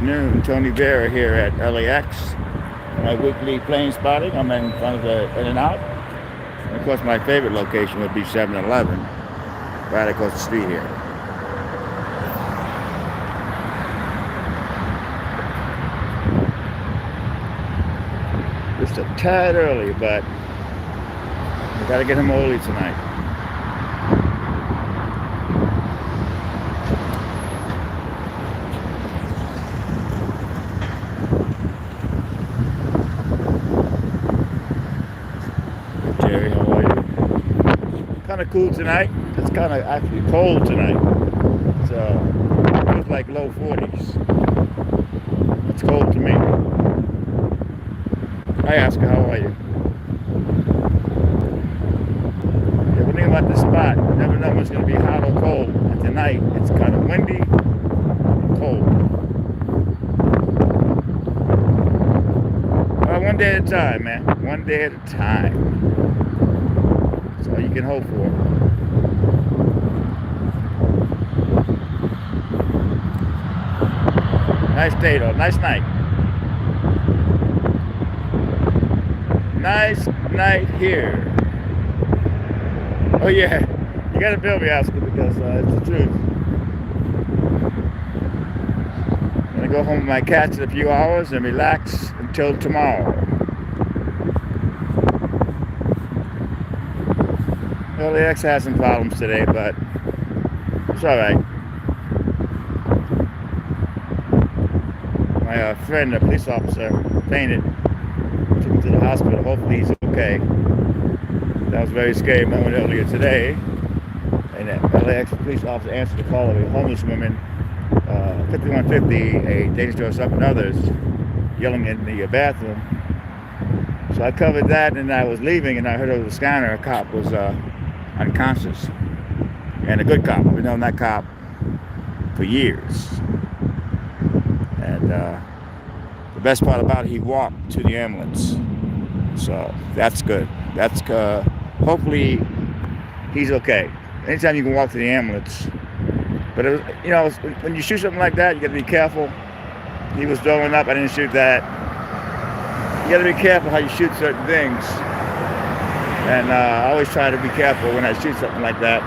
afternoon. Tony Vera here at LAX. My weekly plane spotting. I'm in front of the In-N-Out. And of course, my favorite location would be 7-Eleven, right across the street here. Just a tad early, but we gotta get him early tonight. Jerry, how are you? Kind of cool tonight. It's kind of actually cold tonight. It feels like low 40s. It's cold to me. Hi, Oscar. How are you? Yeah, one thing about this spot, you never know when it's going to be hot or cold. And tonight, it's kind of windy and cold. Well, one day at a time, man. One day at a time. That's all you can hope for. Nice day, though. Nice night. Nice night here. Oh yeah, you gotta bill me, Oscar, because it's the truth. I'm gonna go home with my cats in a few hours and relax until tomorrow. LAX has some problems today, but it's all right. My friend, a police officer, fainted. Took him to the hospital. Hopefully he's okay. That was a very scary moment earlier today. And an LAX police officer answered the call of a homeless woman, 5150, a dangerous to herself and others, yelling in the bathroom. So I covered that, and I was leaving, and I heard over the scanner a cop was unconscious. And a good cop. We've known that cop for years. And the best part about it, he walked to the ambulance. So that's good. That's hopefully he's okay. Anytime you can walk to the ambulance. But it was, when you shoot something like that, you got to be careful. He was throwing up. I didn't shoot that. You got to be careful how you shoot certain things. And I always try to be careful when I shoot something like that.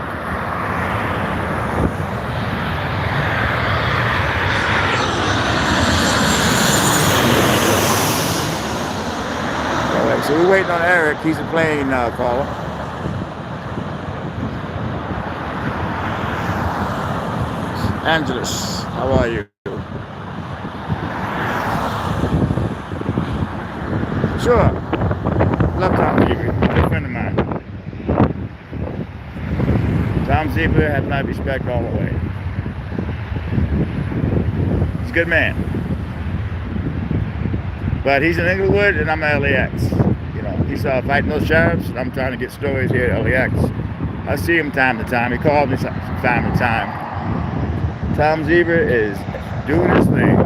So we're waiting on Eric. He's a plane caller. Angeles, how are you? Sure. Love Tom Zebra. Good friend of mine. Tom Zebra has my respect all the way. He's a good man. But he's in Inglewood and I'm at LAX. He's fighting those sheriffs, and I'm trying to get stories here at LAX. I see him time to time. He calls me from time to time. Tom Zebra is doing his thing.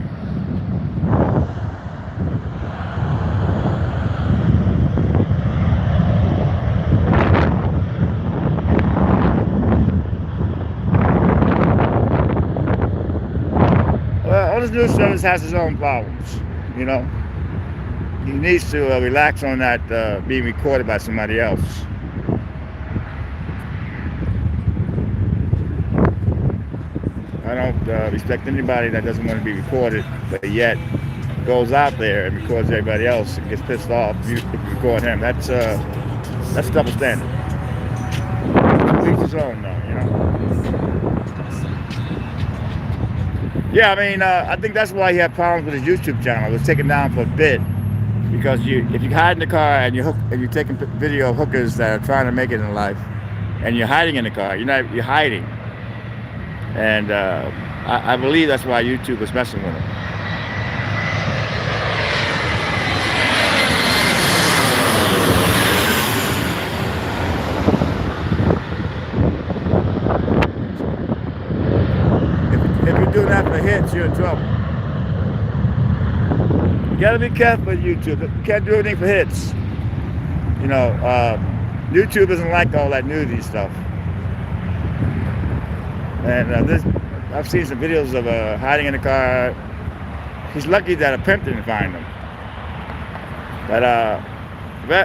Well, all this news service has its own problems, He needs to relax on that being recorded by somebody else. I don't respect anybody that doesn't want to be recorded, but yet goes out there and records everybody else and gets pissed off if you record him. That's double standard. Each his own, though, Yeah, I think that's why he had problems with his YouTube channel. It was taken down for a bit. Because if you hide in the car and you're taking video of hookers that are trying to make it in life, and you're hiding in the car, you're hiding, and I believe that's why YouTube was messing with him. If you're doing that for hits, you're in trouble. You gotta be careful with YouTube. You can't do anything for hits. YouTube isn't like all that nudity stuff. And I've seen some videos of hiding in the car, He's lucky that a pimp didn't find him. But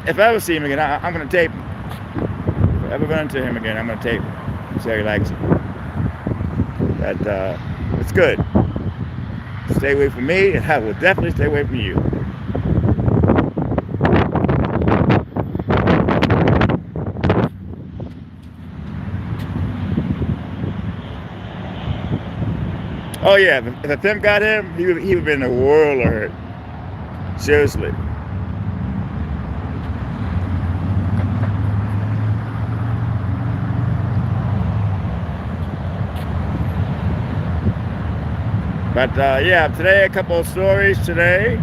if I ever see him again, I'm going to tape him. If I ever run into him again, I'm going to tape him. See how he likes it. But it's good. Stay away from me, and I will definitely stay away from you. Oh yeah, if a pimp got him, he would have been in a world of hurt. Seriously. But yeah, today a couple of stories today.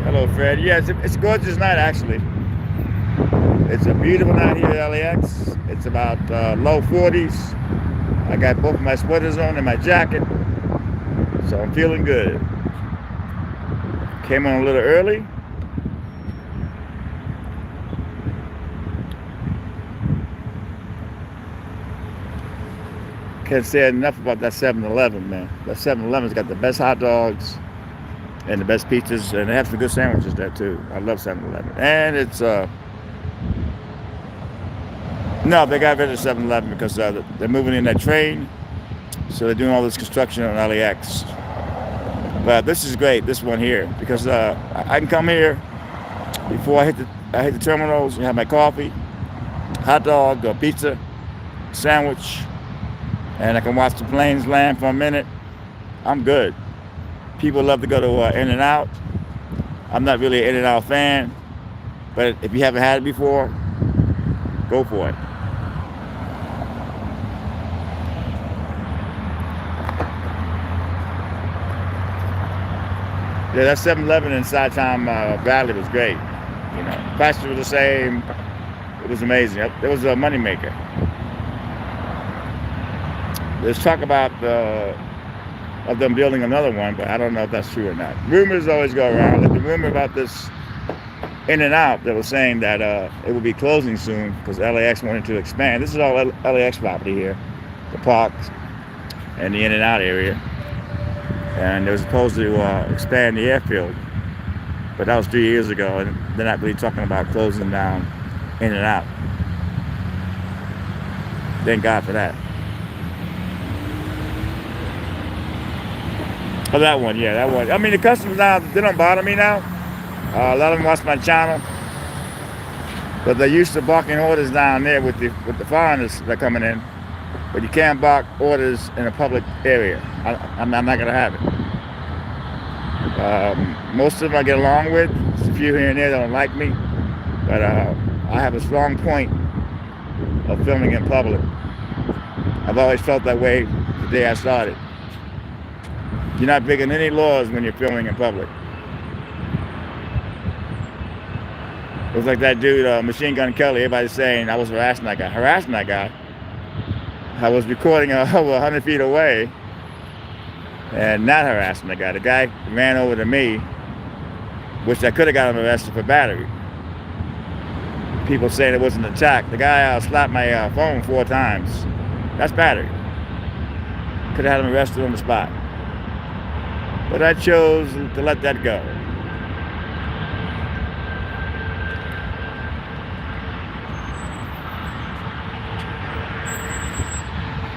Hello, Fred. Yeah, it's a gorgeous night actually. It's a beautiful night here at LAX. It's about low 40s. I got both of my sweaters on and my jacket, so I'm feeling good. Came on a little early. Can't say enough about that 7-Eleven, man. That 7-Eleven's got the best hot dogs and the best pizzas, and they have some good sandwiches there too. I love 7-Eleven. And it's no, they got rid of 7-Eleven because they're moving in that train, so they're doing all this construction on LAX. But this is great, this one here, because I can come here before I hit the terminals and have my coffee, hot dog, or pizza, sandwich, and I can watch the planes land for a minute. I'm good. People love to go to In-N-Out. I'm not really an In-N-Out fan, but if you haven't had it before, go for it. Yeah, that 7-Eleven in Sci-Town Valley was great. You know, prices were the same. It was amazing. It was a moneymaker. There's talk about of them building another one, but I don't know if that's true or not. Rumors always go around. Like the rumor about this In-N-Out that was saying that it will be closing soon because LAX wanted to expand. This is all LAX property here, the park and the In-N-Out area. And they were supposed to expand the airfield, but that was 3 years ago, and they're not really talking about closing down In-N-Out. Thank God for that. Oh, that one, yeah, that one. I mean, the customers now, they don't bother me now. A lot of them watch my channel, but they're used to barking orders down there with the foreigners that are coming in. But you can't bark orders in a public area. I'm not going to have it. Most of them I get along with. There's a few here and there that don't like me. But I have a strong point of filming in public. I've always felt that way the day I started. You're not breaking any laws when you're filming in public. It was like that dude, Machine Gun Kelly. Everybody's saying I was harassing that guy. Harassing that guy? I was recording over 100 feet away and not harassing the guy. The guy ran over to me, which I could have got him arrested for battery. People saying it was an attack. The guy slapped my phone 4 times. That's battery. Could have had him arrested on the spot. But I chose to let that go.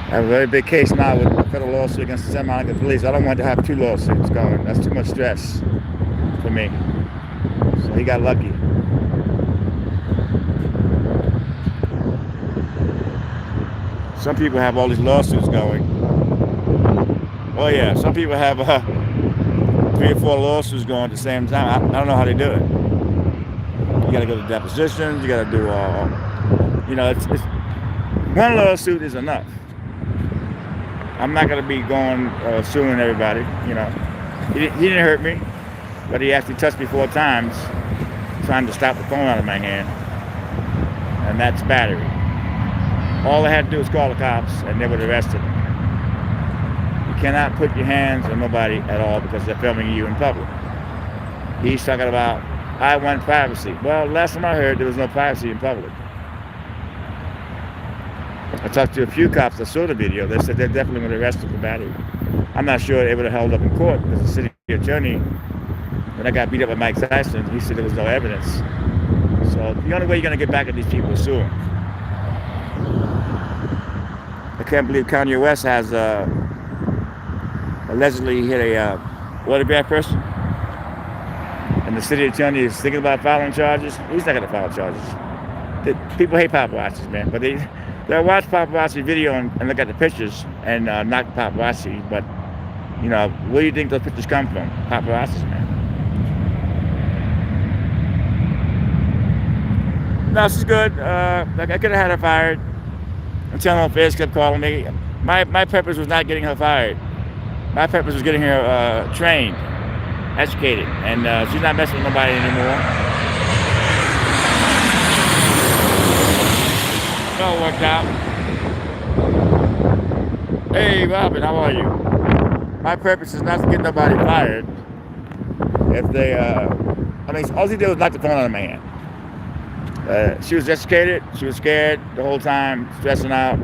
I have a very big case now with a federal lawsuit against the Santa Monica police. I don't want to have 2 lawsuits going. That's too much stress for me. So he got lucky. Some people have all these lawsuits going. Oh yeah, some people have 3 or 4 lawsuits going at the same time. I don't know how they do it. You got to go to depositions. You got to do you know, it's one lawsuit is enough. I'm not going to be going suing everybody, you know. He didn't hurt me, but he actually touched me 4 times trying to stop the phone out of my hand. And that's battery. All I had to do was call the cops and they would arrest him. You cannot put your hands on nobody at all because they're filming you in public. He's talking about, I want privacy. Well, last time I heard, there was no privacy in public. I talked to a few cops that saw the video. They said they definitely would arrest him for battery. I'm not sure they would have held up in court because the city attorney, when I got beat up by Mike Tyson, he said there was no evidence. So the only way you're going to get back at these people is sue them. I can't believe Kanye West has allegedly hit a autograph person. And the city attorney is thinking about filing charges. He's not going to file charges. People hate paparazzis, man. But they'll watch paparazzi video and look at the pictures and knock paparazzi. But, you know, where do you think those pictures come from? Paparazzis, man. No, this is good. I could have had her fired. Internal Affairs kept calling me. My purpose was not getting her fired. My purpose was getting her trained, educated, and she's not messing with nobody anymore. It all worked out. Hey, Robin, how are you? My purpose is not to get nobody fired. If they, all she did was knock the phone out of my hand. She was educated. She was scared the whole time, stressing out.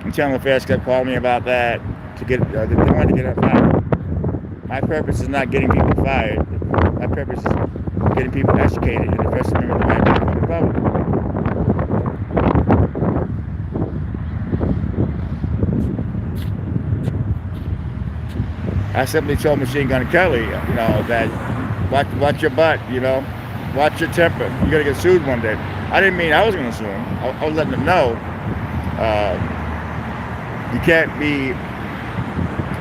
Internal Affairs kept calling me about that to get. They wanted to get her fired. My purpose is not getting people fired. My purpose is getting people educated in the First Amendment right to the public. I simply told Machine Gun Kelly, you know, that watch your butt, you know. Watch your temper. You're going to get sued one day. I didn't mean I was going to sue him. I was letting them know you can't be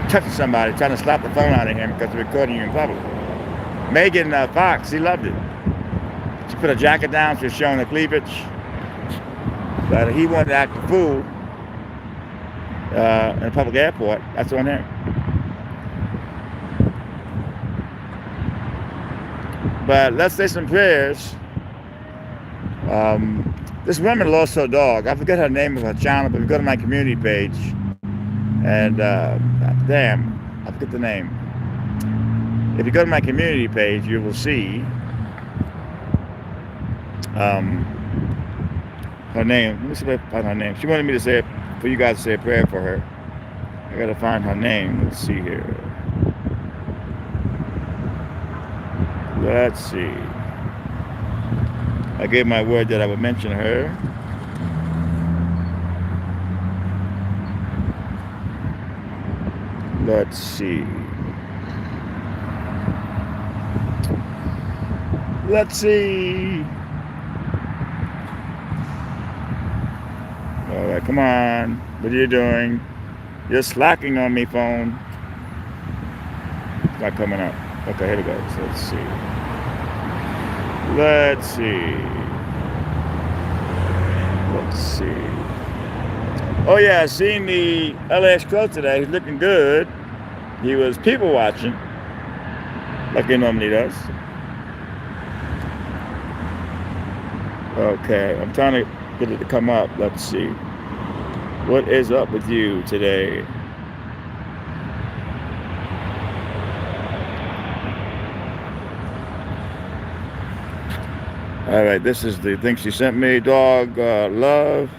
touching somebody, trying to slap the phone out of him because they're recording you in public. Megan Fox, he loved it. She put her jacket down. She was showing her cleavage. But he wanted to act a fool in a public airport. That's on him. But let's say some prayers. This woman lost her dog. I forget her name of her channel, but if you go to my community page, and damn, I forget the name. If you go to my community page, you will see her name. Let me see if I find her name. She wanted me to say it, for you guys to say a prayer for her. I gotta find her name. Let's see here. Let's see. I gave my word that I would mention her. Let's see. Let's see. All right, come on. What are you doing? You're slacking on me, phone. It's not coming up. Okay, here we go. So let's see. Let's see. Let's see. Oh yeah, I seen the LAX Crow today. He's looking good. He was people watching, like he normally does. Okay, I'm trying to get it to come up. Let's see. What is up with you today? All right, this is the thing she sent me. Dog love.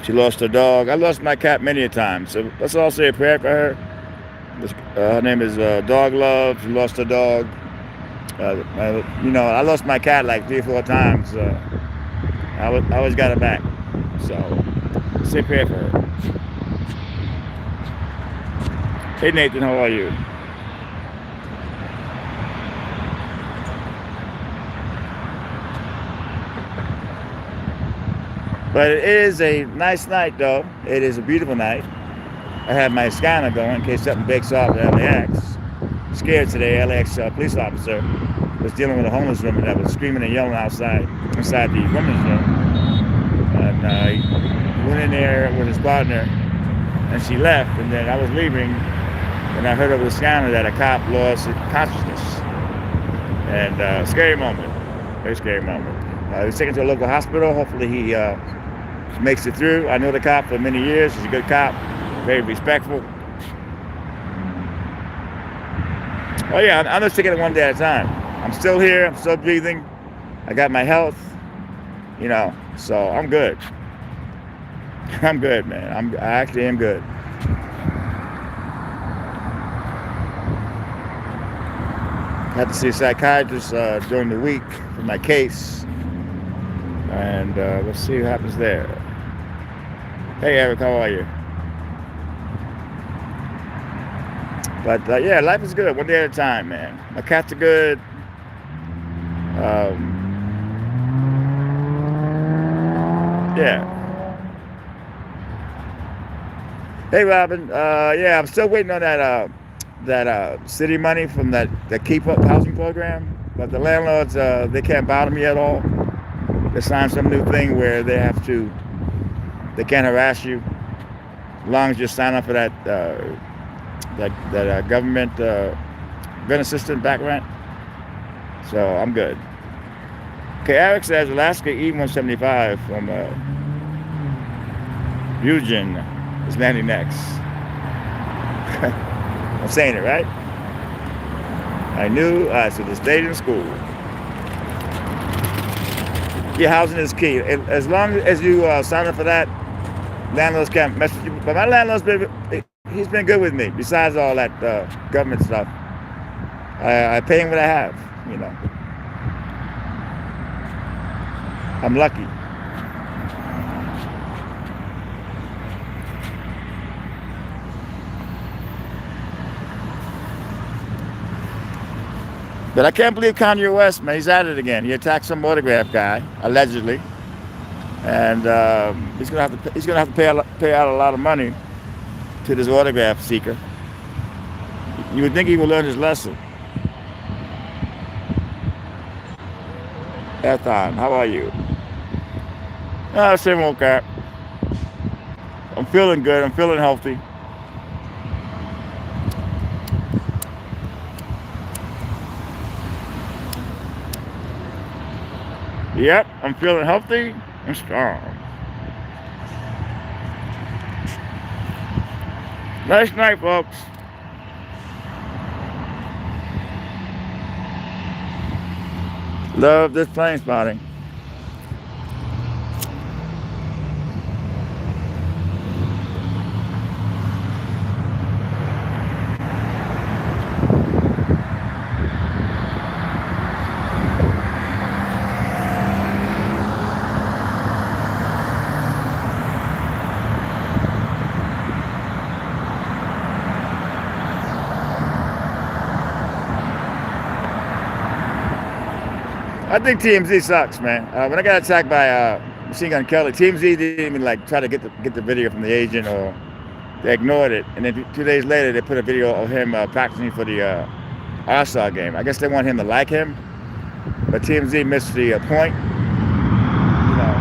She lost her dog. I lost my cat many a time, so let's all say a prayer for her. Her name is Dog Love. She lost her dog. You know, I lost my cat like 3 or 4 times. I always got her back. So, say a prayer for her. Hey Nathan, how are you? But it is a nice night, though. It is a beautiful night. I have my scanner going in case something breaks off at LAX. Scared today, LAX police officer was dealing with a homeless woman that was screaming and yelling inside the women's room. And he went in there with his partner, and she left. And then I was leaving, and I heard over the scanner that a cop lost consciousness. And scary moment, very scary moment. He was taken to a local hospital. Hopefully he makes it through. I know the cop for many years. He's a good cop, very respectful. Oh yeah, I'm just taking it one day at a time. I'm still here. I'm still breathing. I got my health, you know, so I'm good. I'm good, man. I actually am good. Had to see a psychiatrist during the week for my case, and let's see what happens there. Hey, Eric, how are you? But yeah, life is good, one day at a time, man. My cats are good. Yeah. Hey, Robin. Yeah, I'm still waiting on that city money from that Keep Up housing program. But the landlords, they can't bother me at all. They signed some new thing where they can't harass you as long as you sign up for that government rent assistance back rent. So I'm good. Okay, Eric says Alaska E-175 from Eugene is landing next. I'm saying it right. I knew. So the state and school. Yeah, housing is key. As long as you sign up for that, landlords can't mess with you. But my landlord's he's been good with me. Besides all that government stuff, I pay him what I have. You know, I'm lucky. But I can't believe Kanye West, man. He's at it again. He attacked some autograph guy, allegedly, and he's gonna have to pay out a lot of money to this autograph seeker. You would think he would learn his lesson. Ethan, how are you? Same old crap. I'm feeling good. I'm feeling healthy. Yep, I'm feeling healthy and strong. Nice night, folks. Love this plane spotting. I think TMZ sucks, man. When I got attacked by Machine Gun Kelly, TMZ didn't even like try to get the video from the agent, or they ignored it. And then 2 days later, they put a video of him practicing for the All-Star game. I guess they want him to like him, but TMZ missed the point. You know.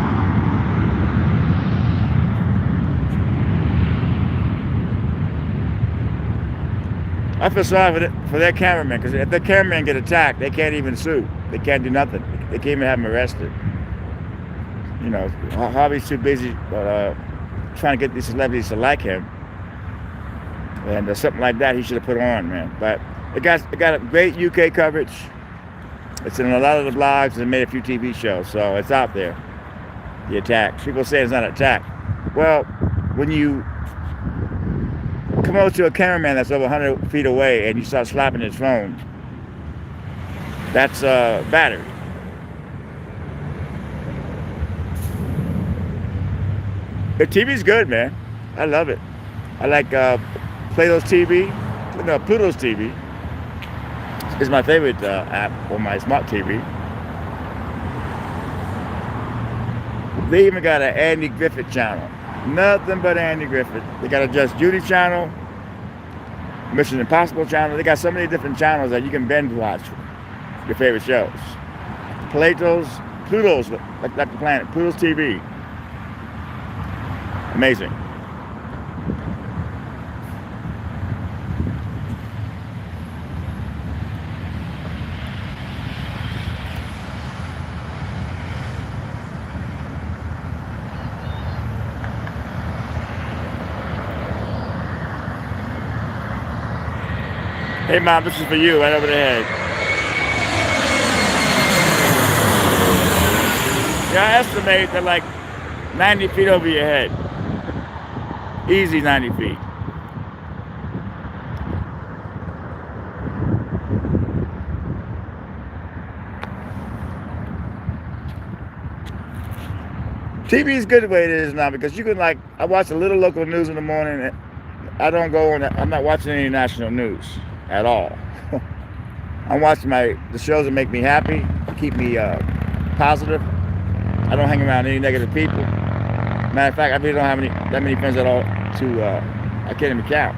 I feel sorry for their cameraman, because if their cameraman get attacked, they can't even sue. They can't do nothing. They can't even have him arrested. You know, Harvey's too busy trying to get these celebrities to like him. And something like that he should have put on, man. But it got a great UK coverage. It's in a lot of the blogs and made a few TV shows, so it's out there. The attack. People say it's not an attack. Well, when you come over to a cameraman that's over 100 feet away and you start slapping his phone, that's battery. The TV's good, man. I love it. I like Pluto's TV. No, Pluto's TV is my favorite app on my smart TV. They even got an Andy Griffith channel. Nothing but Andy Griffith. They got a Just Judy channel, Mission Impossible channel. They got so many different channels that you can binge watch your favorite shows. Pluto's like the planet. Pluto's TV. Amazing. Hey, Mom, this is for you, right over the head. Yeah, I estimate they're like 90 feet over your head. Easy 90 feet. TV is good the way it is now because you can I watch a little local news in the morning. I don't go on. I'm not watching any national news at all. I'm watching the shows that make me happy, keep me positive. I don't hang around any negative people. Matter of fact, I really don't have that many friends at all. I can't even count.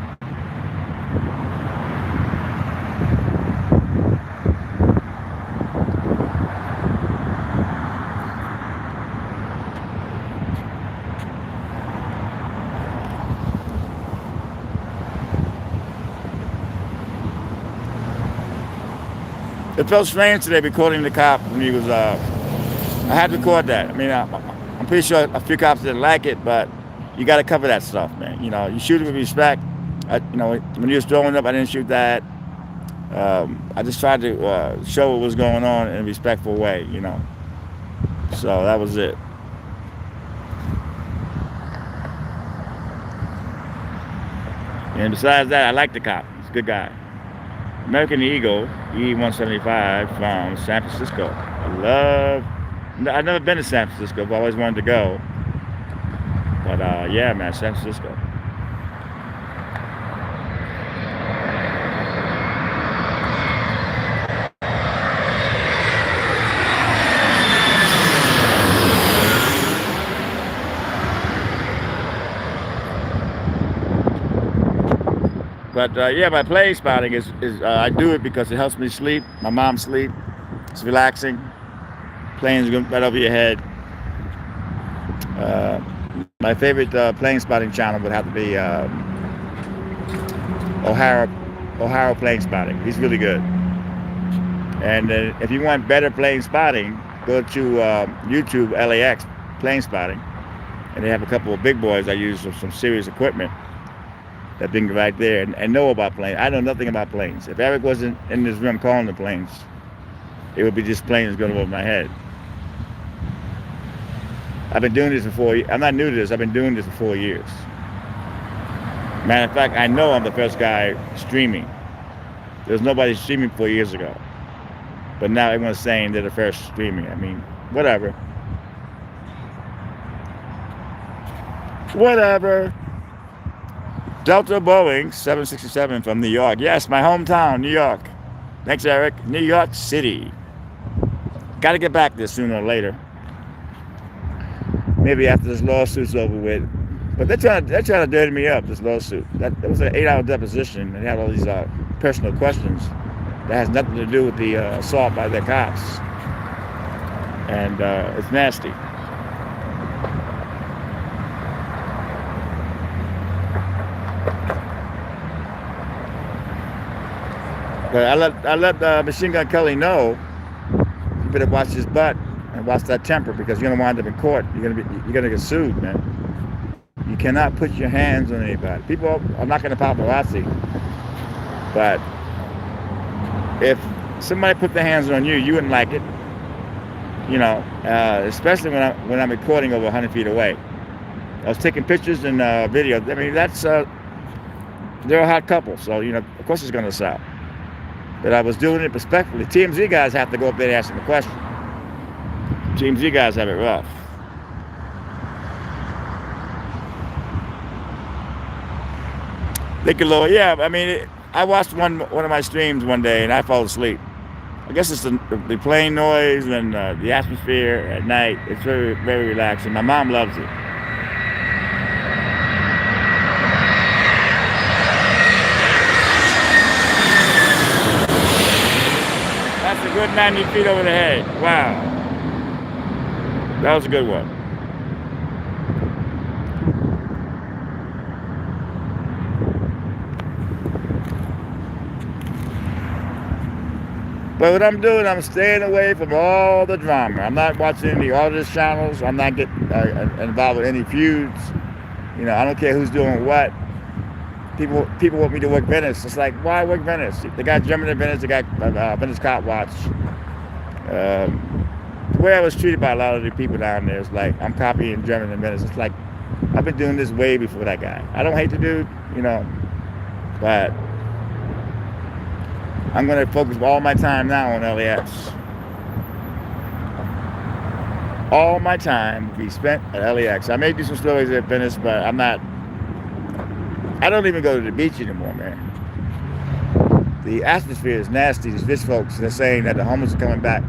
It felt strange today recording the cop when he was. I had to record that. I mean, I'm pretty sure a few cops didn't like it, but you got to cover that stuff, man. You know, you shoot it with respect. When he was throwing up, I didn't shoot that. I just tried to show what was going on in a respectful way, you know. So that was it. And besides that, I like the cop. He's a good guy. American Eagle, E-175 from San Francisco. I've never been to San Francisco, but I always wanted to go. But yeah, man, San Francisco. But yeah, my plane spotting is I do it because it helps me sleep. My mom sleep. It's relaxing. Planes going right over your head. My favorite plane spotting channel would have to be O'Hara Plane Spotting. He's really good. And if you want better plane spotting, go to YouTube LAX Plane Spotting, and they have a couple of big boys I use with some serious equipment that been right there and know about planes. I know nothing about planes. If Eric wasn't in this room calling the planes, it would be just planes going over my head. I've been doing this for 4 years. I'm not new to this. I've been doing this for 4 years. Matter of fact, I know I'm the first guy streaming. There was nobody streaming 4 years ago. But now everyone's saying they're the first streaming. I mean, whatever. Whatever. Delta Boeing 767 from New York. Yes, my hometown, New York. Thanks, Eric. New York City. Got to get back there sooner or later. Maybe after this lawsuit's over with. But they're trying to dirty me up, this lawsuit. That was an 8-hour deposition. They had all these personal questions that has nothing to do with the assault by the cops. And it's nasty. But I let Machine Gun Kelly know you better watch his butt and watch that temper because you're gonna wind up in court. You're gonna get sued, man. You cannot put your hands on anybody. People are not gonna paparazzi, but if somebody put their hands on you, you wouldn't like it. You know, especially when I'm recording over 100 feet away. I was taking pictures and videos. I mean, that's they're a hot couple, so you know, of course it's gonna sell. But I was doing it respectfully. TMZ guys have to go up there and ask them a question. TMZ guys have it rough. Thank you, Lord. Yeah, I mean, I watched one of my streams one day and I fell asleep. I guess it's the plane noise and the atmosphere at night. It's very, very relaxing. My mom loves it. That's a good 90 feet over the head. Wow. That was a good one. But what I'm doing, I'm staying away from all the drama. I'm not watching any artist channels. I'm not getting involved with any feuds. You know, I don't care who's doing what. People want me to work Venice. It's like, why work Venice? They got German in Venice. They got Venice Cop Watch. The way I was treated by a lot of the people down there is like I'm copying German in Venice. It's like I've been doing this way before that guy. I don't hate the dude, but I'm going to focus all my time now on LAX. All my time will be spent at LAX. I may do some stories at Venice, but I don't even go to the beach anymore, man. The atmosphere is nasty. These rich folks, they're saying that the homeless are coming back.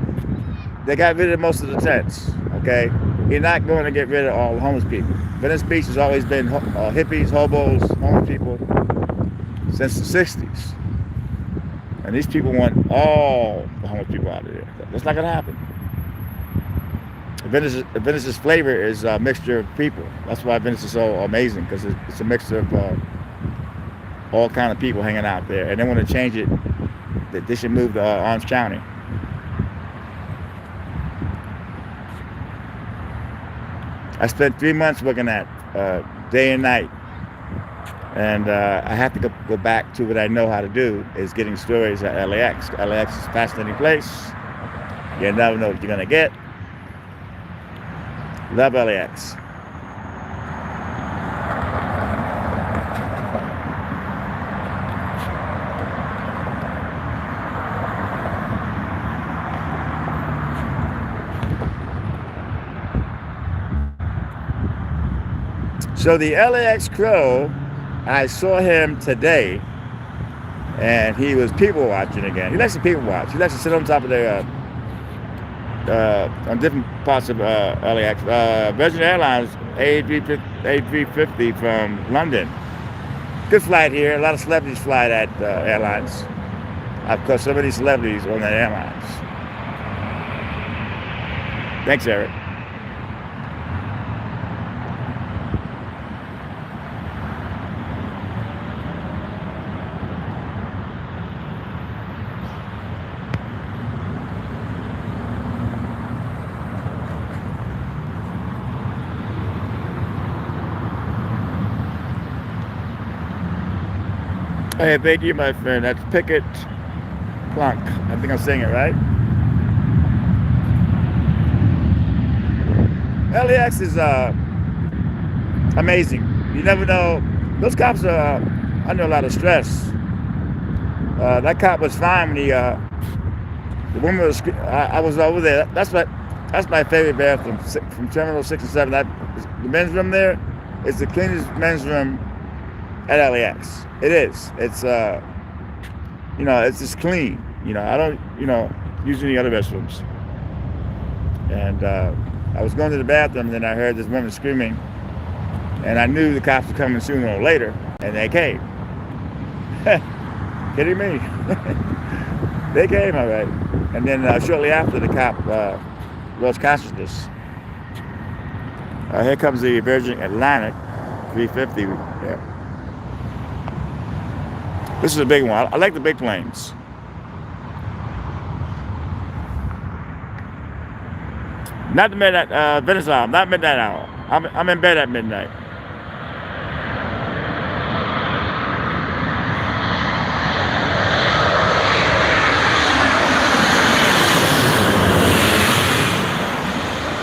They got rid of most of the tents, okay? You're not going to get rid of all the homeless people. Venice Beach has always been hippies, hobos, homeless people since the 60s. And these people want all the homeless people out of there. That's not going to happen. Venice's flavor is a mixture of people. That's why Venice is so amazing, because it's a mixture of all kind of people hanging out there. And they want to change it. They should move to Orange County. I spent 3 months working at day and night. And I have to go back to what I know how to do, is getting stories at LAX. LAX is a fascinating place. You never know what you're going to get. Love LAX. So the LAX Crow, I saw him today, and he was people watching again. He likes to people watch. He likes to sit on top of the on different parts of LAX. Virgin Airlines A350 from London. Good flight here. A lot of celebrities fly that airlines. Of course, so many celebrities on that airlines. Thanks, Eric. Hey, thank you, my friend. That's Pickett Plunk. I think I'm saying it right. LAX is amazing. You never know. Those cops are under a lot of stress. That cop was fine when the woman was. I was over there. That's my favorite bathroom from Terminal 6 and 7. The men's room there is the cleanest men's room at LAX. It is. It's it's just clean. I don't use any other restrooms. And I was going to the bathroom, and then I heard this woman screaming, and I knew the cops were coming sooner or later, and they came. Kidding me? They came, all right. And then shortly after, the cop lost consciousness. Here comes the Virgin Atlantic 350. Yeah. This is a big one. I like the big planes. Not the midnight, Venice hour, not midnight hour. I'm in bed at midnight.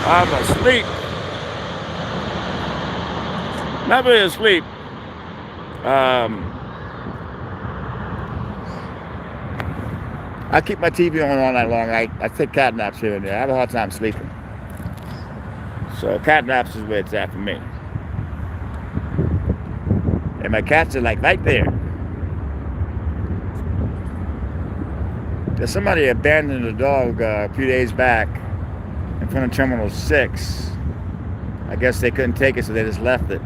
I'm asleep. Not really asleep. I keep my TV on all night long. I take cat naps here and there. I have a hard time sleeping. So cat naps is where it's at for me. And my cats are like right there. There's somebody abandoned a dog a few days back in front of Terminal 6. I guess they couldn't take it, so they just left it.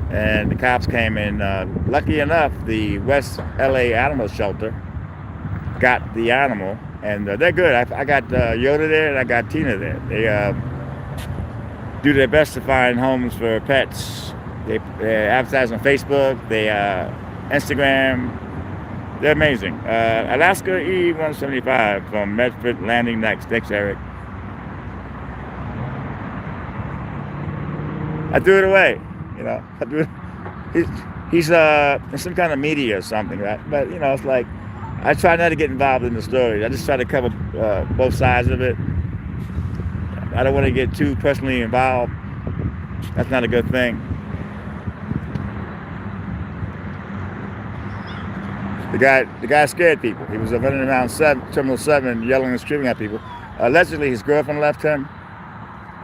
And the cops came in. Lucky enough, the West LA Animal Shelter got the animal, and they're good. I got Yoda there, and I got Tina there. They do their best to find homes for pets. They advertise on Facebook, they Instagram. They're amazing. Alaska E175 from Medford Landing next. Thanks, Eric. I threw it away. I threw it. He's in some kind of media or something, right? But it's like, I try not to get involved in the story. I just try to cover both sides of it. I don't want to get too personally involved. That's not a good thing. The guy scared people. He was running around Terminal 7 yelling and screaming at people. Allegedly, his girlfriend left him,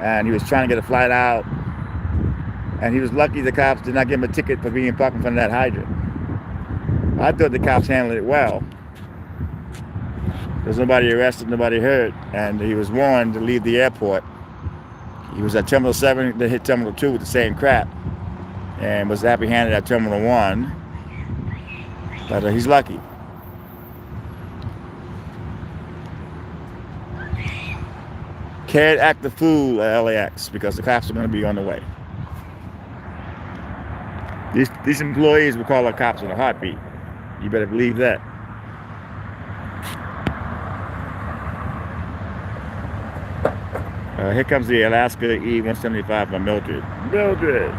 and he was trying to get a flight out. And he was lucky the cops did not give him a ticket for being parked in front of that hydrant. I thought the cops handled it well. There's nobody arrested, nobody hurt, and he was warned to leave the airport. He was at Terminal 7, they hit Terminal 2 with the same crap, and was apprehended at Terminal 1. But he's lucky. Can't act the fool at LAX because the cops are going to be on the way. These employees will call our cops in a heartbeat. You better believe that. Here comes the Alaska E-175 from Mildred. Mildred!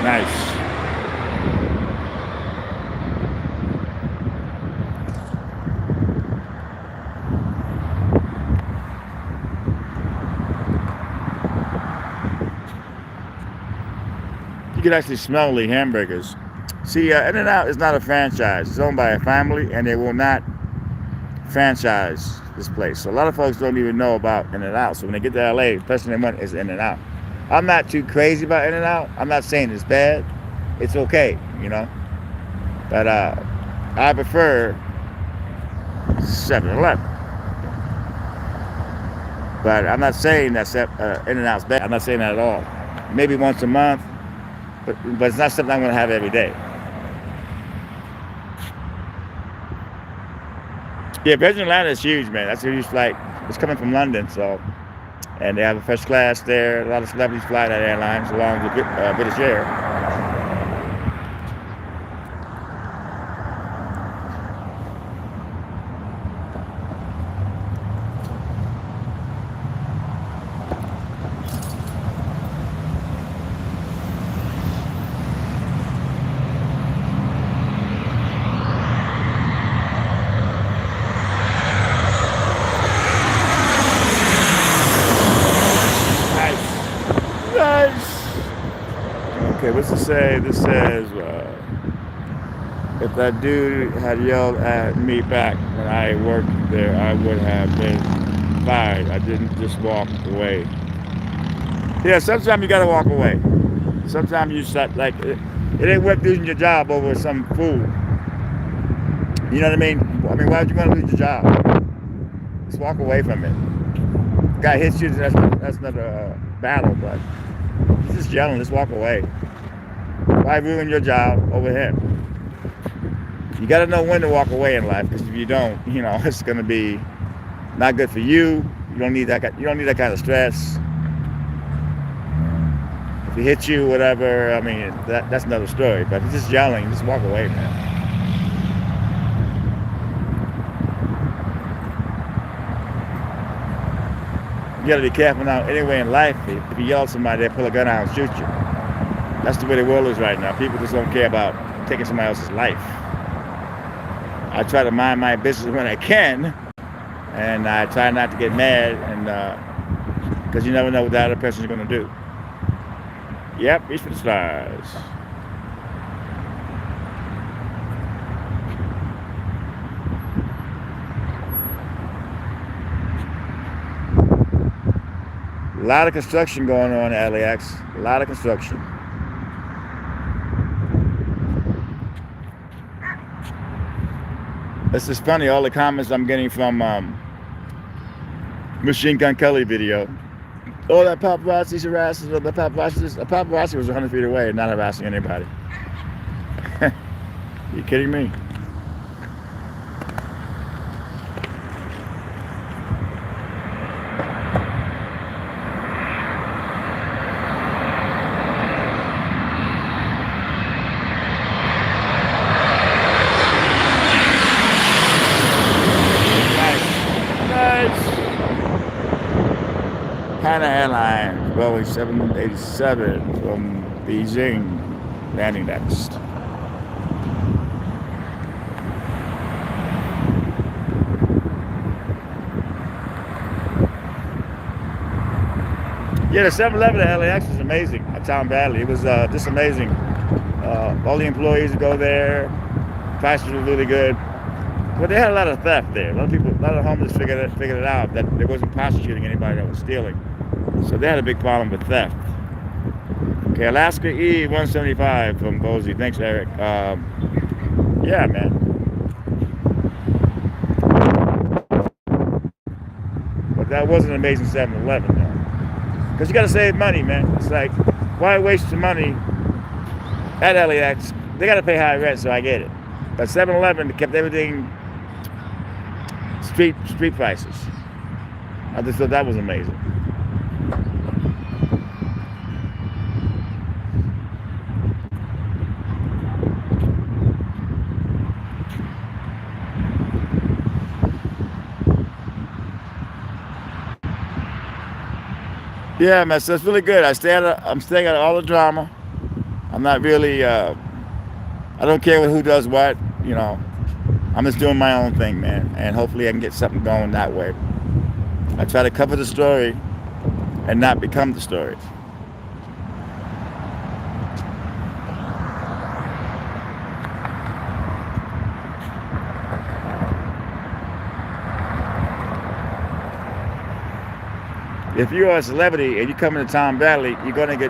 Nice. You can actually smell the hamburgers. See, In-N-Out is not a franchise. It's owned by a family, and they will not franchise this place. So a lot of folks don't even know about In-N-Out. So when they get to LA, the first thing they want is In-N-Out. I'm not too crazy about In-N-Out. I'm not saying it's bad. It's okay, you know. But I prefer 7-Eleven. But I'm not saying that In-N-Out's bad. I'm not saying that at all. Maybe once a month. But it's not something I'm going to have every day. Yeah, Virgin Atlantic is huge, man. That's a huge flight. It's coming from London, so. And they have a first class there. A lot of celebrities fly that airlines along with British Air. Okay, what's it say? This says, if that dude had yelled at me back when I worked there, I would have been fired. I didn't just walk away. Yeah, sometimes you gotta walk away. Sometimes you start, like, it ain't worth losing your job over some fool. You know what I mean? I mean, why would you want to lose your job? Just walk away from it. Guy hits you, that's not a battle, but he's just yelling, just walk away. Why ruin your job over him? You got to know when to walk away in life, because if you don't, you know, it's going to be not good for you. You don't need that kind of stress. If he hits you, whatever, I mean, that's another story. But if he's just yelling, just walk away, man. You got to be careful now. Anyway, in life, if you yell at somebody, they pull a gun out and shoot you. That's the way the world is right now. People just don't care about taking somebody else's life. I try to mind my business when I can, and I try not to get mad, and because you never know what the other person's going to do. Yep, reach for the stars. A lot of construction going on at LAX. A lot of construction. This is funny, all the comments I'm getting from Machine Gun Kelly video. Oh, that paparazzi's harassing. The paparazzi was 100 feet away and not harassing anybody. Are you kidding me? Hana Airlines, Boeing 787 from Beijing, landing next. Yeah, the 7-Eleven at LAX was amazing at Tom Valley. It was just amazing. All the employees would go there. Prices were really good. But they had a lot of theft there. A lot of homeless figured it out that there wasn't prosecuting anybody that was stealing. So they had a big problem with theft. Okay, Alaska E-175 from Boise. Thanks, Eric. Yeah, man. But that was an amazing 7-Eleven, though. Because you got to save money, man. It's like, why waste your money at LAX? They got to pay high rent, so I get it. But 7-Eleven kept everything street prices. I just thought that was amazing. Yeah, man, so it's really good. I'm staying out of all the drama. I'm not really, I don't care who does what, you know. I'm just doing my own thing, man, and hopefully I can get something going that way. I try to cover the story and not become the story. If you are a celebrity and you come into Tom Valley, you're going to get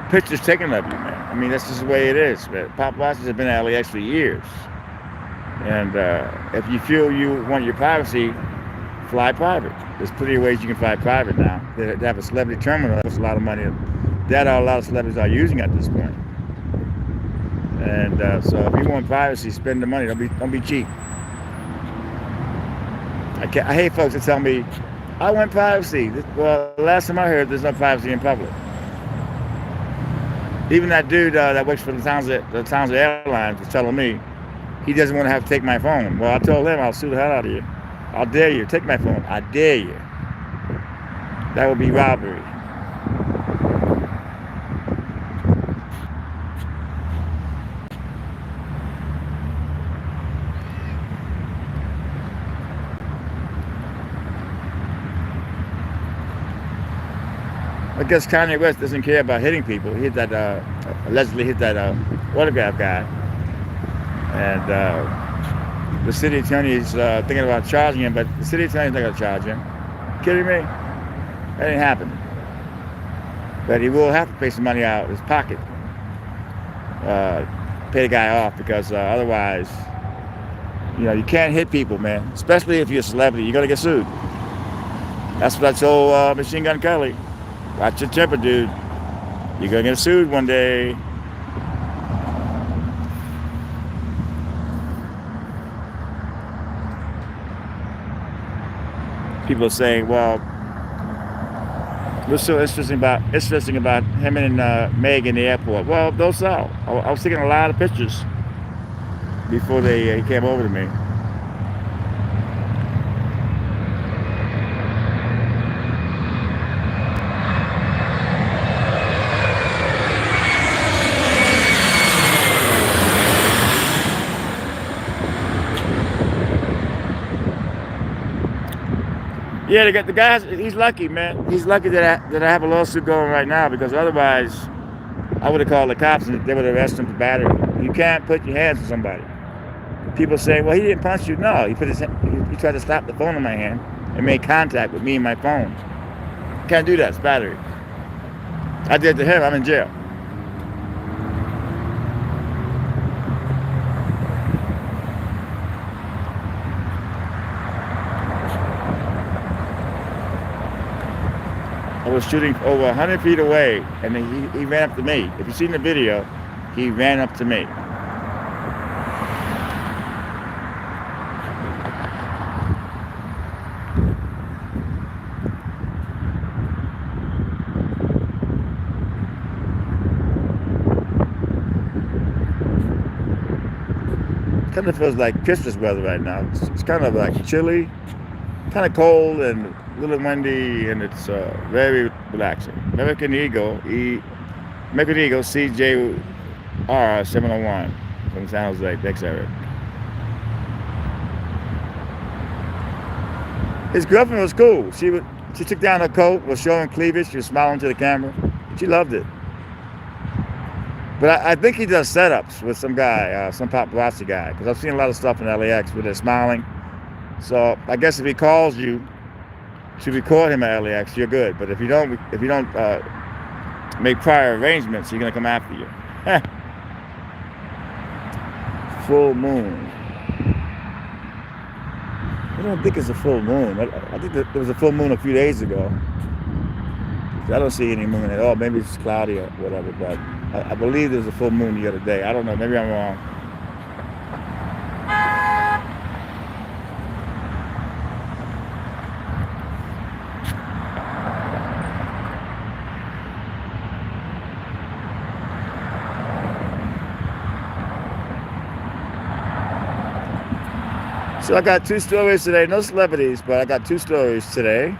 pictures taken of you, man. I mean, that's just the way it is, man. Paparazzis have been at LAX for years. And if you feel you want your privacy, fly private. There's plenty of ways you can fly private now. They have a celebrity terminal. That's a lot of money. That a lot of celebrities are using at this point. And so if you want privacy, spend the money. Don't be cheap. I hate folks that tell me, I want privacy. Well, last time I heard, there's no privacy in public. Even that dude that works for the Townsend Airlines was telling me he doesn't want to have to take my phone. Well, I told him I'll sue the hell out of you. I'll dare you. Take my phone. I dare you. That would be robbery. I guess Kanye West doesn't care about hitting people. He hit that, allegedly hit that autograph guy. And the city attorney is thinking about charging him, but the city attorney's not going to charge him. Kidding me? That ain't happening. But he will have to pay some money out of his pocket. Pay the guy off, because otherwise, you know, you can't hit people, man. Especially if you're a celebrity, you're going to get sued. That's what I told Machine Gun Kelly. Watch your temper, dude. You're going to get sued one day. People are saying, well, what's so interesting about him and Meg in the airport? Well, those sell. I was taking a lot of pictures before they came over to me. Yeah, the guy, he's lucky, man. He's lucky that I have a lawsuit going right now, because otherwise I would have called the cops and they would have arrested him for battery. You can't put your hands on somebody. People say, well, he didn't punch you. No, he tried to stop the phone in my hand and made contact with me and my phone. Can't do that. It's battery. I did to him. I'm in jail. I was shooting over 100 feet away, and then he ran up to me. If you've seen the video, he ran up to me. Kind of feels like Christmas weather right now. It's kind of like chilly, kind of cold, and little windy, and it's very relaxing. American Eagle CJR 701 from San Jose. Thanks, Eric. His girlfriend was cool. She took down her coat, was showing cleavage. She was smiling to the camera. She loved it. But I think he does setups with some guy, some paparazzi guy, because I've seen a lot of stuff in LAX where they're smiling. So I guess if he calls you to record him at LAX, you're good. But if you don't make prior arrangements, he's gonna come after you. Full moon. I don't think it's a full moon. I think there was a full moon a few days ago. I don't see any moon at all. Maybe it's cloudy or whatever, but I believe there was a full moon the other day. I don't know. Maybe I'm wrong. So I got 2 stories today. No celebrities, but I got 2 stories today.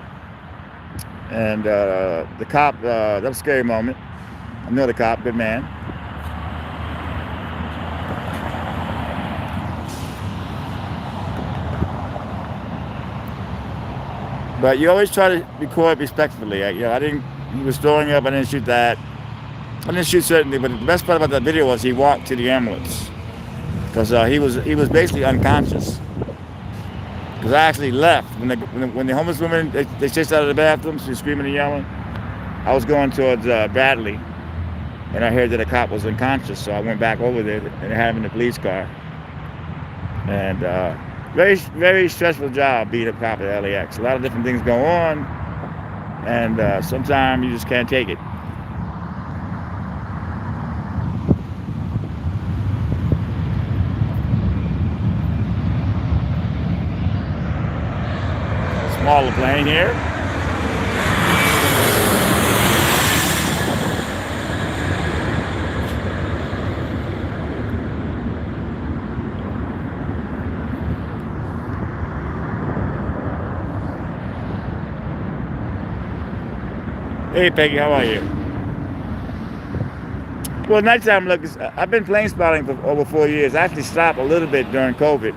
And the cop, that was a scary moment. I know the cop, good man. But you always try to record respectfully. He was throwing up, I didn't shoot that. I didn't shoot certainly, but the best part about that video was he walked to the ambulance. Because he was basically unconscious. Because I actually left. When the homeless woman, they chased out of the bathroom, she was screaming and yelling. I was going towards Bradley, and I heard that a cop was unconscious, so I went back over there and had him in the police car. And very, very stressful job being a cop at LAX. A lot of different things go on, and sometimes you just can't take it. Smaller plane here. Hey Peggy, how are you? Well, nighttime look, I've been plane spotting for over 4 years. I actually stopped a little bit during COVID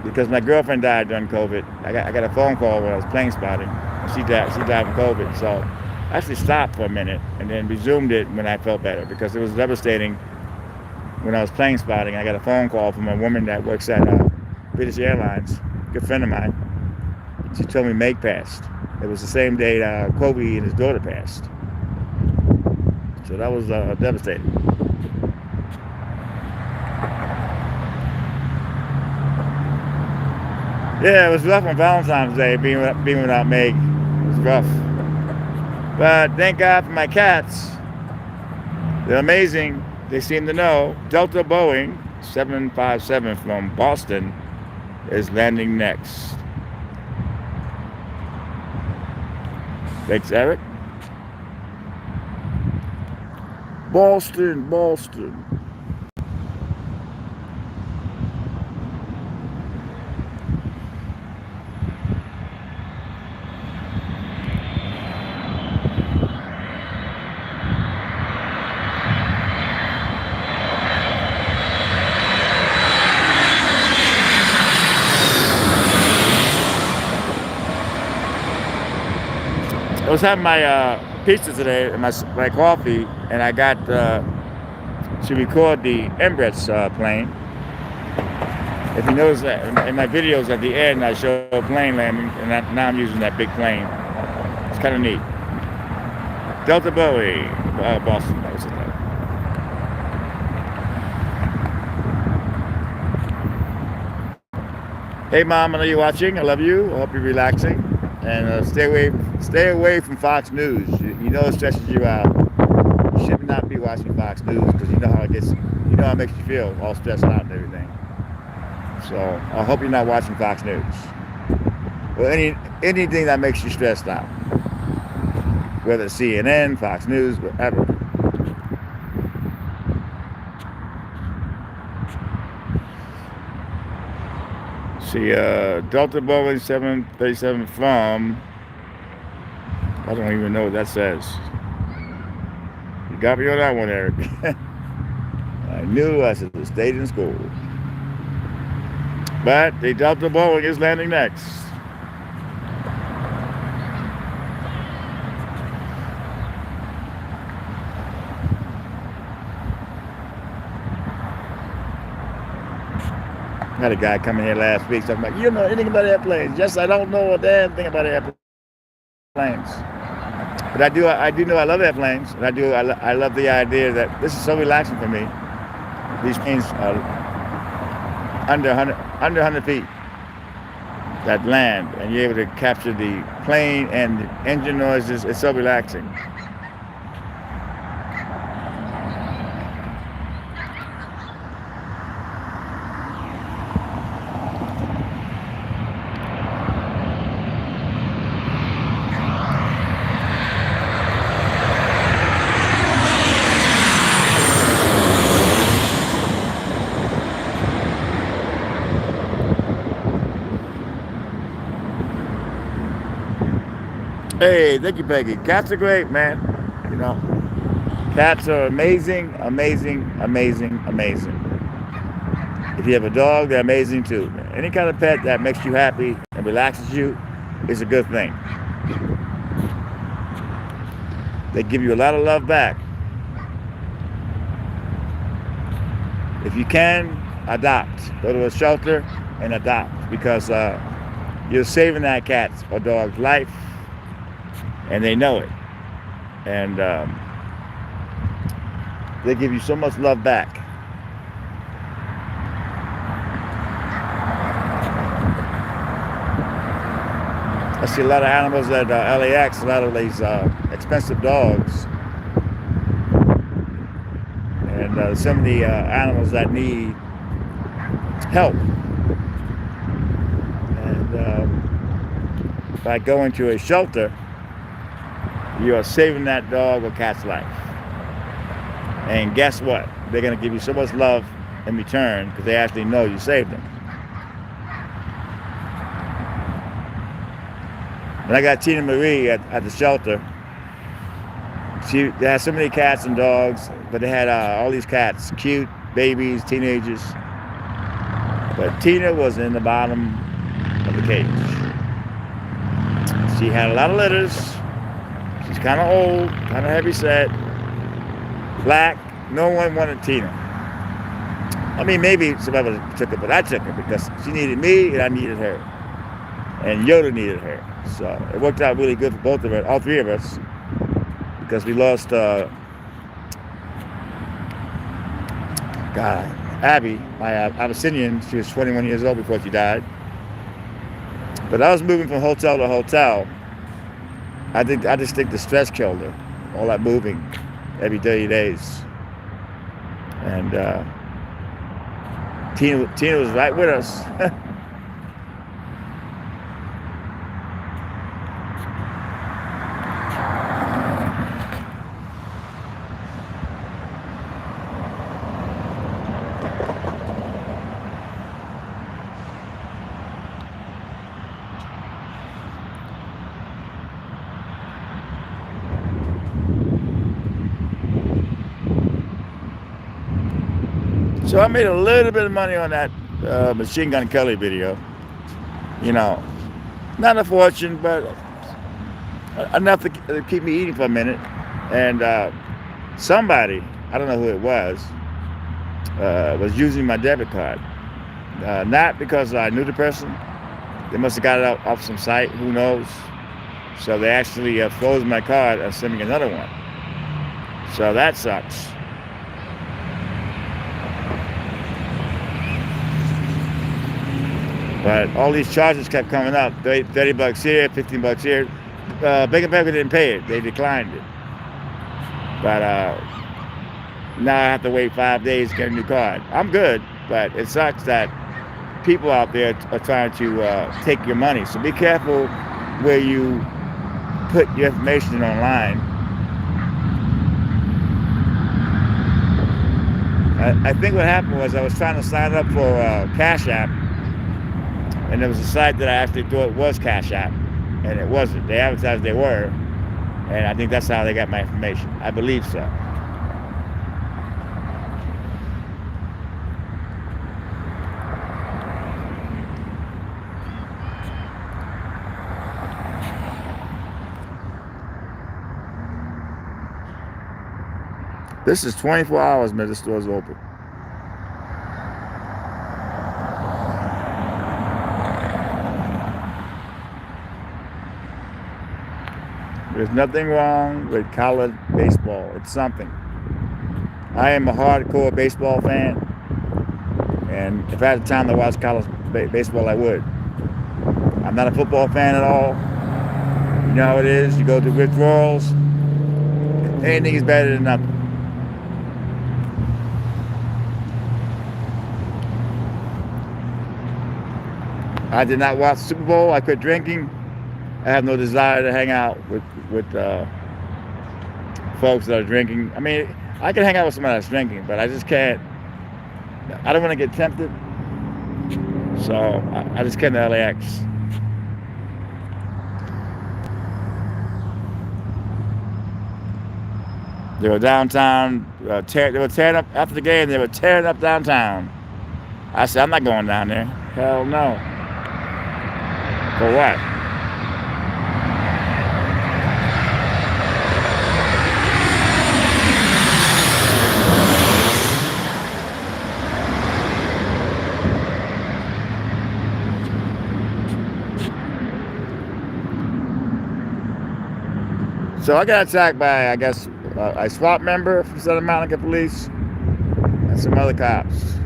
because my girlfriend died during COVID. I got a phone call when I was plane spotting. She died from COVID, so I actually stopped for a minute and then resumed it when I felt better because it was devastating. When I was plane spotting, I got a phone call from a woman that works at British Airlines, a good friend of mine. She told me Meg passed. It was the same day Kobe and his daughter passed. So that was devastating. Yeah, it was rough on Valentine's Day, being without Meg. It was rough. But thank God for my cats. They're amazing. They seem to know. Delta Boeing 757 from Boston is landing next. Thanks, Eric. Boston. I was having my pizza today and my coffee, and I got to record the Emirates plane. If you notice that in my videos at the end, I show a plane landing, and now I'm using that big plane. It's kind of neat. Delta Boeing, Boston. That was it. Hey Mom, I know you're watching. I love you. I hope you're relaxing. And stay away from Fox News. You know it stresses you out. You should not be watching Fox News because you know how it makes you feel, all stressed out and everything. So I hope you're not watching Fox News or anything that makes you stressed out, whether it's CNN, Fox News, whatever. See, Delta Boeing 737 from, I don't even know what that says. You got me on that one, Eric. I knew I should have stayed in school. But the Delta Boeing is landing next. I had a guy come in here last week talking about, you don't know anything about airplanes. Yes, I don't know a damn thing about airplanes. But I do know I love airplanes. And I love the idea that this is so relaxing for me. These planes are under 100 feet that land, and you're able to capture the plane and the engine noises. It's so relaxing. Hey, thank you, Peggy. Cats are great, man. You know, cats are amazing, amazing, amazing, amazing. If you have a dog, they're amazing too. Any kind of pet that makes you happy and relaxes you is a good thing. They give you a lot of love back. If you can, adopt. Go to a shelter and adopt, because you're saving that cat's or dog's life, and they know it. And they give you so much love back. I see a lot of animals at LAX, a lot of these expensive dogs. And some of the animals that need help. And by going to a shelter, you are saving that dog or cat's life. And guess what? They're going to give you so much love in return because they actually know you saved them. And I got Tina Marie at the shelter. They had so many cats and dogs, but they had all these cats, cute babies, teenagers. But Tina was in the bottom of the cage. She had a lot of litters. She's kind of old, kind of heavy set, black. No one wanted Tina. I mean, maybe somebody took her, but I took her because she needed me and I needed her. And Yoda needed her. So it worked out really good for both of us, all three of us, because we lost Abby, my Abyssinian. She was 21 years old before she died. But I was moving from hotel to hotel. I just think the stress killed her, all that moving every 30 days. And Tina was right with us. So I made a little bit of money on that Machine Gun Kelly video. You know, not a fortune, but enough to keep me eating for a minute. And somebody, I don't know who it was using my debit card. Not because I knew the person. They must have got it off some site, who knows. So they actually froze my card and sent me another one. So that sucks. But all these charges kept coming up. $30 here, $15 here. Bank of America didn't pay it. They declined it. But now I have to wait 5 days to get a new card. I'm good, but it sucks that people out there are trying to take your money. So be careful where you put your information online. I think what happened was I was trying to sign up for Cash App, and there was a site that I actually thought was Cash App, and it wasn't. They advertised they were, and I think that's how they got my information. I believe so. This is 24 hours, man. The store's open. There's nothing wrong with college baseball. It's something. I am a hardcore baseball fan, and if I had time to watch college baseball, I would. I'm not a football fan at all. You know how it is. You go through withdrawals. Anything is better than nothing. I did not watch the Super Bowl. I quit drinking. I have no desire to hang out with folks that are drinking. I mean, I can hang out with somebody that's drinking, but I just can't. I don't want to get tempted. So I just came to LAX. They were downtown. They were tearing up after the game. They were tearing up downtown. I said, I'm not going down there. Hell no. For what? So I got attacked by, I guess, a SWAT member from Santa Monica Police and some other cops.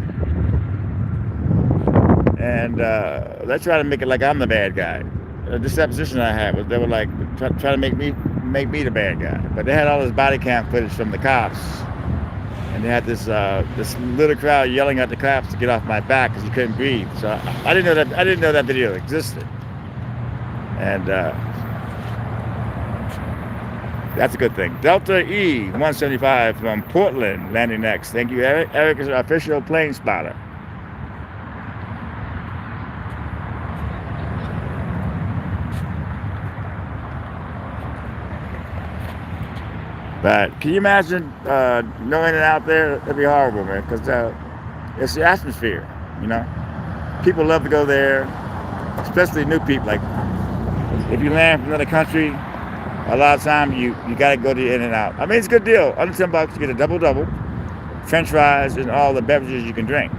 And they try to make it like I'm the bad guy. This deposition I had was they were like trying to make me the bad guy. But they had all this body cam footage from the cops, and they had this little crowd yelling at the cops to get off my back because he couldn't breathe. So I didn't know that video existed. And that's a good thing. Delta E 175 from Portland landing next. Thank you, Eric. Eric is our official plane spotter. But can you imagine knowing it out there? It'd be horrible, man, because it's the atmosphere, you know? People love to go there, especially new people. Like, if you land from another country, a lot of time you got to go to In-N-Out. I mean, it's a good deal. Under $10, you get a double-double, French fries, and all the beverages you can drink.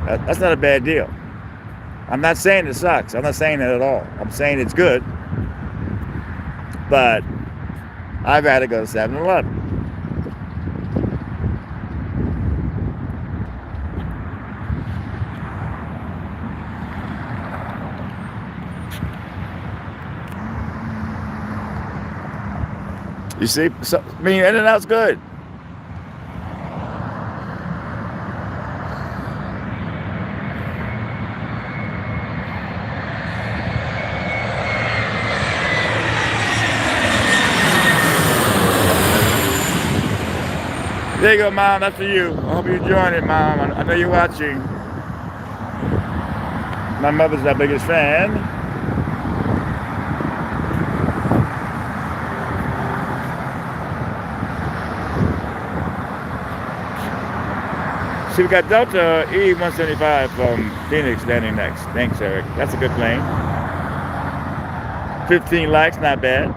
That's not a bad deal. I'm not saying it sucks. I'm not saying that at all. I'm saying it's good. But I'd rather go to 7-Eleven. You see, so, I mean, In-N-Out's good. There you go, Mom. That's for you. I hope you're enjoying it, Mom. I know you're watching. My mother's our biggest fan. See, we got Delta E-175 from Phoenix landing next. Thanks, Eric. That's a good plane. 15 likes, not bad.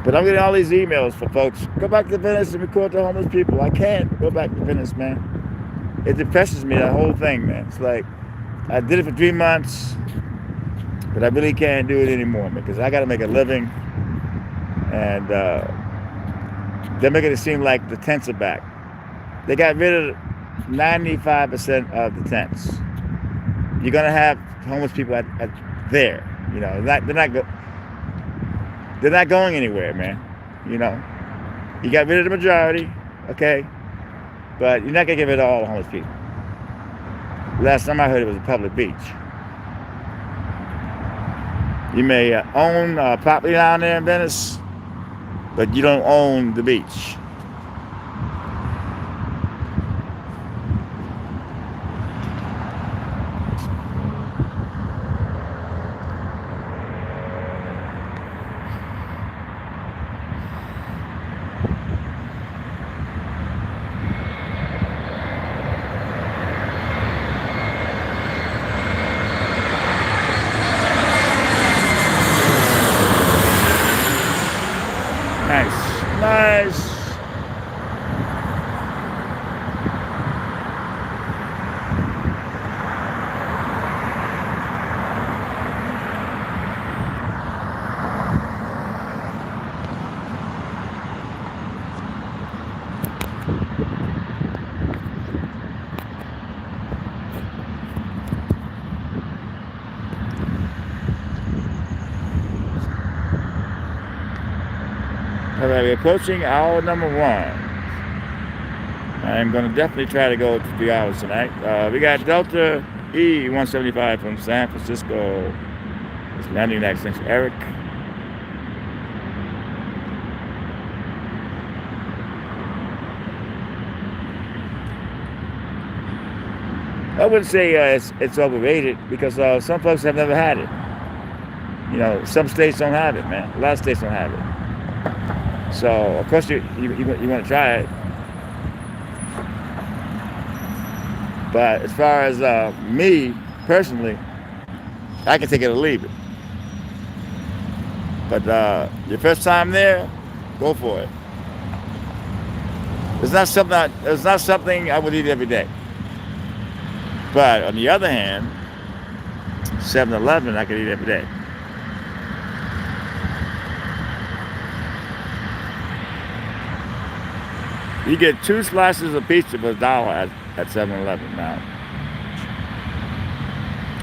But I'm getting all these emails for folks. Go back to Venice and record the homeless people. I can't go back to Venice, man. It depresses me, that whole thing, man. It's like, I did it for 3 months, but I really can't do it anymore, man, because I got to make a living. And they're making it seem like the tents are back. They got rid of 95% of the tents. You're going to have homeless people at there. You know, they're not going anywhere, man. You know, you got rid of the majority, okay? But you're not going to get rid of all the homeless people. Last time I heard it was a public beach. You may own property down there in Venice, but you don't own the beach. we're approaching hour number 1. I'm going to definitely try to go to 3 hours tonight. We got Delta E-175 from San Francisco. It's landing next. Thanks, Eric. I wouldn't say it's overrated because some folks have never had it. You know, some states don't have it, man. A lot of states don't have it. So, of course, you want to try it. But as far as me, personally, I can take it or leave it. But your first time there, go for it. It's not something I would eat every day. But on the other hand, 7-Eleven I could eat every day. You get 2 slices of pizza for $1 at 7-Eleven now.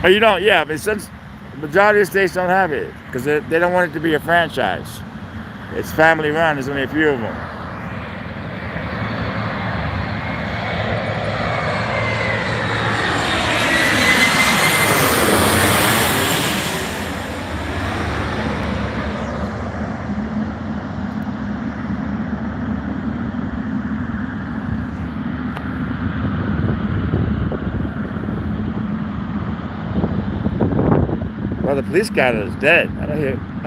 Oh, you don't? Yeah, but since the majority of states don't have it because they don't want it to be a franchise. It's family run. There's only a few of them. Well, the police scanner is dead. I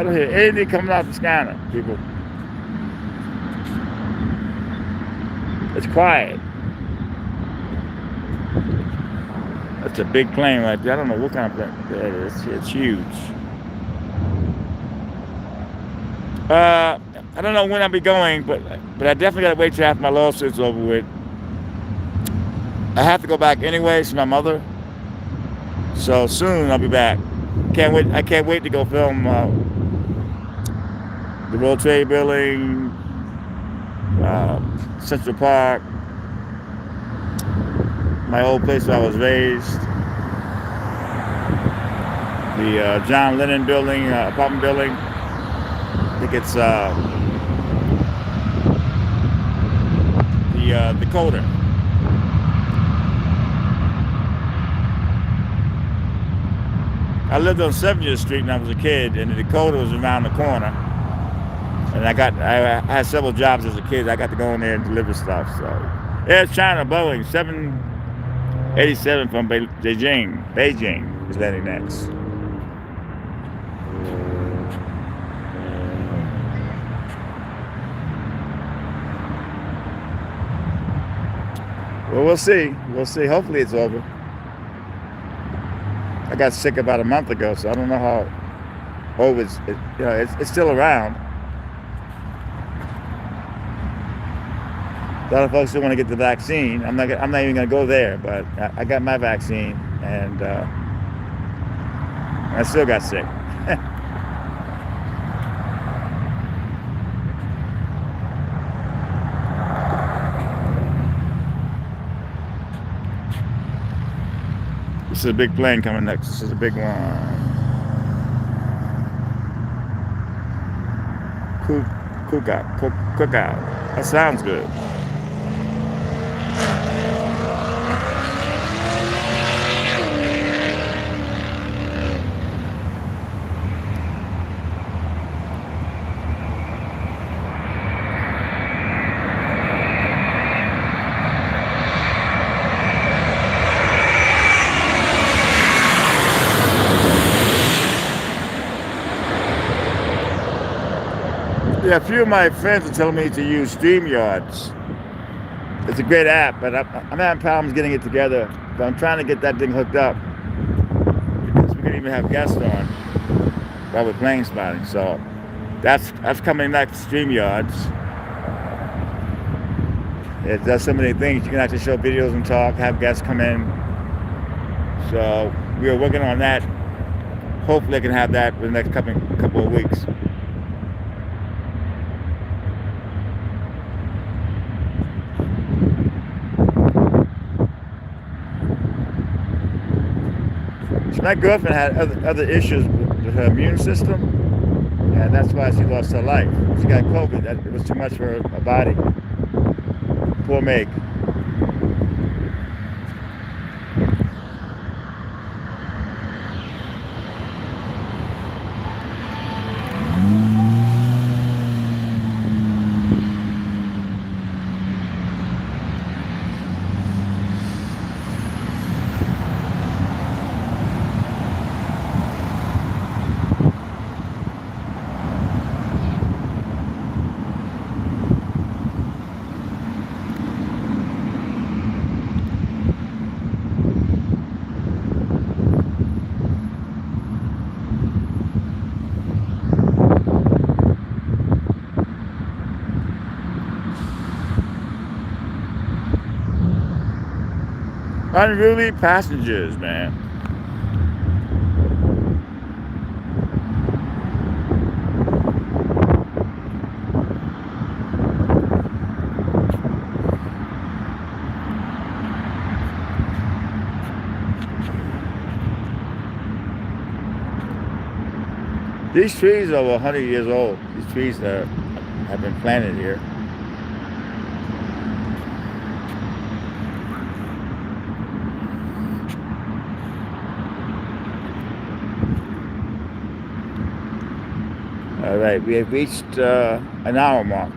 don't hear anything coming out the scanner, people. It's quiet. That's a big plane right there. I don't know what kind of plane that is. It's huge. I don't know when I'll be going, but I definitely got to wait till after my lawsuit's over with. I have to go back anyway to my mother. So soon I'll be back. I can't wait to go film the World Trade Building, Central Park, my old place where I was raised, the John Lennon Building, apartment building. I think it's the Dakota. I lived on 70th Street when I was a kid, and the Dakota was around the corner. And I had several jobs as a kid. I got to go in there and deliver stuff. So, Air China Boeing 787 from Beijing is landing next. Well, we'll see. We'll see. Hopefully it's over. I got sick about a month ago, so I don't know how over it's still around. A lot of folks still want to get the vaccine. I'm not even going to go there, but I got my vaccine, and I still got sick. This is a big plane coming next. This is a big one. Cookout. That sounds good. Yeah, a few of my friends are telling me to use StreamYards. It's a great app, but I'm having problems getting it together. But I'm trying to get that thing hooked up because we can even have guests on while we're plane spotting. So that's coming next, StreamYards. It does so many things. You can actually show videos and talk, have guests come in. So we are working on that. Hopefully I can have that for the next couple of weeks. My girlfriend had other issues with her immune system, And that's why she lost her life. She got COVID. It was too much for her body. Poor Meg. Unruly passengers, man. These trees are over 100 years old. These trees that have been planted here. All right, we have reached an hour mark.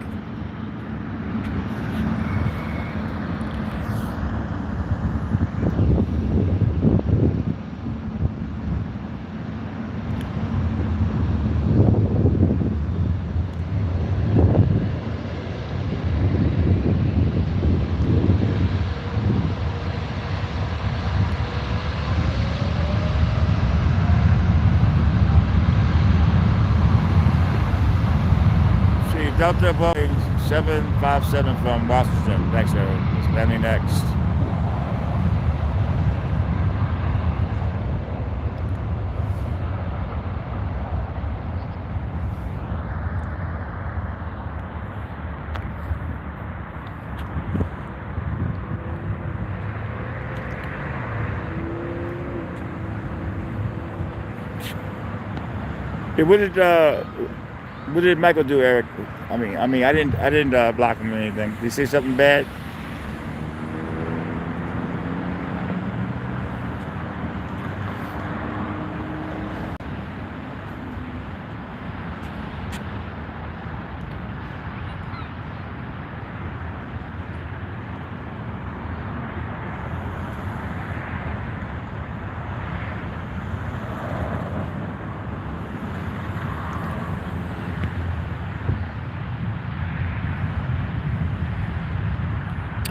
See, Delta Boeing 757 from Washington. Next, landing next. Hey, what did Michael do, Eric? I didn't block him or anything. Did he say something bad?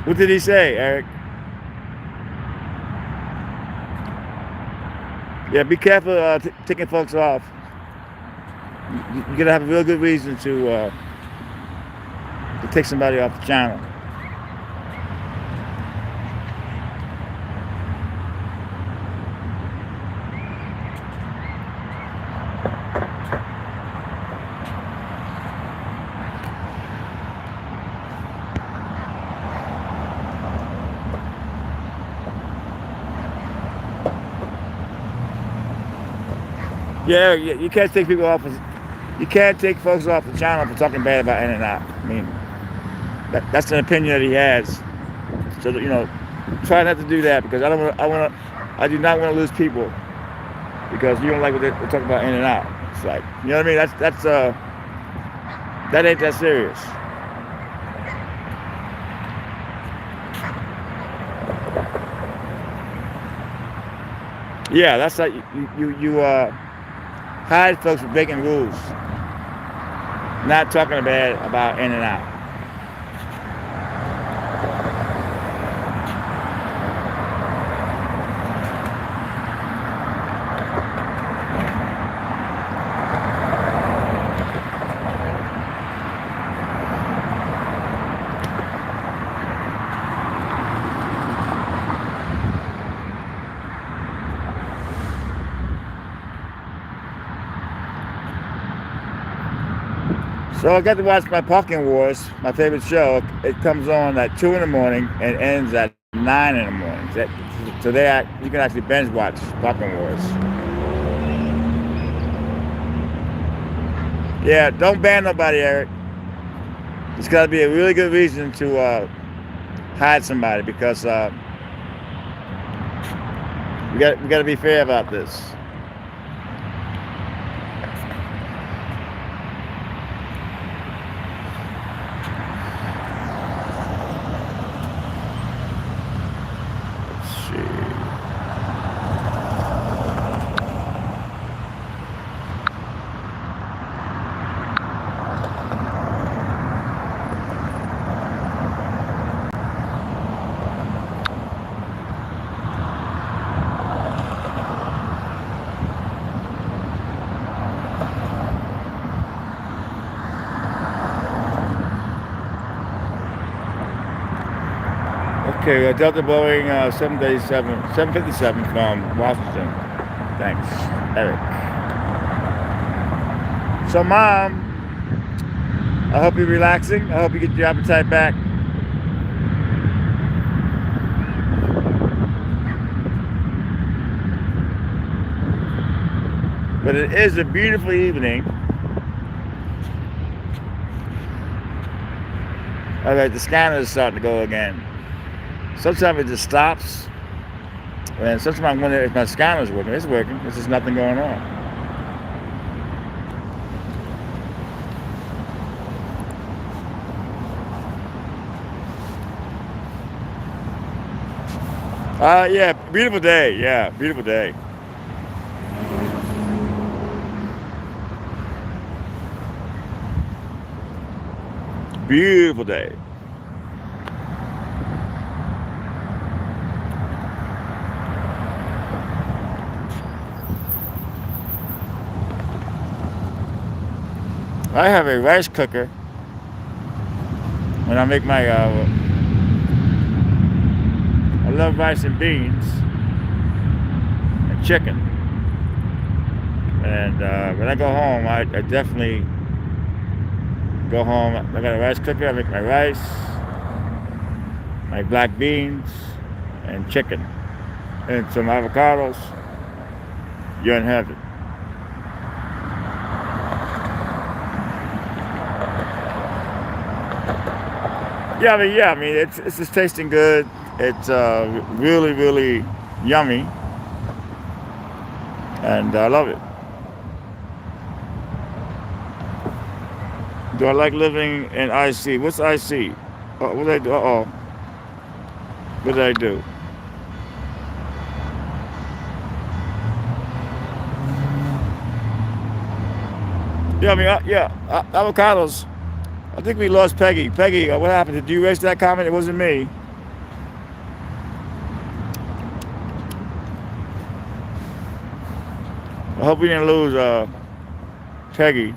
What did he say, Eric? Yeah, be careful taking folks off. You gotta have a real good reason to take somebody off the channel. Yeah, you can't take people off. You can't take folks off the channel for talking bad about In-N-Out. I mean, that's an opinion that he has. So try not to do that because I do not want to lose people because you don't like what they're talking about In-N-Out. It's like, you know what I mean? That ain't that serious. Yeah, that's like you hide folks from breaking rules, not talking bad about In-N-Out. So I got to watch my Parking Wars, my favorite show. It comes on at 2 in the morning and ends at 9 in the morning. So you can actually binge watch Parking Wars. Yeah, don't ban nobody, Eric. It's got to be a really good reason to hide somebody because we got to be fair about this. Let's see. Okay, Delta Boeing 757 from Washington. Thanks, Eric. So, Mom, I hope you're relaxing. I hope you get your appetite back. But it is a beautiful evening. All right, the scanner is starting to go again. Sometimes it just stops. And sometimes I wonder if my scanner's working. It's working. There's just nothing going on. Yeah, beautiful day. Yeah, beautiful day. Beautiful day. I have a rice cooker when I make my, I love rice and beans and chicken. And when I go home, I definitely go home. I got a rice cooker, I make my rice, my black beans, and chicken. And some avocados. You're in heaven. Yeah, I mean, it's just tasting good. It's really, really yummy, and I love it. Do I like living in IC? What's IC? What did I do? Uh-oh. What did I do? Yeah, I mean, avocados. I think we lost Peggy. Peggy, what happened? Did you erase that comment? It wasn't me. I hope we didn't lose Peggy.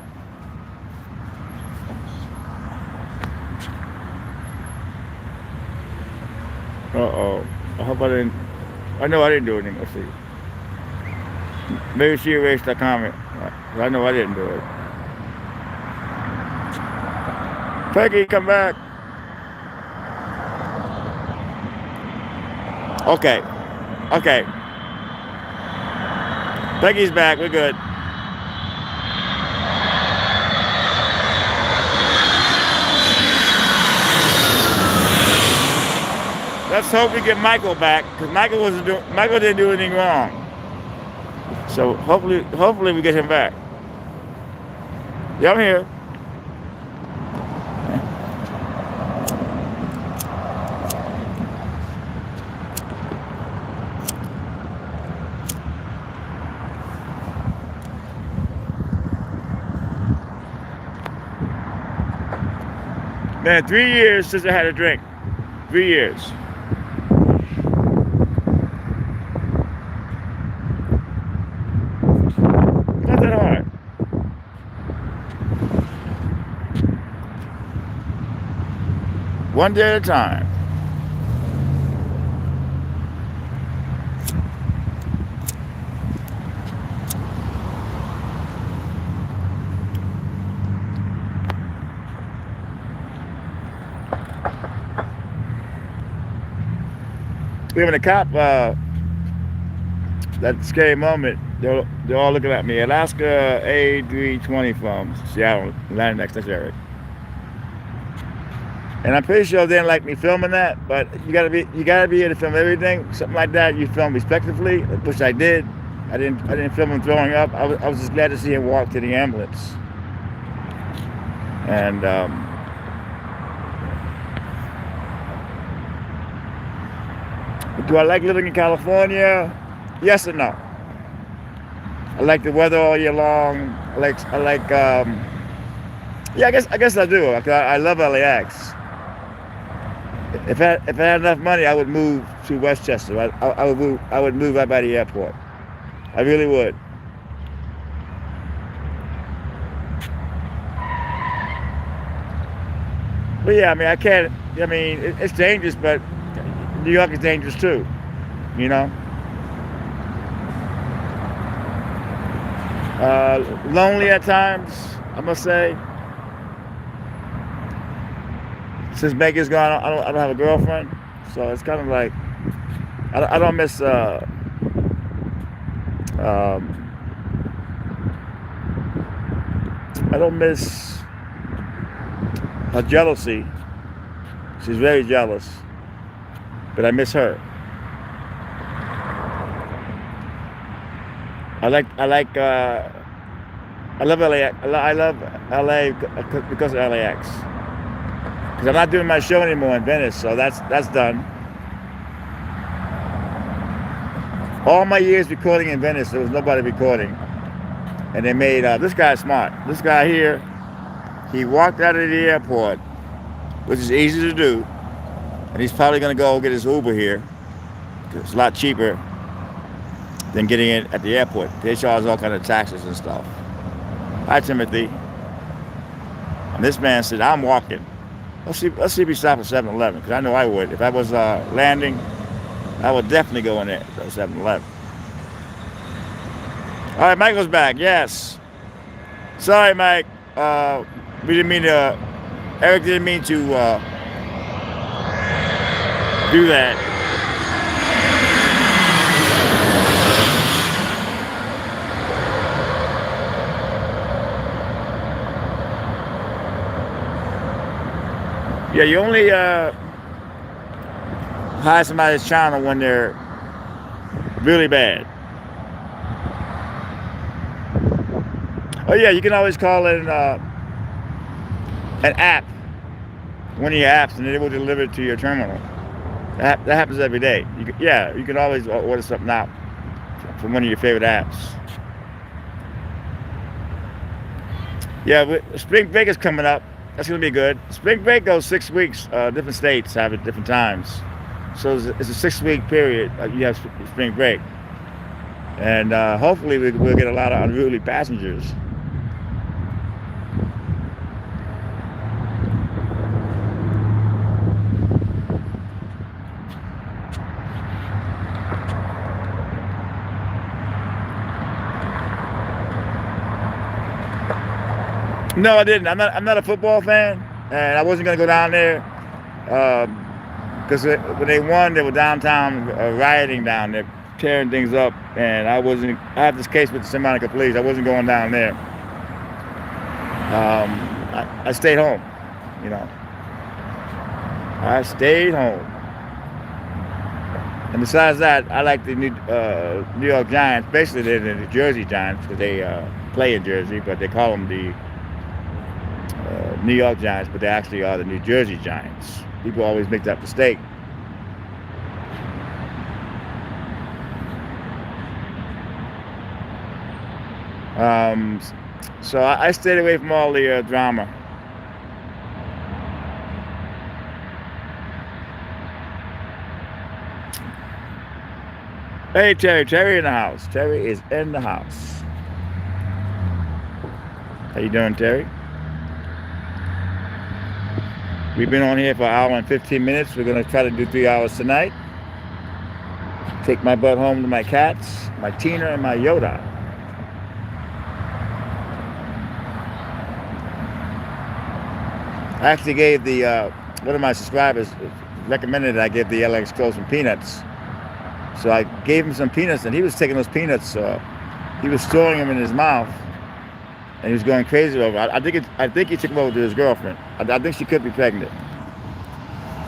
Uh-oh. I hope I didn't. I know I didn't do anything. Let's see. Maybe she erased that comment. I know I didn't do it. Peggy, come back. Okay. Okay. Peggy's back. We're good. Let's hope we get Michael back, because Michael didn't do anything wrong. So hopefully we get him back. Yeah, I'm here. Man, 3 years since I had a drink. 3 years. Not that hard. One day at a time. Even a cop, that scary moment they're all looking at me. Alaska A320 from Seattle, Latinx. That's Eric. And I'm pretty sure they didn't like me filming that, but you gotta be able to film everything. Something like that, you film respectively, which I did. I didn't film him throwing up. I was just glad to see him walk to the ambulance. And do I like living in California? Yes and no. I like the weather all year long. I like yeah, I guess I do. I love LAX. If I had enough money, I would move to Westchester. I would move right by the airport. I really would. But yeah, I mean, I can't. I mean, it's dangerous, but New York is dangerous too. You know. Lonely at times, I must say. Since Megan's gone, I don't have a girlfriend, so it's kind of like I don't miss I don't miss her jealousy. She's very jealous, but I miss her. I love LA. I love LA because of LAX. Because I'm not doing my show anymore in Venice, so that's done. All my years recording in Venice, there was nobody recording. And they made, this guy's smart. This guy here, he walked out of the airport, which is easy to do. And he's probably going to go get his Uber here. Because it's a lot cheaper than getting it at the airport. They charge all kind of taxes and stuff. Hi, Timothy. And this man said, I'm walking. Let's see if we stop at 7-Eleven, because I know I would. If I was landing, I would definitely go in there at 7-Eleven. All right, Michael's back, yes. Sorry, Mike. We didn't mean to, Eric didn't mean to do that. Yeah, you only hide somebody's channel when they're really bad. Oh yeah, you can always call in an app, one of your apps, and it will deliver it to your terminal. That happens every day. You can always order something out from one of your favorite apps. Yeah, spring break is coming up. That's going to be good. Spring break goes 6 weeks. Different states have it different times. So it's a 6-week period. You have spring break. And hopefully we'll get a lot of unruly passengers. No, I didn't. I'm not a football fan, and I wasn't gonna go down there because when they won, they were downtown rioting down there, tearing things up, and I had this case with the Santa Monica police. I wasn't going down there. I stayed home. You know, I stayed home. And besides that, I like the New York Giants. Basically, they're the New Jersey Giants because they play in Jersey, but they call them the New York Giants, but they actually are the New Jersey Giants. People always make that mistake. So I stayed away from all the drama. Hey, Terry in the house. Terry is in the house. How you doing, Terry? We've been on here for an hour and 15 minutes. We're going to try to do 3 hours tonight. Take my butt home to my cats, my Tina and my Yoda. I actually gave one of my subscribers recommended that I give the LX Close some peanuts. So I gave him some peanuts, and he was taking those peanuts he was storing them in his mouth, and he was going crazy over it. I think he took them over to his girlfriend. I think she could be pregnant.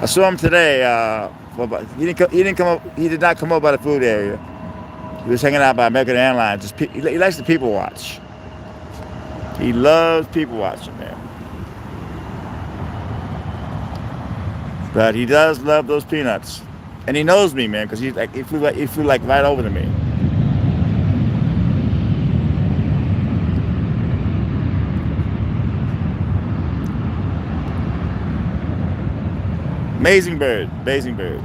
I saw him today. He didn't come up. He did not come over by the food area. He was hanging out by American Airlines. He likes to people watch. He loves people watching, man. But he does love those peanuts, and he knows me, man, because he flew like right over to me. Amazing bird, amazing bird.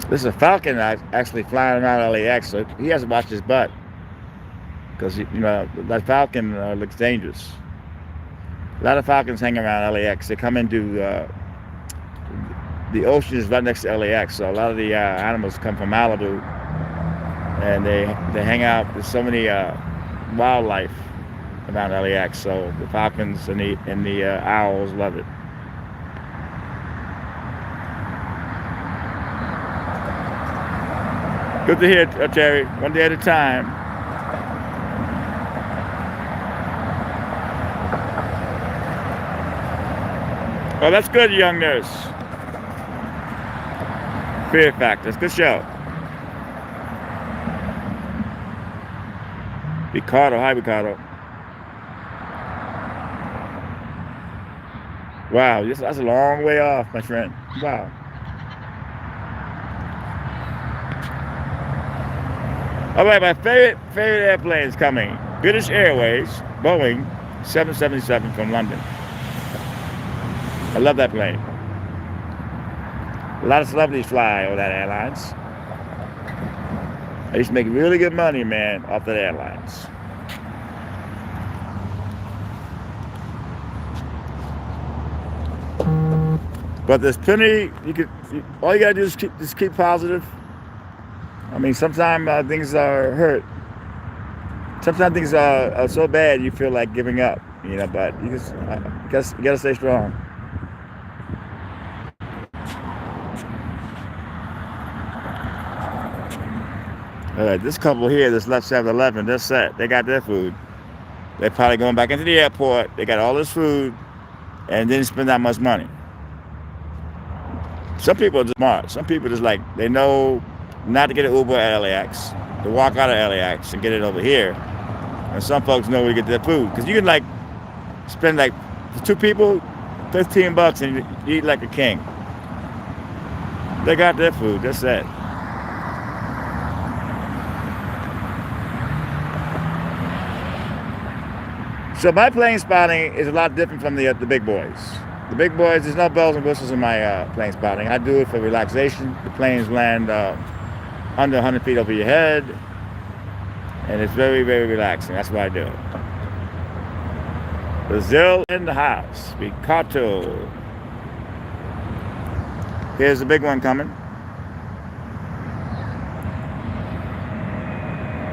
This is a falcon actually flying around LAX, so he has to watch his butt because that falcon looks dangerous. A lot of falcons hang around LAX. They come into the ocean is right next to LAX, so a lot of the animals come from Malibu, and they hang out. There's so many wildlife around LAX, so the falcons and the owls love it. Good to hear, Terry. One day at a time. Well, that's good, young nurse. Fear Factors. Good show. Ricardo. Hi, Ricardo. Wow, that's a long way off, my friend. Wow. All right, my favorite airplane is coming. British Airways, Boeing 777 from London. I love that plane. A lot of celebrities fly on that airlines. I used to make really good money, man, off that airlines. But there's plenty. All you gotta do is keep positive. I mean, sometimes things are hurt. Sometimes things are so bad you feel like giving up, but you gotta stay strong. All right, this couple here that's left 7-Eleven, they're set. They got their food. They're probably going back into the airport. They got all this food and didn't spend that much money. Some people are just smart. Some people just they know not to get an Uber at LAX, to walk out of LAX and get it over here. And some folks know where to get their food. Because you can spend for 2 people, $15 and you eat like a king. They got their food, that's it. So my plane spotting is a lot different from the big boys. The big boys, there's no bells and whistles in my plane spotting. I do it for relaxation. The planes land under 100 feet over your head, and it's very, very relaxing. That's why I do it. Brazil in the house. Ricardo. Here's the big one coming.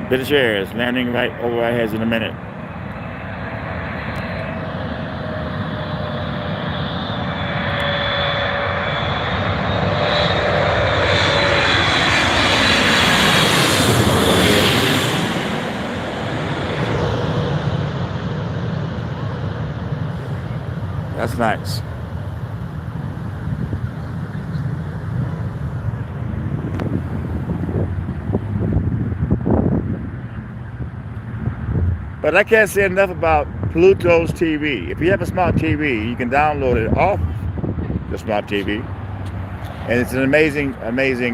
British Airways landing right over our heads in a minute. That's nice. But I can't say enough about Pluto's TV. If you have a smart TV, you can download it off the smart TV. And it's an amazing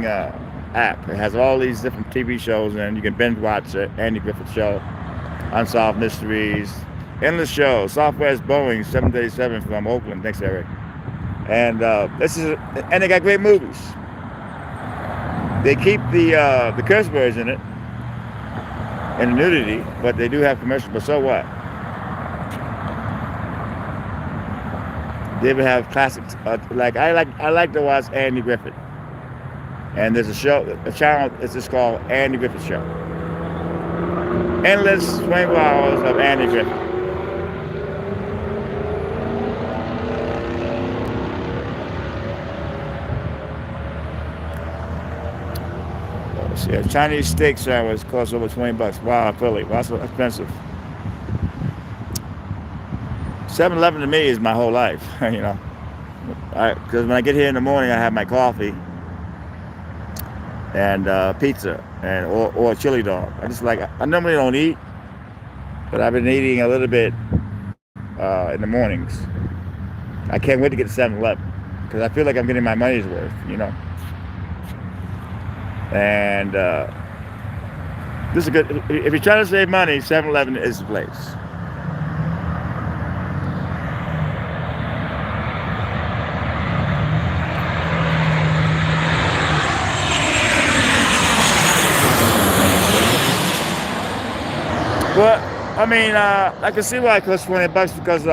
app. It has all these different TV shows, and you can binge watch it. Andy Griffith Show, Unsolved Mysteries, endless shows. Southwest Boeing 737 from Oakland. Thanks, Eric. And and they got great movies. They keep the curse words in it and the nudity, but they do have commercials. But so what? They would have classics. I like to watch Andy Griffith. And there's a channel. It's just called Andy Griffith Show. Endless 24 hours of Andy Griffith. Yeah, Chinese steak sandwich costs over $20. Wow, Philly. Wow, that's so expensive. 7-Eleven to me is my whole life. You know, because when I get here in the morning, I have my coffee and pizza and or a chili dog. I just like. I normally don't eat, but I've been eating a little bit in the mornings. I can't wait to get to 7-Eleven because I feel like I'm getting my money's worth. You know, and this is a good. If you're trying to save money, 7-Eleven is the place. But I mean, I can see why it costs $20 because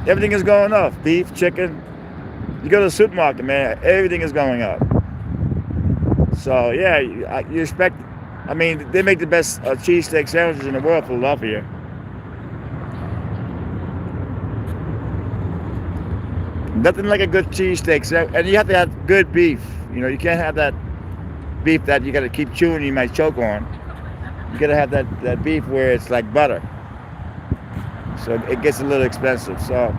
everything is going up. Beef, chicken. You go to the supermarket, man, everything is going up. So yeah, you expect. I mean, they make the best cheesesteak sandwiches in the world, Philadelphia. Nothing like a good cheesesteak sandwich, and you have to have good beef. You know, you can't have that beef that you got to keep chewing, you might choke on. You got to have that beef where it's like butter. So it gets a little expensive. So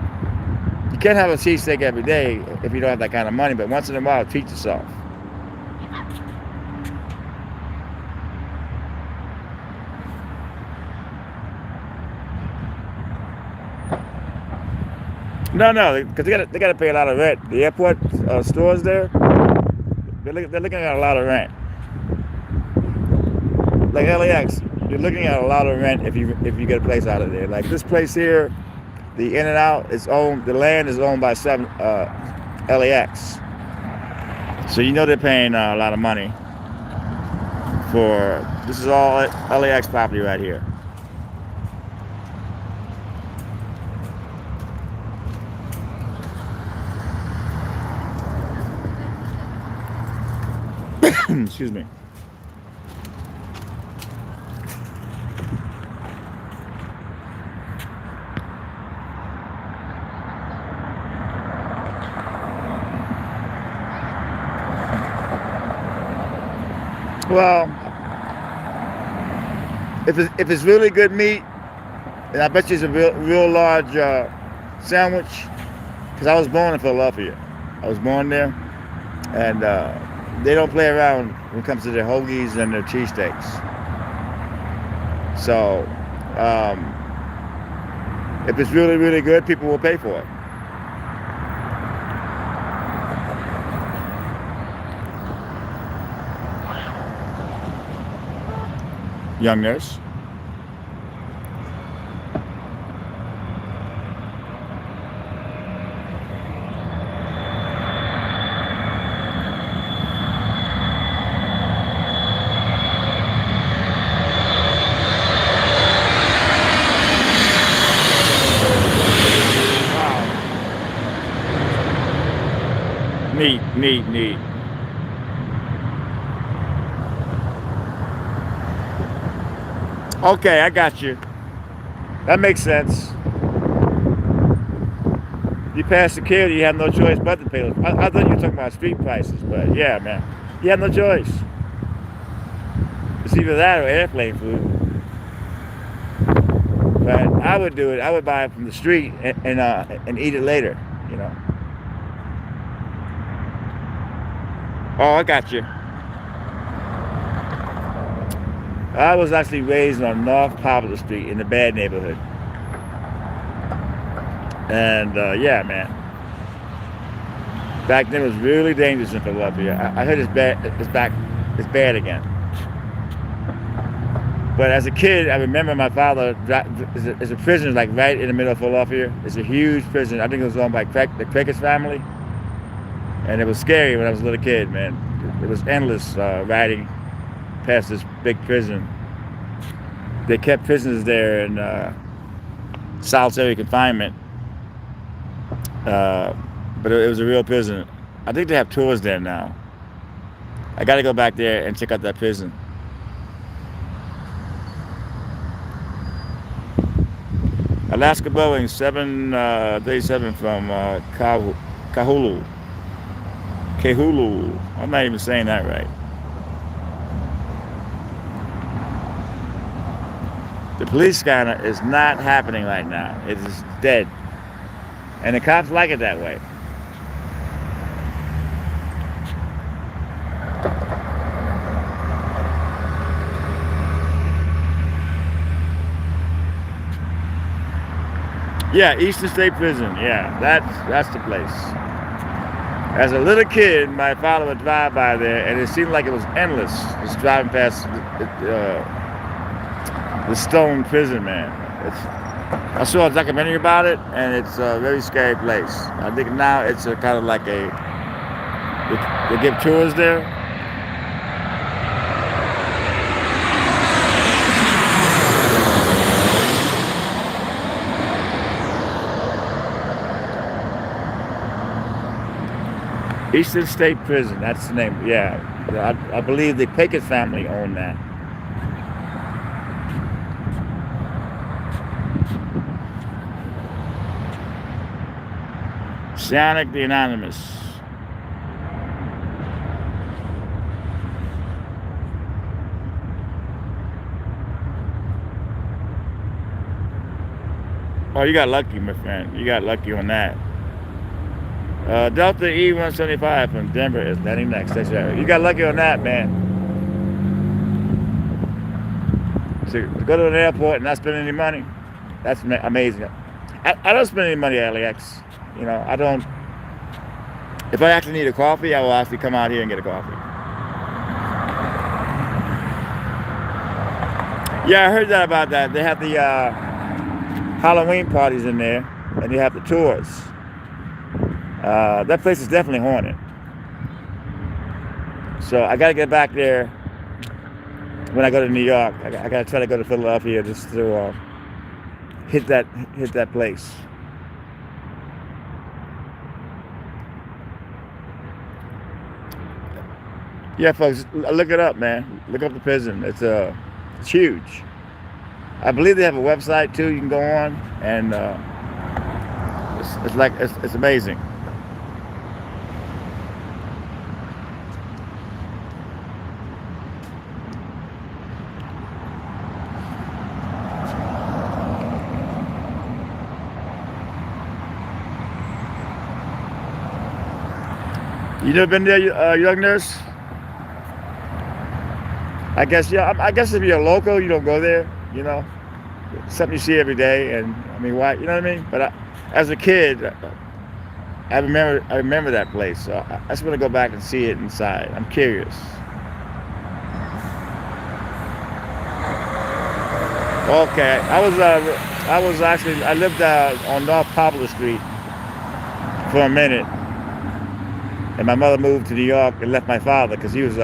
you can't have a cheesesteak every day if you don't have that kind of money, but once in a while, treat yourself. No, because they got to pay a lot of rent. The airport stores there, they're looking at a lot of rent. Like LAX, you're looking at a lot of rent if you get a place out of there. Like this place here, the In and Out is owned. The land is owned by LAX, so you know they're paying a lot of money for. This is all LAX property right here. Excuse me. Well, if it's really good meat, and I bet you it's a real large sandwich, because I was born in Philadelphia. I was born there, and they don't play around when it comes to their hoagies and their cheesesteaks. So, if it's really, really good, people will pay for it. Young nurse. Neat. Okay, I got you. That makes sense. You pass security, you have no choice but to pay those. I thought you were talking about street prices, but yeah, man. You have no choice. It's either that or airplane food. But I would do it. I would buy it from the street and eat it later, you know. Oh, I got you. I was actually raised on North Poplar Street in the bad neighborhood. And yeah, man. Back then it was really dangerous in Philadelphia. I heard it's bad again. But as a kid, I remember my father is a prison like right in the middle of Philadelphia. It's a huge prison. I think it was owned by the Crickett's family. And it was scary when I was a little kid, man. It was endless riding past this big prison. They kept prisoners there in solitary confinement. But it was a real prison. I think they have tours there now. I got to go back there and check out that prison. Alaska Boeing 737 from Kahulu. I'm not even saying that right. The police scanner is not happening right now. It is dead. And the cops like it that way. Yeah, Eastern State Prison. Yeah, that's the place. As a little kid, my father would drive by there, and it seemed like it was endless. Just driving past the stone prison, man. I saw a documentary about it, and it's a very scary place. I think now it's a kind of like they give tours there. Eastern State Prison, that's the name. Yeah, I believe the Pickett family owned that. Psionic the Anonymous. Oh, you got lucky, my friend. You got lucky on that. Delta E-175 from Denver is heading next. You got lucky on that, man. To go to an airport and not spend any money, that's amazing. I don't spend any money at LAX. You know, I don't. If I actually need a coffee, I will actually come out here and get a coffee. Yeah, I heard that about that. They have the Halloween parties in there, and they have the tours. That place is definitely haunted. So I gotta get back there when I go to New York. I gotta try to go to Philadelphia just to hit that place. Yeah, folks, look it up, man. Look up the prison. It's huge. I believe they have a website too. You can go on, and it's amazing. You never been there, young nurse? I guess, yeah. I guess if you're a local, you don't go there. You know, it's something you see every day, and I mean, why? You know what I mean? But as a kid, I remember that place. So I just want to go back and see it inside. I'm curious. Okay, I lived on North Poplar Street for a minute. And my mother moved to New York and left my father because he was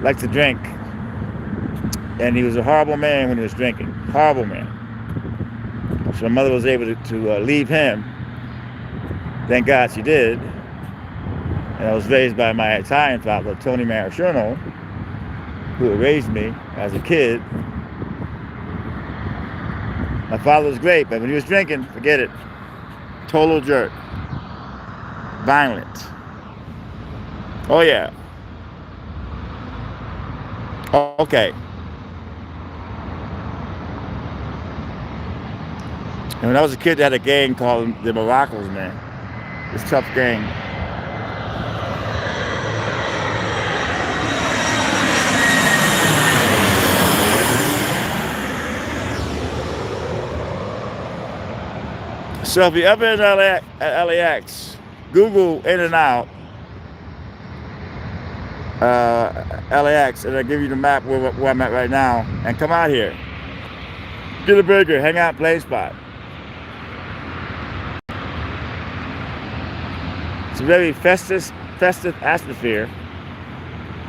liked to drink, and he was a horrible man when he was drinking. Horrible man. So my mother was able to leave him. Thank God she did. And I was raised by my Italian father, Tony Maraschino, who raised me as a kid. My father was great, but when he was drinking, forget it. Total jerk. Violent. Oh, yeah. Oh, okay. And when I was a kid, they had a gang called the Moroccans, man. This tough gang. So if you're ever in at LAX, Google In-N-Out LAX, and I'll give you the map where I'm at right now, and come out here. Get a burger, hang out, play spot. It's a very festive atmosphere.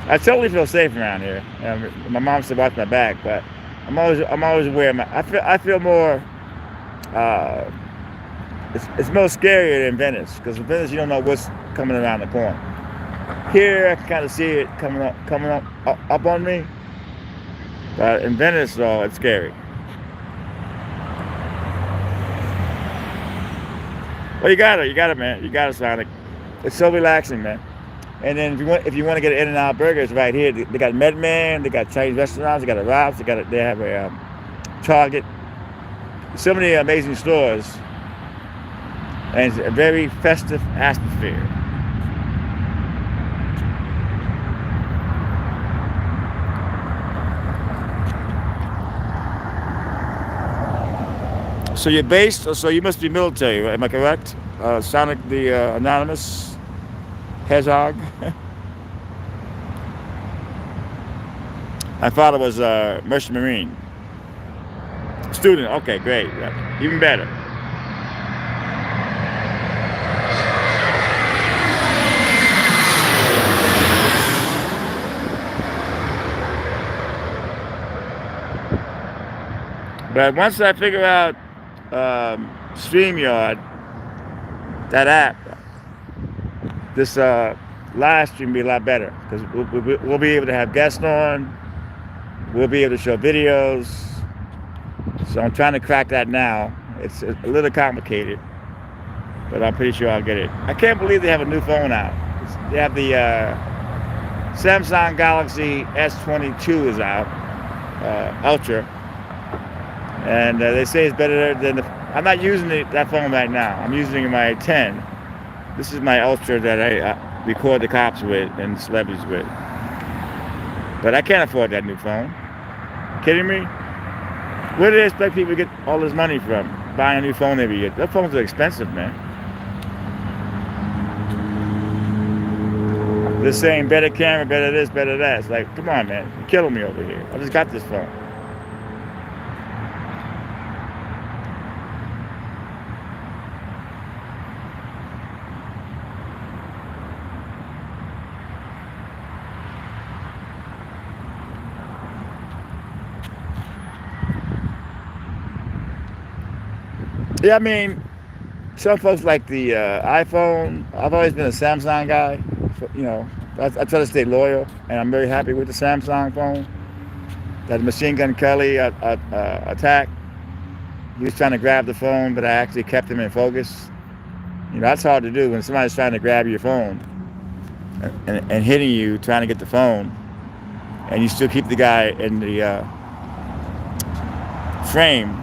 I totally feel safe around here. My mom said watch my back, but I'm always aware. I feel more. It's more scarier than Venice, because in Venice you don't know what's coming around the corner. Here I can kind of see it coming up on me, but in Venice, it's scary. Well, you got it, man. You got it, Sonic. It's so relaxing, man. And then if you want to get an In-N-Out burger, it's right here. They got MedMan, they got Chinese restaurants, they got a Rob's, they have a Target, so many amazing stores, and it's a very festive atmosphere. So you're based, so you must be military, right? Am I correct? Sonic the Anonymous Hedgehog. My father was a merchant marine. Student, okay, great. Yeah, even better. But once I figure out StreamYard, that app, this live stream will be a lot better because we'll be able to have guests on. We'll be able to show videos. So I'm trying to crack that now. It's a little complicated, but I'm pretty sure I'll get it. I can't believe they have a new phone out. They have the Samsung Galaxy S22 is out, Ultra, and they say it's better than the. I'm not using that phone right now. I'm using my 10. This is my Ultra that I record the cops with and celebrities with. But I can't afford that new phone. Kidding me? Where do they expect people to get all this money from? Buying a new phone every year. Those phones are expensive, man. They're saying better camera, better this, better that. It's like, come on, man. You're killing me over here. I just got this phone. Yeah, I mean, some folks like the iPhone. I've always been a Samsung guy. So, you know, I try to stay loyal, and I'm very happy with the Samsung phone. That Machine Gun Kelly attack. He was trying to grab the phone, but I actually kept him in focus. You know, that's hard to do when somebody's trying to grab your phone and hitting you, trying to get the phone, and you still keep the guy in the frame.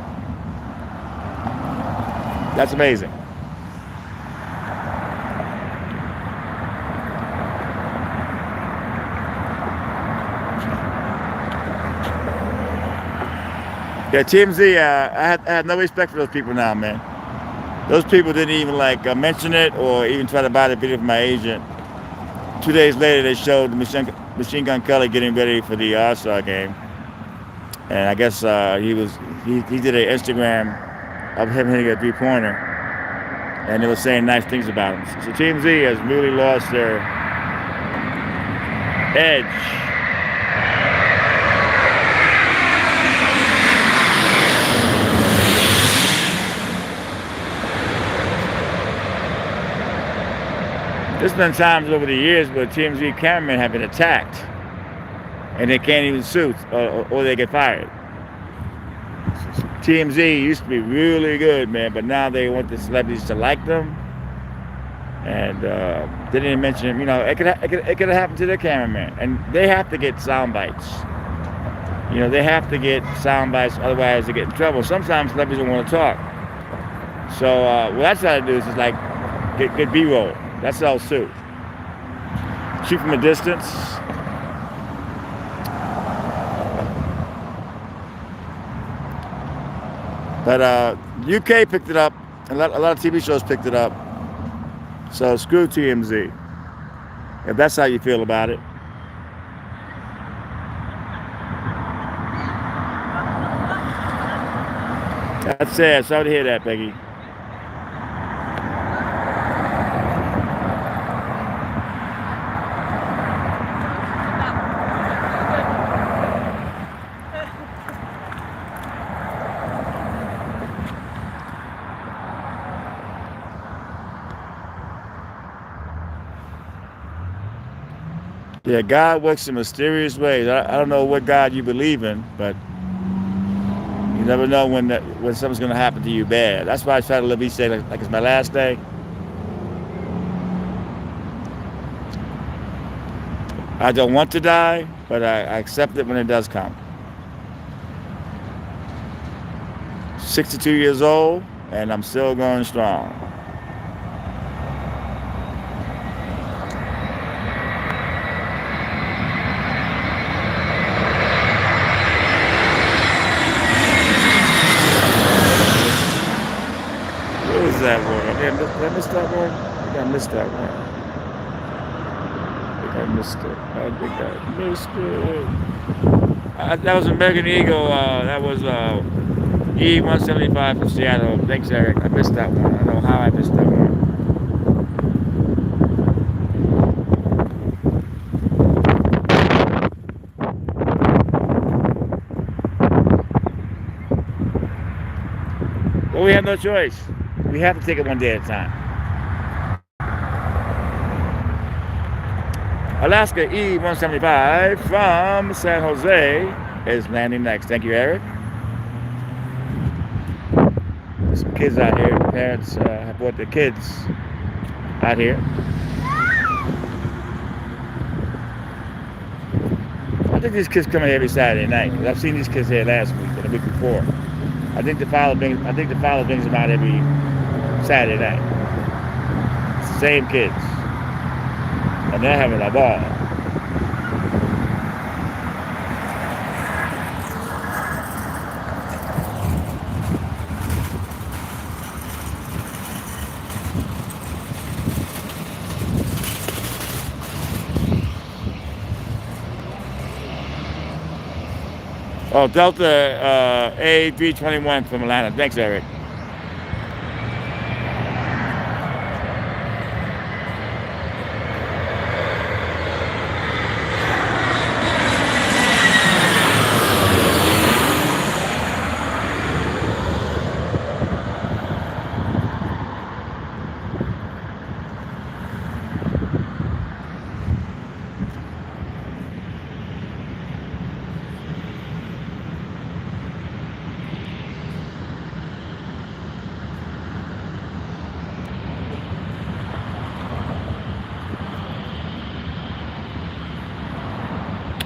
That's amazing. Yeah, TMZ, I had no respect for those people now, man. Those people didn't even mention it or even try to buy the video from my agent. 2 days later, they showed Machine Gun Kelly getting ready for the All-Star game. And I guess he did an Instagram of him hitting a three-pointer, and they were saying nice things about him. So TMZ has really lost their edge. There's been times over the years where TMZ cameramen have been attacked, and they can't even sue, or they get fired. TMZ used to be really good, man, but now they want the celebrities to like them. And they didn't mention, you know, it could have happened to their cameraman. And they have to get sound bites. You know, they have to get sound bites, otherwise they get in trouble. Sometimes celebrities don't want to talk. So what I try to do is just get B-roll. That's all suit. Shoot from a distance. But UK picked it up. A lot of TV shows picked it up. So screw TMZ. If that's how you feel about it. That's sad. Sorry to hear that, Peggy. Yeah, God works in mysterious ways. I don't know what God you believe in, but you never know when something's going to happen to you bad. That's why I try to live each day like it's my last day. I don't want to die, but I accept it when it does come. 62 years old, and I'm still going strong. What was that one? Did I miss that one? I think I missed that one. I missed it. I think I missed it. That was American Eagle. That was E175 from Seattle. Thanks, Eric. I missed that one. I don't know how I missed that one. Well, we have no choice. We have to take it one day at a time. Alaska E175 from San Jose is landing next. Thank you, Eric. There's some kids out here. The parents have brought their kids out here. I think these kids come here every Saturday night. I've seen these kids here last week and the week before. I think the father brings them out every Saturday night. It's the same kids. And they're having a ball. Oh, Delta A321 from Atlanta. Thanks, Eric.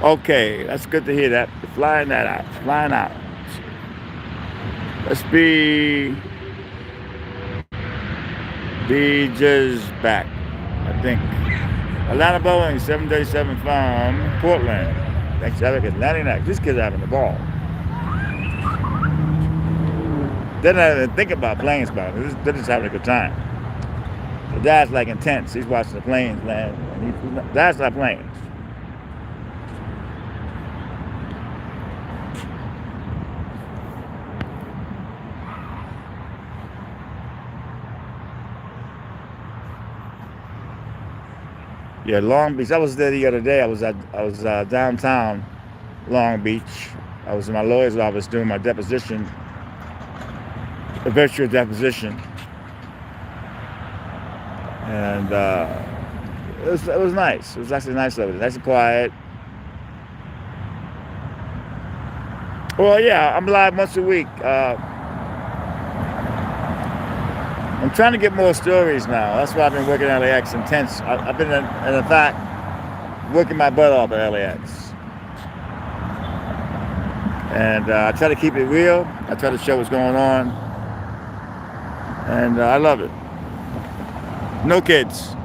Okay, that's good to hear that. Flying that out. Flying out. Let's be just back, I think. Atlanta Boeing 737 from Portland. Thanks, Eric. Landing next. This kid's having the ball. They're not even thinking about planes, but they're just having a good time. The dad's like intense. He's watching the planes land. And dad's not planes. Yeah, Long Beach. I was there the other day. I was downtown Long Beach. I was in my lawyer's office doing my deposition, a virtual deposition, and it was nice. It was actually nice over there, nice and quiet. Well, yeah, I'm live once a week. I'm trying to get more stories now. That's why I've been working at LAX intense. I've been, in fact, working my butt off at LAX. And I try to keep it real. I try to show what's going on. And I love it. No kids.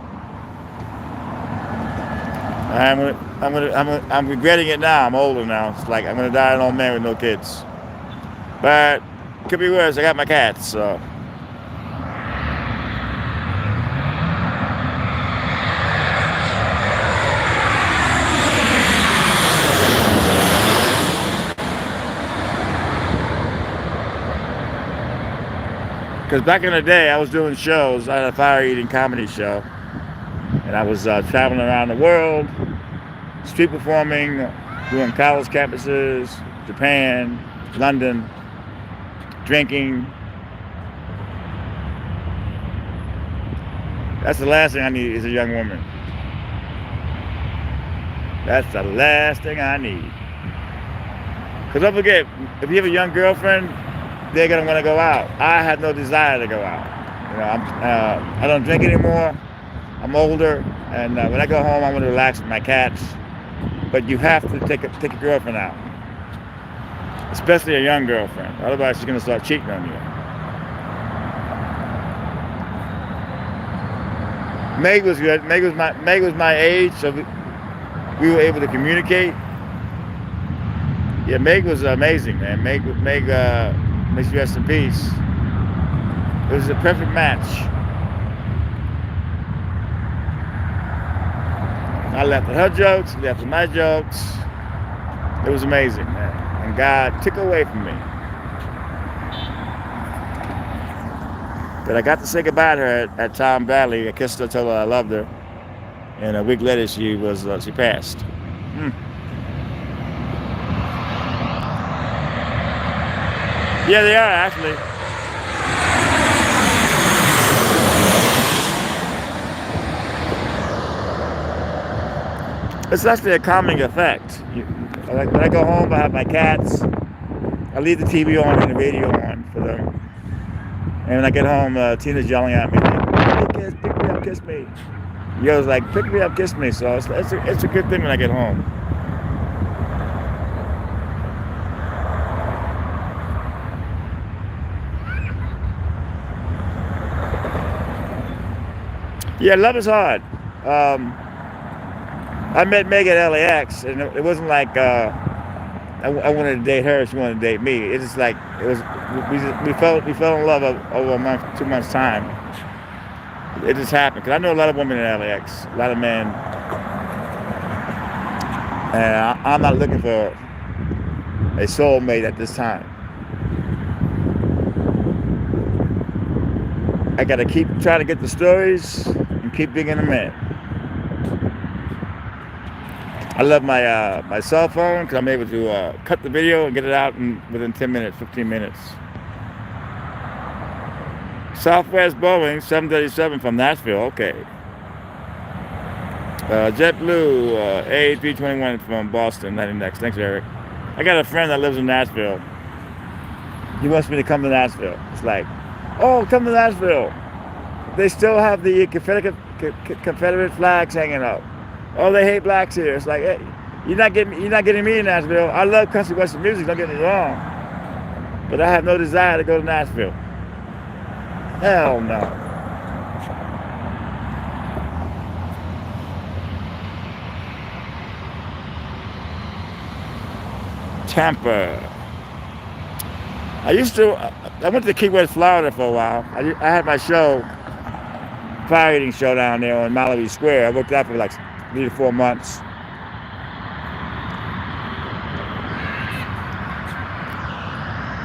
I'm regretting it now. I'm older now. It's like I'm gonna die an old man with no kids. But could be worse. I got my cats, so. Because back in the day, I was doing shows. I had a fire eating comedy show. And I was traveling around the world, street performing, doing college campuses, Japan, London, drinking. That's the last thing I need is a young woman. That's the last thing I need. Because don't forget, if you have a young girlfriend, they're going to want to go out. I have no desire to go out. You know, I don't drink anymore. I'm older, and when I go home, I'm going to relax with my cats. But you have to take a girlfriend out. especially a young girlfriend. Otherwise, she's gonna start cheating on you. Meg was good. Meg was my age, so we were able to communicate. Yeah, Meg was amazing, man. Meg, may she rest in peace. It was a perfect match. I laughed at her jokes, laughed at my jokes. It was amazing, man. And God took away from me. But I got to say goodbye to her at Tom Valley. I kissed her, told her I loved her. And a week later, she passed. Yeah, they are, actually. It's actually a calming effect. When I go home, I have my cats. I leave the TV on and the radio on for them. And when I get home, Tina's yelling at me, like, hey, kiss, pick me up, kiss me. Yo's like, pick me up, kiss me. So it's a good thing when I get home. Yeah, love is hard. I met Meg at LAX, and it wasn't like I wanted to date her; she wanted to date me. It's just like it was. We fell in love over a month, 2 months time. It just happened because I know a lot of women in LAX, a lot of men, and I'm not looking for a soulmate at this time. I gotta keep trying to get the stories and keep digging them in. I love my cell phone because I'm able to cut the video and get it out within 10 minutes, 15 minutes. Southwest Boeing 737 from Nashville, okay. JetBlue A321 from Boston, 99. Thanks, Eric. I got a friend that lives in Nashville. He wants me to come to Nashville. It's like, oh, come to Nashville. They still have the Confederate flags hanging up. Oh, they hate blacks here. It's like, hey, you're not getting me in Nashville. I love country western music, don't get me wrong. But I have no desire to go to Nashville. Hell no. Tampa. I went to Key West, Florida for a while. I had my show, fire eating show down there on Mallory Square. I worked out for like 3 to 4 months.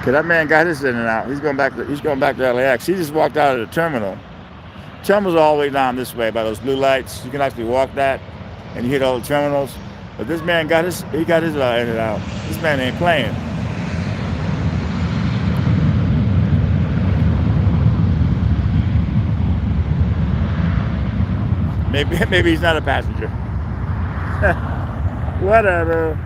Cause that man got his in and out. He's going back to LAX. He just walked out of the terminal. Terminals are all the way down this way by those blue lights. You can actually walk that, and you hit all the terminals. But this man got his in and out. This man ain't playing. Maybe he's not a passenger. Whatever.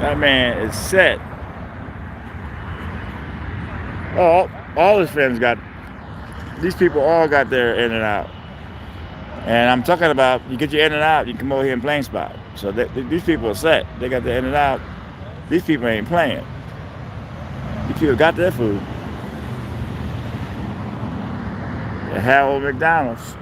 That man is set. Oh, all his friends these people all got their in and out. And I'm talking about, you get your in and out, you come over here and Plane Spot. So these people are set. They got their in and out. These people ain't playing. These people got their food. Harold McDonald's.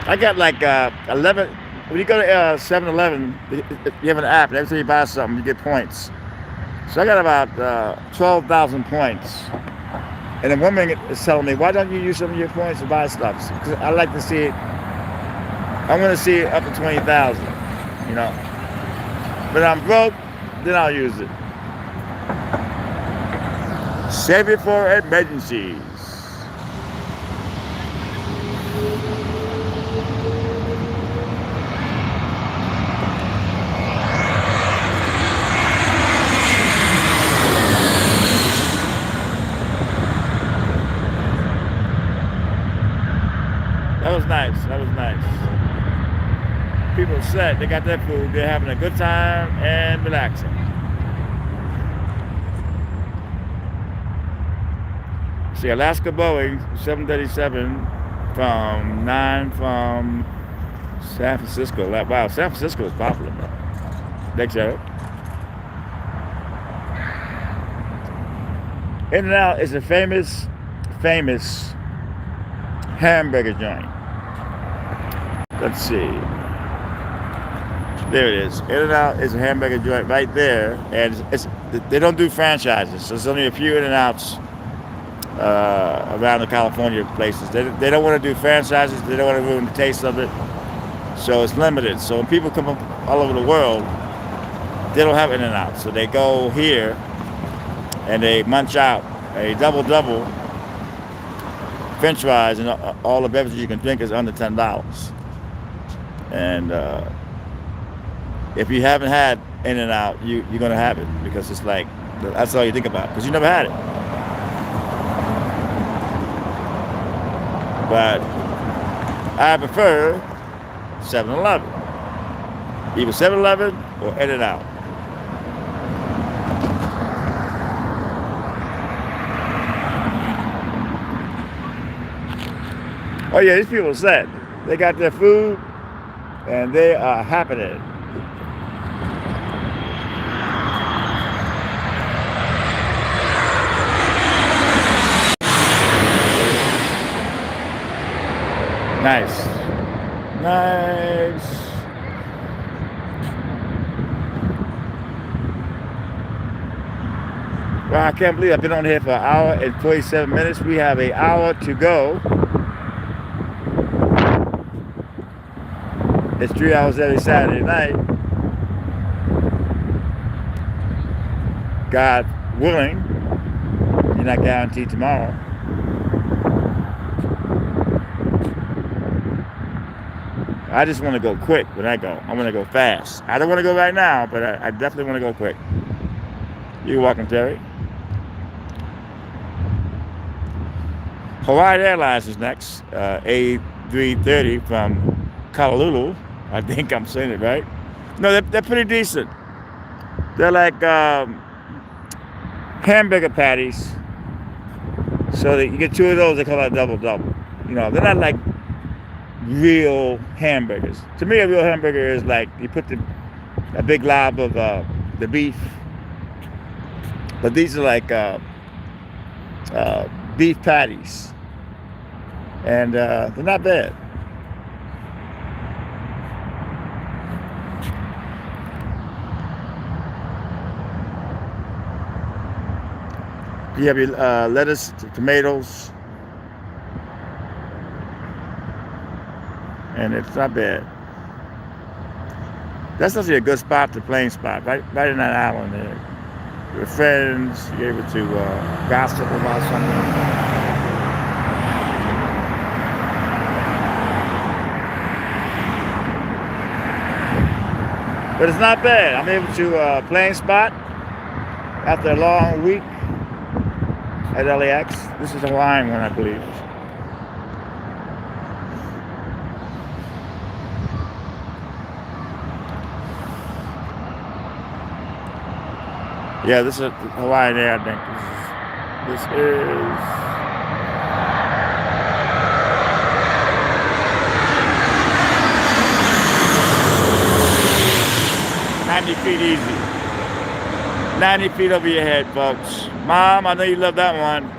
I got like 11. When you go to 7-Eleven, you have an app, and every time you buy something, you get points. So I got about 12,000 points. And the woman is telling me, why don't you use some of your points to buy stuff? Because I like to see it. I want to see it up to 20,000, you know. But I'm broke, then I'll use it. Save it for emergencies. That was nice. People people set. They got their food. They're having a good time and relaxing. See, Alaska Boeing 737 from 9 from San Francisco. Wow, San Francisco is popular, man. Next show. In-N-Out is a famous hamburger joint. Let's see. There it is. In-N-Out is a hamburger joint right there, and they don't do franchises. So there's only a few In-N-Outs around the California places. They don't want to do franchises. They don't want to ruin the taste of it. So it's limited. So when people come up all over the world, they don't have In-N-Out. So they go here and they munch out a double French fries, and all the beverages you can drink is under $10. And if you haven't had In-N-Out, you're going to have it, because it's like, that's all you think about, because you never had it. But I prefer 7-Eleven. Either 7-Eleven or In-N-Out. Oh yeah, these people are set. They got their food and they are happening. Nice. Nice. Well, I can't believe I've been on here for an hour and 47 minutes. We have an hour to go. It's 3 hours every Saturday night. God willing, you're not guaranteed tomorrow. I just want to go quick when I go. I want to go fast. I don't want to go right now, but I definitely want to go quick. You're welcome, Terry. Hawaiian Airlines is next. A330 from Honolulu. I think I'm saying it right. No, they're pretty decent. They're like hamburger patties. So that you get 2 of those, they call it double. You know, they're not like real hamburgers. To me, a real hamburger is like you put a big lob of the beef. But these are like beef patties. And they're not bad. You have your lettuce, tomatoes, and it's not bad. That's actually a good spot, the plane spot, right in that island there. Your friends, you're able to gossip about something. But it's not bad. I'm able to plane spot after a long week at LAX. This is a Hawaiian one, I believe. Yeah, this is Hawaiian Air, I think. This is 90 feet easy. 90 feet over your head, folks. Mom, I know you love that one.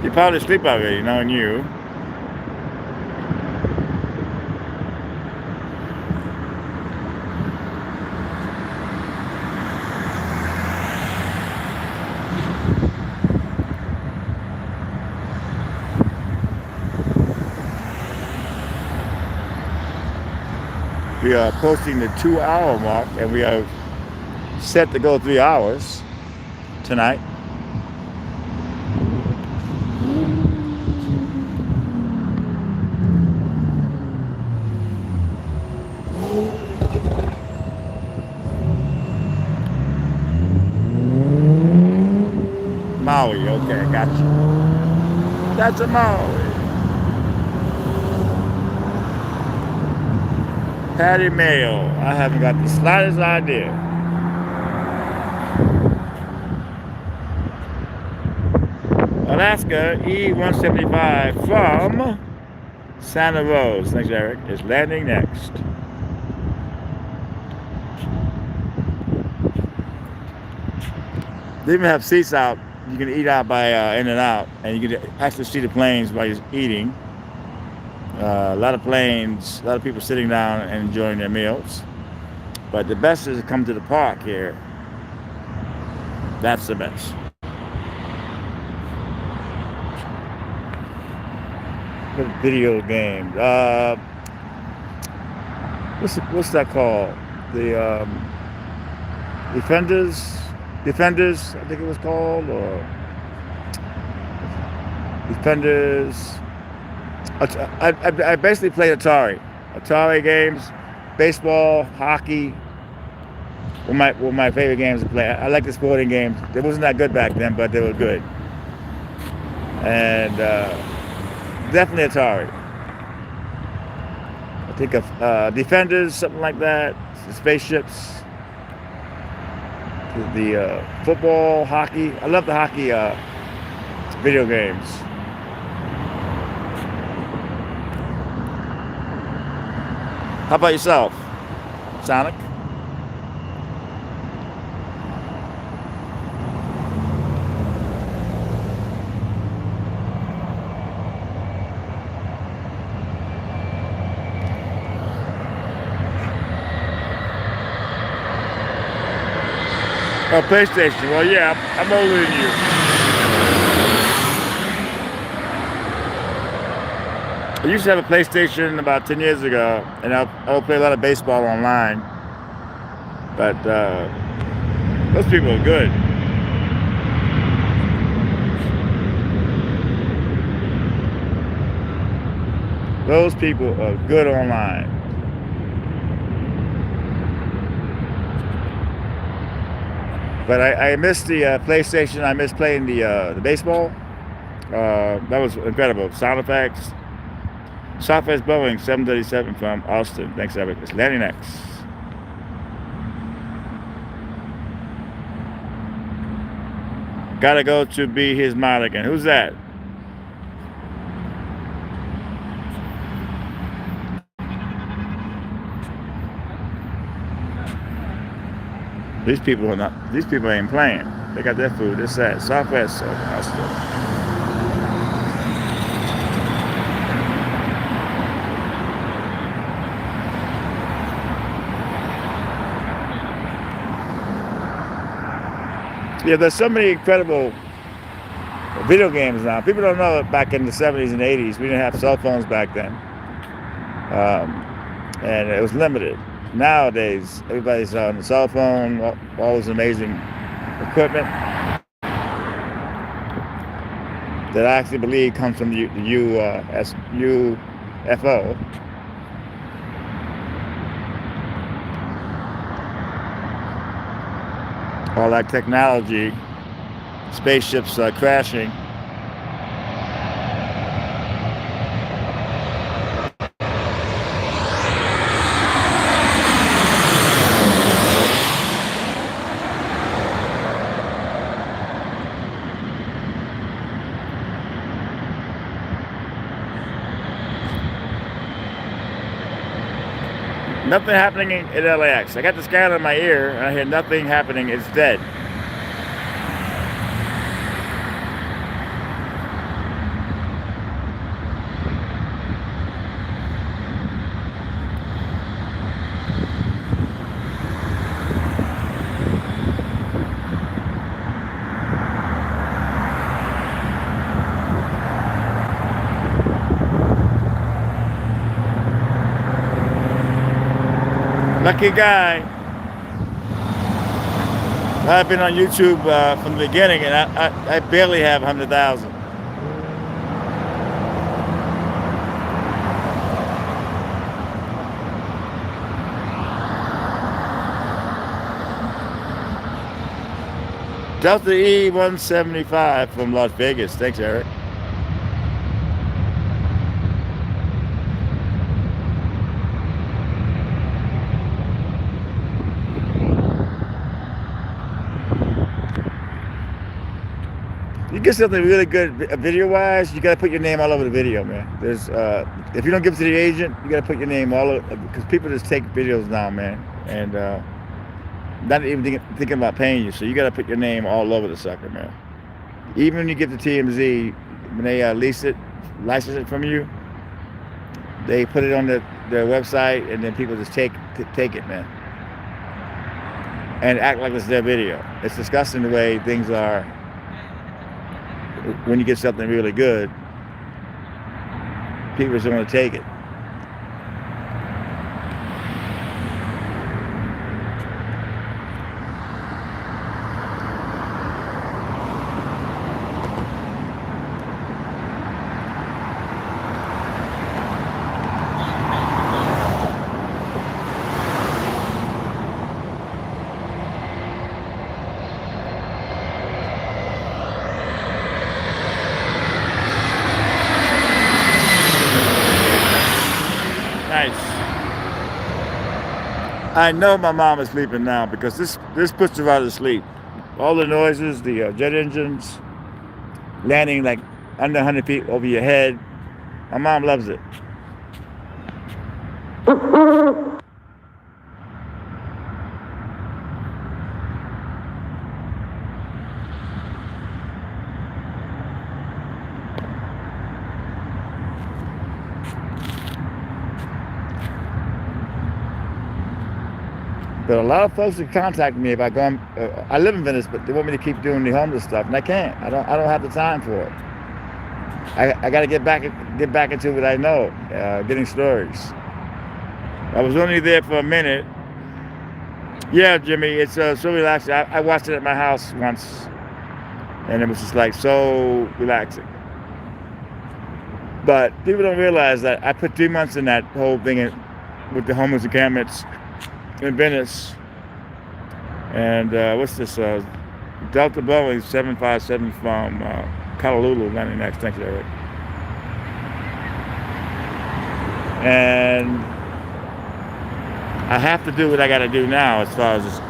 You're probably asleep already, knowing you. We are approaching the 2-hour mark, and we are set to go 3 hours tonight. Maui, okay, gotcha. That's a Maui. Patty Mayo. I haven't got the slightest idea. Alaska E-175 from Santa Rosa. Thanks, Eric. Is landing next. They even have seats out. You can eat out by In-N-Out, and you can actually see the planes while you're eating. A lot of planes, a lot of people sitting down and enjoying their meals. But the best is to come to the park here. That's the best. Video games. What's that called? The Defenders, I think it was called, or Defenders. I basically played Atari games, baseball, hockey. Were my favorite games to play. I like the sporting games. They wasn't that good back then, but they were good. And definitely Atari. I think of Defenders, something like that. The spaceships. The football, hockey. I love the hockey video games. How about yourself, Sonic? Oh, PlayStation. Well, yeah, I'm older than you. I used to have a PlayStation about 10 years ago, and I would play a lot of baseball online. But those people are good. Those people are good online. But I missed the PlayStation. I missed playing the baseball. That was incredible. Sound effects. Southwest Boeing 737 from Austin. Thanks, Eric. It's landing next. Gotta go to be his mod again. Who's that? These people are not. These people ain't playing. They got their food. It's at Southwest Austin. Yeah, there's so many incredible video games now. People don't know that back in the 70s and 80s, we didn't have cell phones back then. And it was limited. Nowadays, everybody's on the cell phone, all this amazing equipment that I actually believe comes from the UFO. All that technology, spaceships crashing. Nothing happening at LAX. I got the scanner in my ear, and I hear nothing happening. It's dead. Lucky guy. I've been on YouTube from the beginning, and I barely have 100,000. Delta E-175 from Las Vegas. Thanks, Eric. get something really good video-wise, you got to put your name all over the video, man. There's if you don't give it to the agent, you got to put your name all over, because people just take videos now, man, and not even thinking about paying you. So you got to put your name all over the sucker, man. Even when you get the TMZ, when they license it from you, they put it on their website, and then people just take it, man, and act like it's their video. It's disgusting the way things are when you get something really good. People just don't want to take it. Nice. I know my mom is sleeping now because this puts her out of sleep. All the noises, the jet engines landing like under 100 feet over your head. My mom loves it. But a lot of folks have contacted me if I go. I live in Venice, but they want me to keep doing the homeless stuff, and I can't. I don't have the time for it. I got to get back into what I know, getting stories. I was only there for a minute. Yeah, Jimmy, it's so relaxing. I watched it at my house once, and it was just like so relaxing. But people don't realize that I put 3 months in that whole thing with the homeless encampments in Venice. And what's this? Delta Boeing 757 from Honolulu, landing next. Thank you, Eric. And I have to do what I got to do now as far as just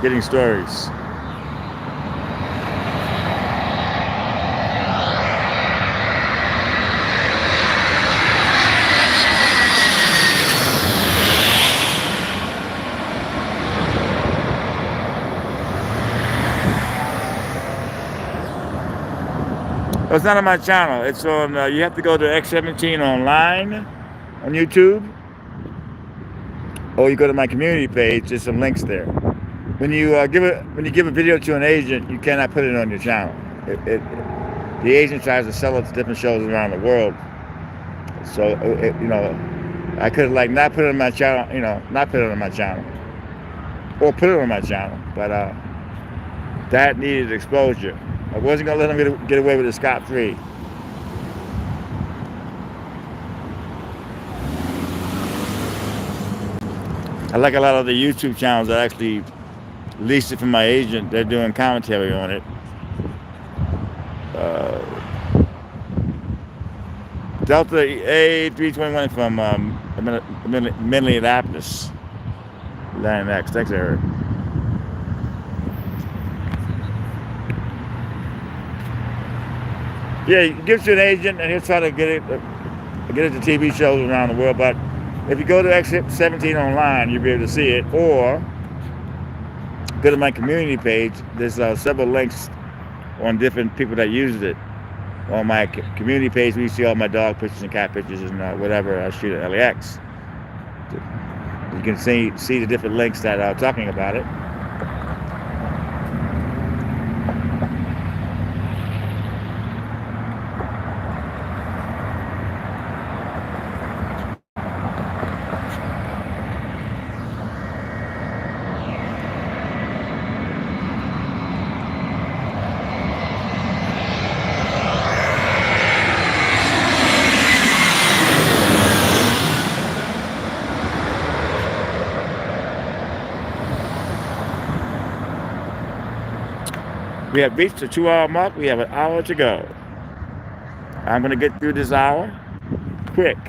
getting stories. It's not on my channel. It's on. You have to go to X17 online on YouTube, or you go to my community page. There's some links there. When you give a video to an agent, you cannot put it on your channel. The agent tries to sell it to different shows around the world. So I could like not put it on my channel. Not put it on my channel, or put it on my channel. But that needed exposure. I wasn't going to let them get away with it scot-free. I like a lot of the YouTube channels that actually leased it from my agent. They're doing commentary on it. Delta A321 from Minneapolis. Line X. Thanks, Eric. Yeah, you give it to an agent, and he'll try to get it to TV shows around the world. But if you go to X17 online, you'll be able to see it. Or go to my community page. There's several links on different people that used it. On my community page, we see all my dog pictures and cat pictures and whatever I shoot at LAX. You can see the different links that are talking about it. We have reached the 2-hour mark. We have an hour to go. I'm going to get through this hour quick.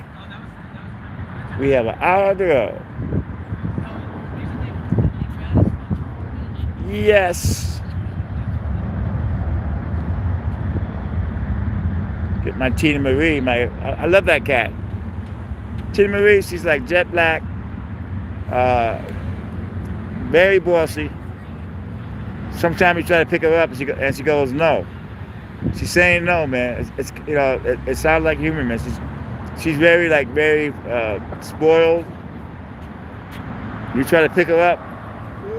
We have an hour to go. Yes. my Tina Marie. I love that cat. Tina Marie, she's like jet black, very bossy. Sometimes you try to pick her up and she goes no. She's saying no, man. It's you know it sounds like human, man. She's very spoiled. You try to pick her up,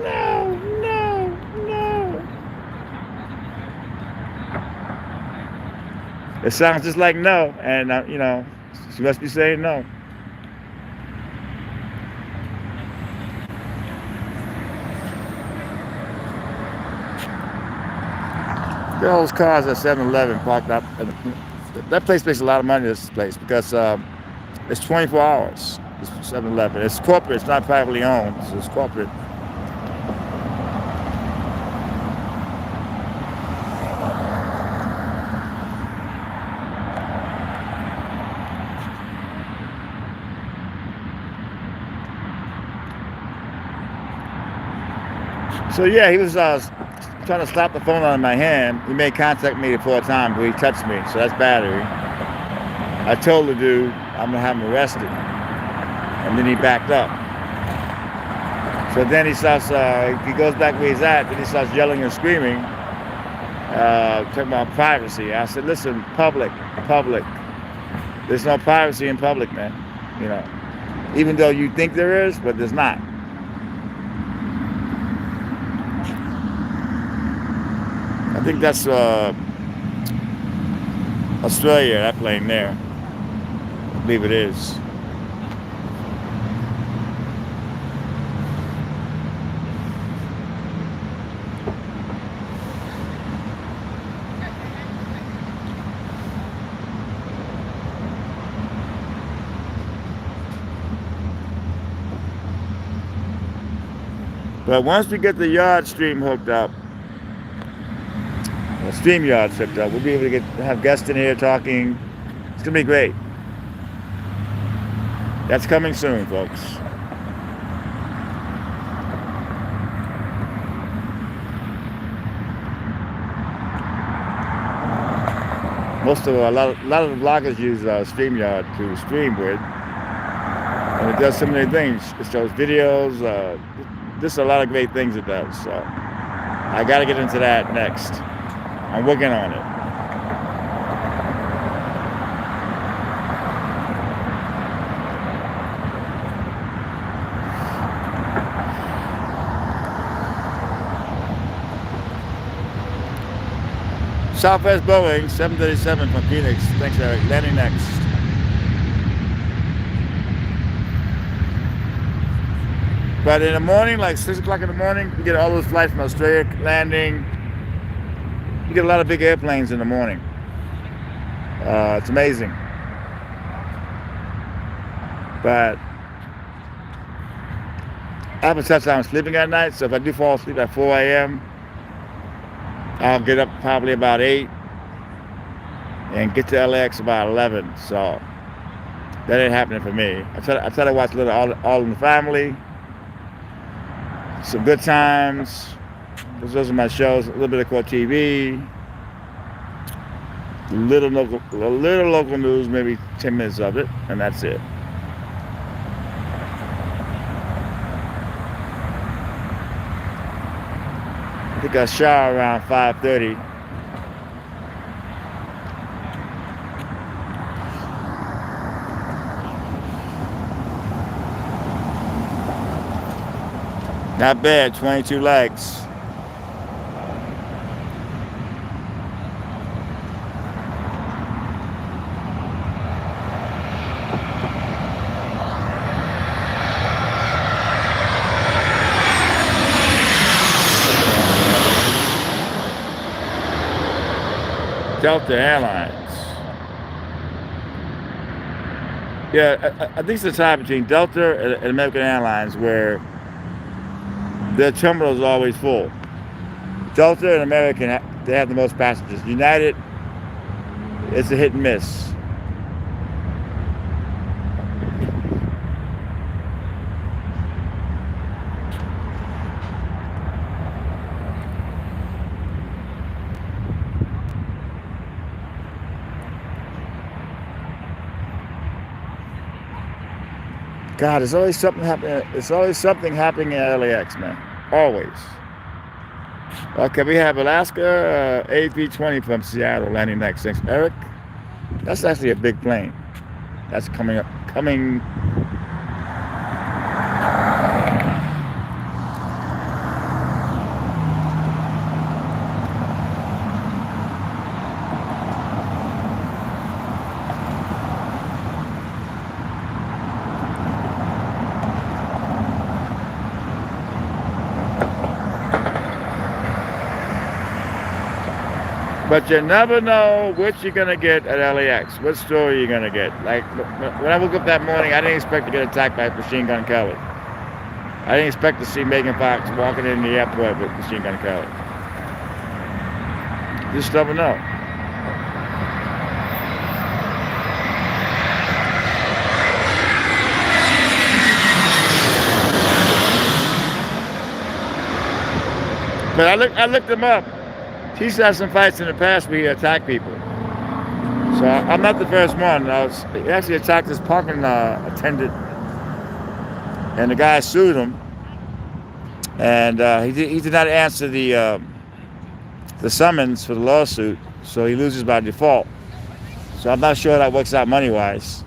no. It sounds just like no, and she must be saying no. There are those cars at 7-Eleven parked up. That place makes a lot of money, this place, because it's 24 hours. It's 7-Eleven. It's corporate. It's not privately owned. So it's corporate. So yeah, he was trying to slap the phone out of my hand. He made contact with me 4 times, but he touched me, so that's battery. I told the dude I'm gonna have him arrested, and then he backed up. So then he goes back where he's at, then he starts yelling and screaming, talking about privacy. I said, listen, public. There's no privacy in public, man. Even though you think there is, but there's not. I think that's Australia, that plane there. I believe it is. But once we get the yard stream hooked up, StreamYard hooked up, we'll be able to have guests in here talking. It's gonna be great. That's coming soon, folks. A lot of the vloggers use StreamYard to stream with, and it does so many things. It shows videos. Just a lot of great things it does. So I got to get into that next. I'm working on it. Southwest Boeing 737 from Phoenix. Thanks, Eric. Landing next. But in the morning, like 6 o'clock in the morning, you get all those flights from Australia landing. You get a lot of big airplanes in the morning. It's amazing. But I have a tough time sleeping at night, so if I do fall asleep at 4 a.m., I'll get up probably about 8 and get to LAX about 11. So that ain't happening for me. I try to watch a little All in the Family, some Good Times. Those are my shows. A little bit of Core TV, a little local news, maybe 10 minutes of it, and that's it. I think I shower around 5:30. Not bad, 22 likes. Delta Airlines. Yeah, I think it's the tie between Delta and American Airlines where their terminal is always full. Delta and American, they have the most passengers. United, it's a hit and miss. God, there's always something happening. There's always something happening in LAX, man. Always. Okay, we have Alaska A320 from Seattle landing next. Thanks, Eric. That's actually a big plane. That's coming up. Coming. But you never know what you're gonna get at LAX. What story you're gonna get. Like when I woke up that morning, I didn't expect to get attacked by Machine Gun Kelly. I didn't expect to see Megan Fox walking in the airport with Machine Gun Kelly. Just never know. But I looked him up. He's had some fights in the past where he attacked people. So I'm not the first one. He actually attacked his parking attendant, and the guy sued him. And he did not answer the summons for the lawsuit, so he loses by default. So I'm not sure how that works out money-wise.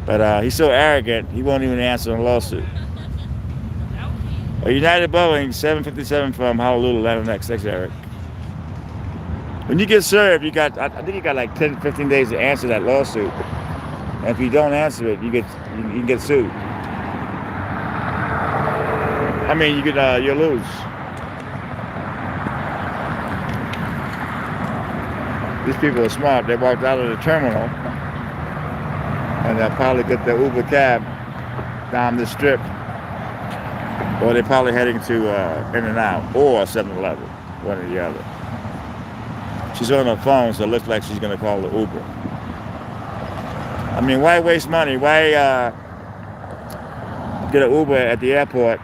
But he's so arrogant, he won't even answer the lawsuit. A United Boeing 757 from Honolulu, LAX. Thanks, Eric. When you get served, I think you got like 10, 15 days to answer that lawsuit. And if you don't answer it, you can get sued. I mean, you'll lose. These people are smart. They walked out of the terminal and they'll probably get the Uber cab down the strip. Or they're probably heading to In-N-Out or 7-Eleven, one or the other. She's on her phone, so it looks like she's going to call the Uber. I mean, why waste money? Why get an Uber at the airport?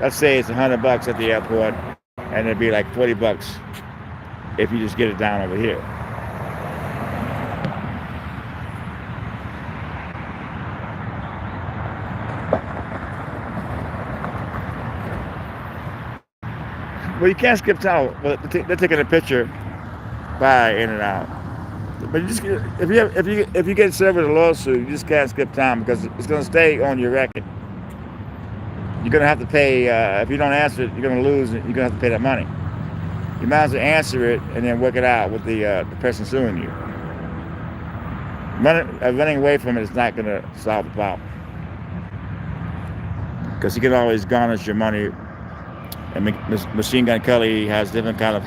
Let's say it's $100 at the airport, and it'd be like $40 if you just get it down over here. Well, you can't skip town. Well, they're taking a picture by In-N-Out. But if you get served with a lawsuit, you just can't skip town because it's going to stay on your record. You're going to have to pay. If you don't answer it, you're going to lose. You're going to have to pay that money. You might as well answer it and then work it out with the person suing you. Running away from it is not going to solve the problem because you can always garnish your money. And Machine Gun Kelly has different kind of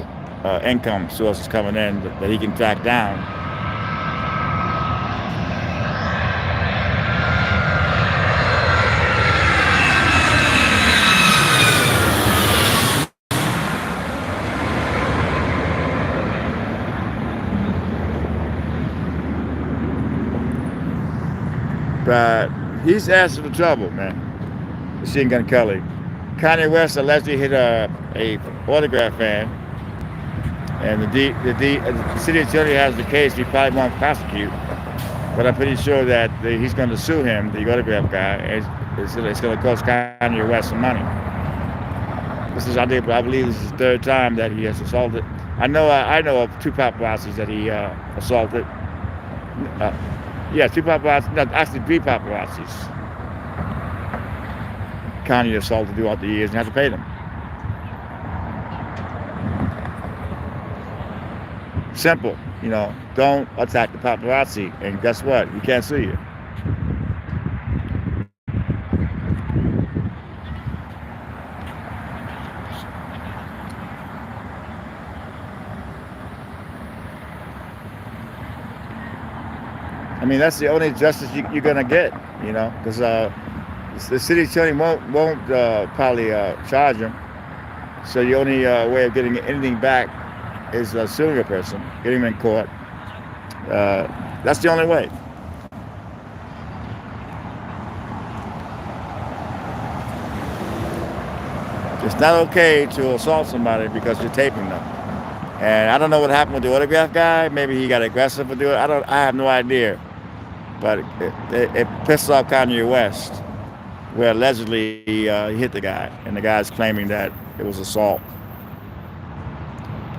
income sources coming in that he can track down. But he's asking for trouble, man. Machine Gun Kelly. Kanye West allegedly hit a autograph fan, and the city attorney has the case. He probably won't prosecute, but I'm pretty sure that he's going to sue him, the autograph guy. It's going to cost Kanye West some money. I believe this is the third time that he has assaulted. I know of two paparazzis that he assaulted. Two paparazzi. No, actually 3 paparazzis. Kanye assaulted throughout the years and had to pay them. Simple, don't attack the paparazzi, and guess what? We can't sue you. I mean, that's the only justice you're gonna get, because the city attorney won't probably charge him. So the only way of getting anything back is suing a person, getting him in court. That's the only way. It's not okay to assault somebody because you're taping them. And I don't know what happened with the autograph guy. Maybe he got aggressive with it. I have no idea. but it pissed off Kanye West, where allegedly he hit the guy, and the guy's claiming that it was assault.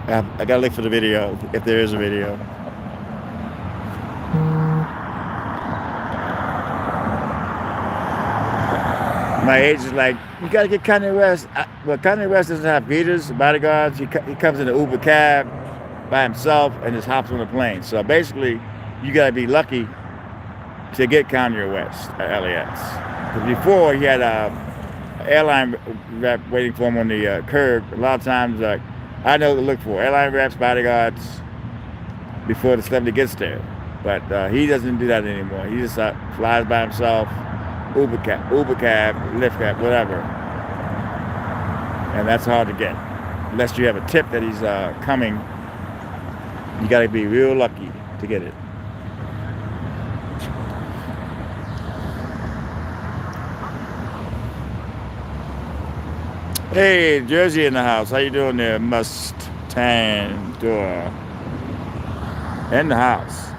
I gotta look for the video, if there is a video. My agent's like, you gotta get Kanye West. Well, Kanye West doesn't have beaters, bodyguards. He comes in an Uber cab by himself and just hops on a plane. So basically, you gotta be lucky to get Kanye West at LAX. Because before, he had an airline rep waiting for him on the curb. A lot of times, I know what to look for. Airline reps, bodyguards, before the celebrity gets there. But he doesn't do that anymore. He just flies by himself, Uber cab, Lyft cab, whatever. And that's hard to get. Unless you have a tip that he's coming, you got to be real lucky to get it. Hey, Jersey in the house. How you doing there, Mustang door? In the house.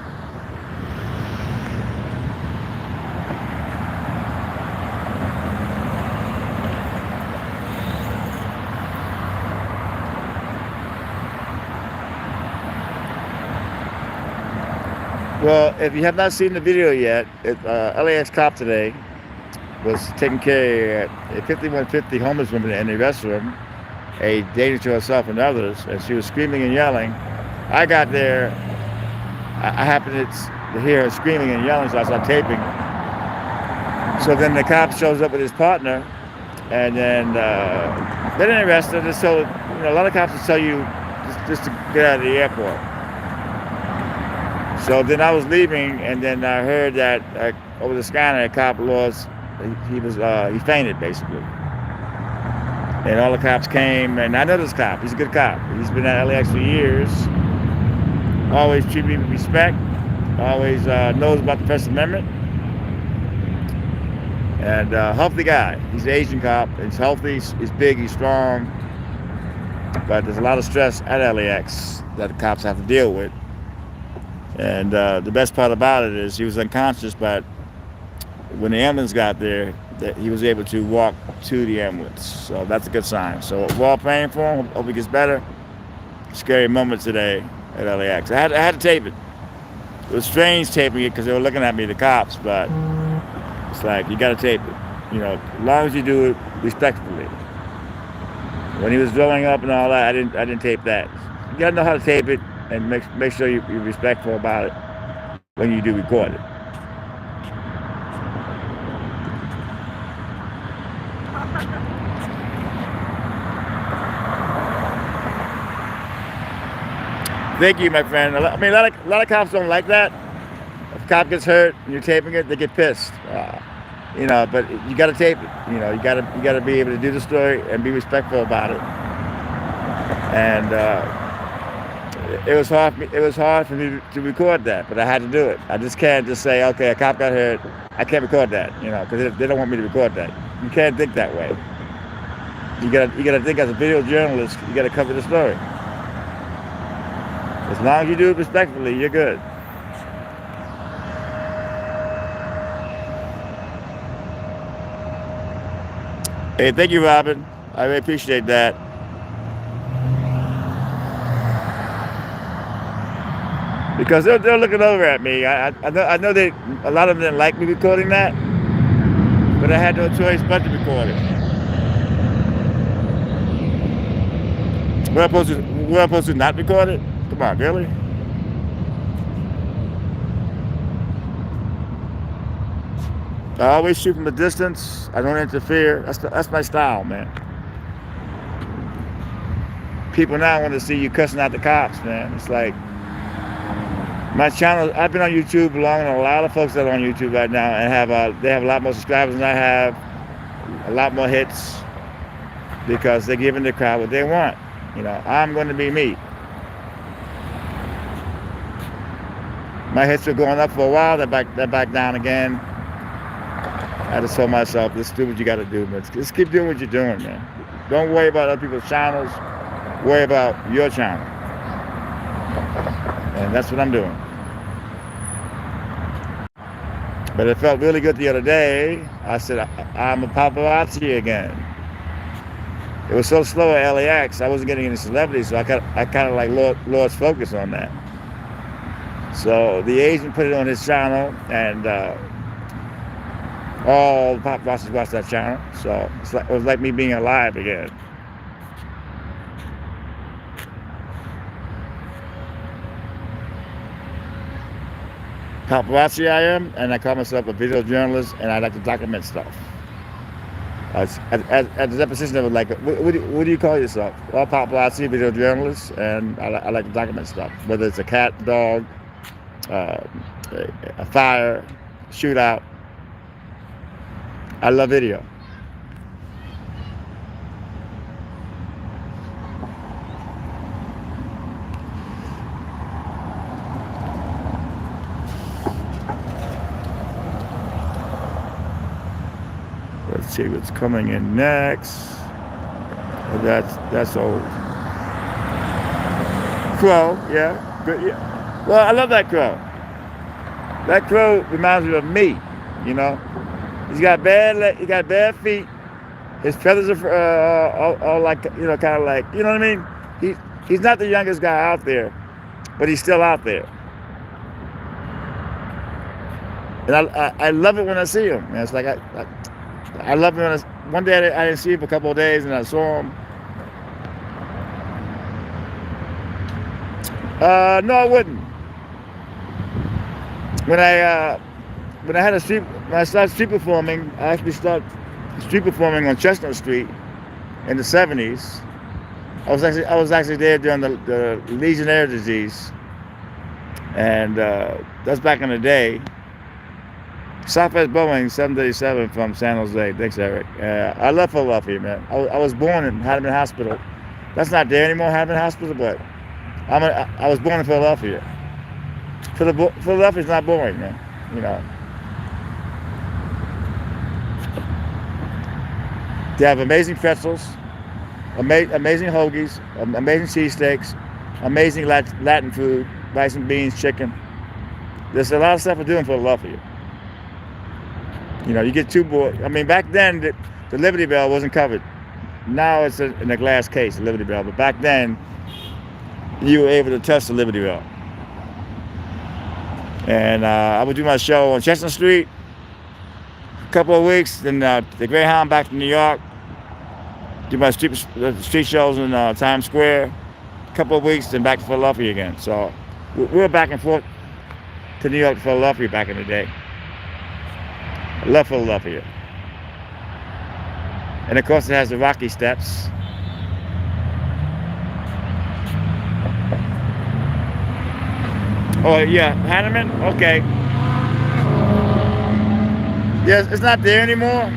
Well, if you have not seen the video yet, LAX cop today was taking care of a 5150 homeless woman in the restroom, a danger to herself and others, and she was screaming and yelling. I got there, I happened to hear her screaming and yelling, so I started taping. So then the cop shows up with his partner, and then they didn't arrest her. Just so, a lot of cops will tell you just to get out of the airport. So then I was leaving, and then I heard that over the scanner, a cop lost. He fainted basically, and all the cops came. And I know this cop. He's a good cop. He's been at LAX for years. Always treat me with respect. Always knows about the First Amendment. And healthy guy. He's an Asian cop. He's healthy. He's big. He's strong. But there's a lot of stress at LAX that the cops have to deal with. And the best part about it is he was unconscious, but when the ambulance got there, he was able to walk to the ambulance. So that's a good sign. So we're all praying for him. Hope he gets better. Scary moment today at LAX. I had to tape it. It was strange taping it because they were looking at me, the cops, but it's like, you got to tape it. As long as you do it respectfully. When he was blowing up and all that, I didn't tape that. You got to know how to tape it and make sure you're respectful about it when you do record it. Thank you, my friend. I mean, a lot of cops don't like that. If a cop gets hurt and you're taping it, they get pissed. But you got to tape it. You got to be able to do the story and be respectful about it. And it was hard for me to record that, but I had to do it. I just can't just say, okay, a cop got hurt. I can't record that, because they don't want me to record that. You can't think that way. You gotta think as a video journalist. You gotta cover the story. As long as you do it respectfully, you're good. Hey, thank you, Robin. I really appreciate that. Because they're looking over at me. I know a lot of them didn't like me recording that, but I had no choice but to record it. We're supposed to not record it? Come on, really? I always shoot from a distance. I don't interfere. That's my style, man. People now want to see you cussing out the cops, man. It's like, my channel, I've been on YouTube longer than a lot of folks that are on YouTube right now, and they have a lot more subscribers than I have, a lot more hits, because they're giving the crowd what they want. I'm going to be me. My hits were going up for a while, they're back down again. I just told myself, just do what you got to do, man. Just keep doing what you're doing, man. Don't worry about other people's channels. Worry about your channel. And that's what I'm doing. But it felt really good the other day. I said, I'm a paparazzi again. It was so slow at LAX, I wasn't getting any celebrities, so I kind of like lost focus on that. So the agent put it on his channel, and all the paparazzis watched that channel. So it was like me being alive again. Paparazzi I am, and I call myself a video journalist, and I like to document stuff. At the deposition, it was like, what do you call yourself? Well, paparazzi, video journalist, and I like to document stuff, whether it's a cat, dog, a fire, shootout. I love video. Let's see what's coming in next. That's old. Crow, yeah, good, yeah. Well, I love that crow. That crow reminds me of me, you know. He's got bad feet. His feathers are all like, you know, kind of like, you know what I mean? He's not the youngest guy out there, but he's still out there. And I love it when I see him. It's like I love him. One day I didn't see him for a couple of days, and I saw him. No, I wouldn't. When I started street performing, I actually started street performing on Chestnut Street in the 70s. I was actually there during the Legionnaire disease, and that's back in the day. Southwest Boeing 737 from San Jose. Thanks, Eric. I love Philadelphia, man. I was born in Hadaman Hospital. That's not there anymore, Hadaman Hospital, but I was born in Philadelphia. Philadelphia's not boring, man. You know. They have amazing pretzels, amazing hoagies, amazing cheesesteaks, amazing Latin food, rice and beans, chicken. There's a lot of stuff to do in Philadelphia. You know, you get too bored. I mean, back then, the Liberty Bell wasn't covered. Now it's in a glass case, the Liberty Bell. But back then, you were able to touch the Liberty Bell. And I would do my show on Chestnut Street a couple of weeks. Then the Greyhound back to New York. Do my street shows in Times Square. A couple of weeks, then back to Philadelphia again. So we were back and forth to New York to Philadelphia back in the day. I love Philadelphia. And of course it has the Rocky Steps. Oh yeah, Hadaman? Okay. Yes, it's not there anymore.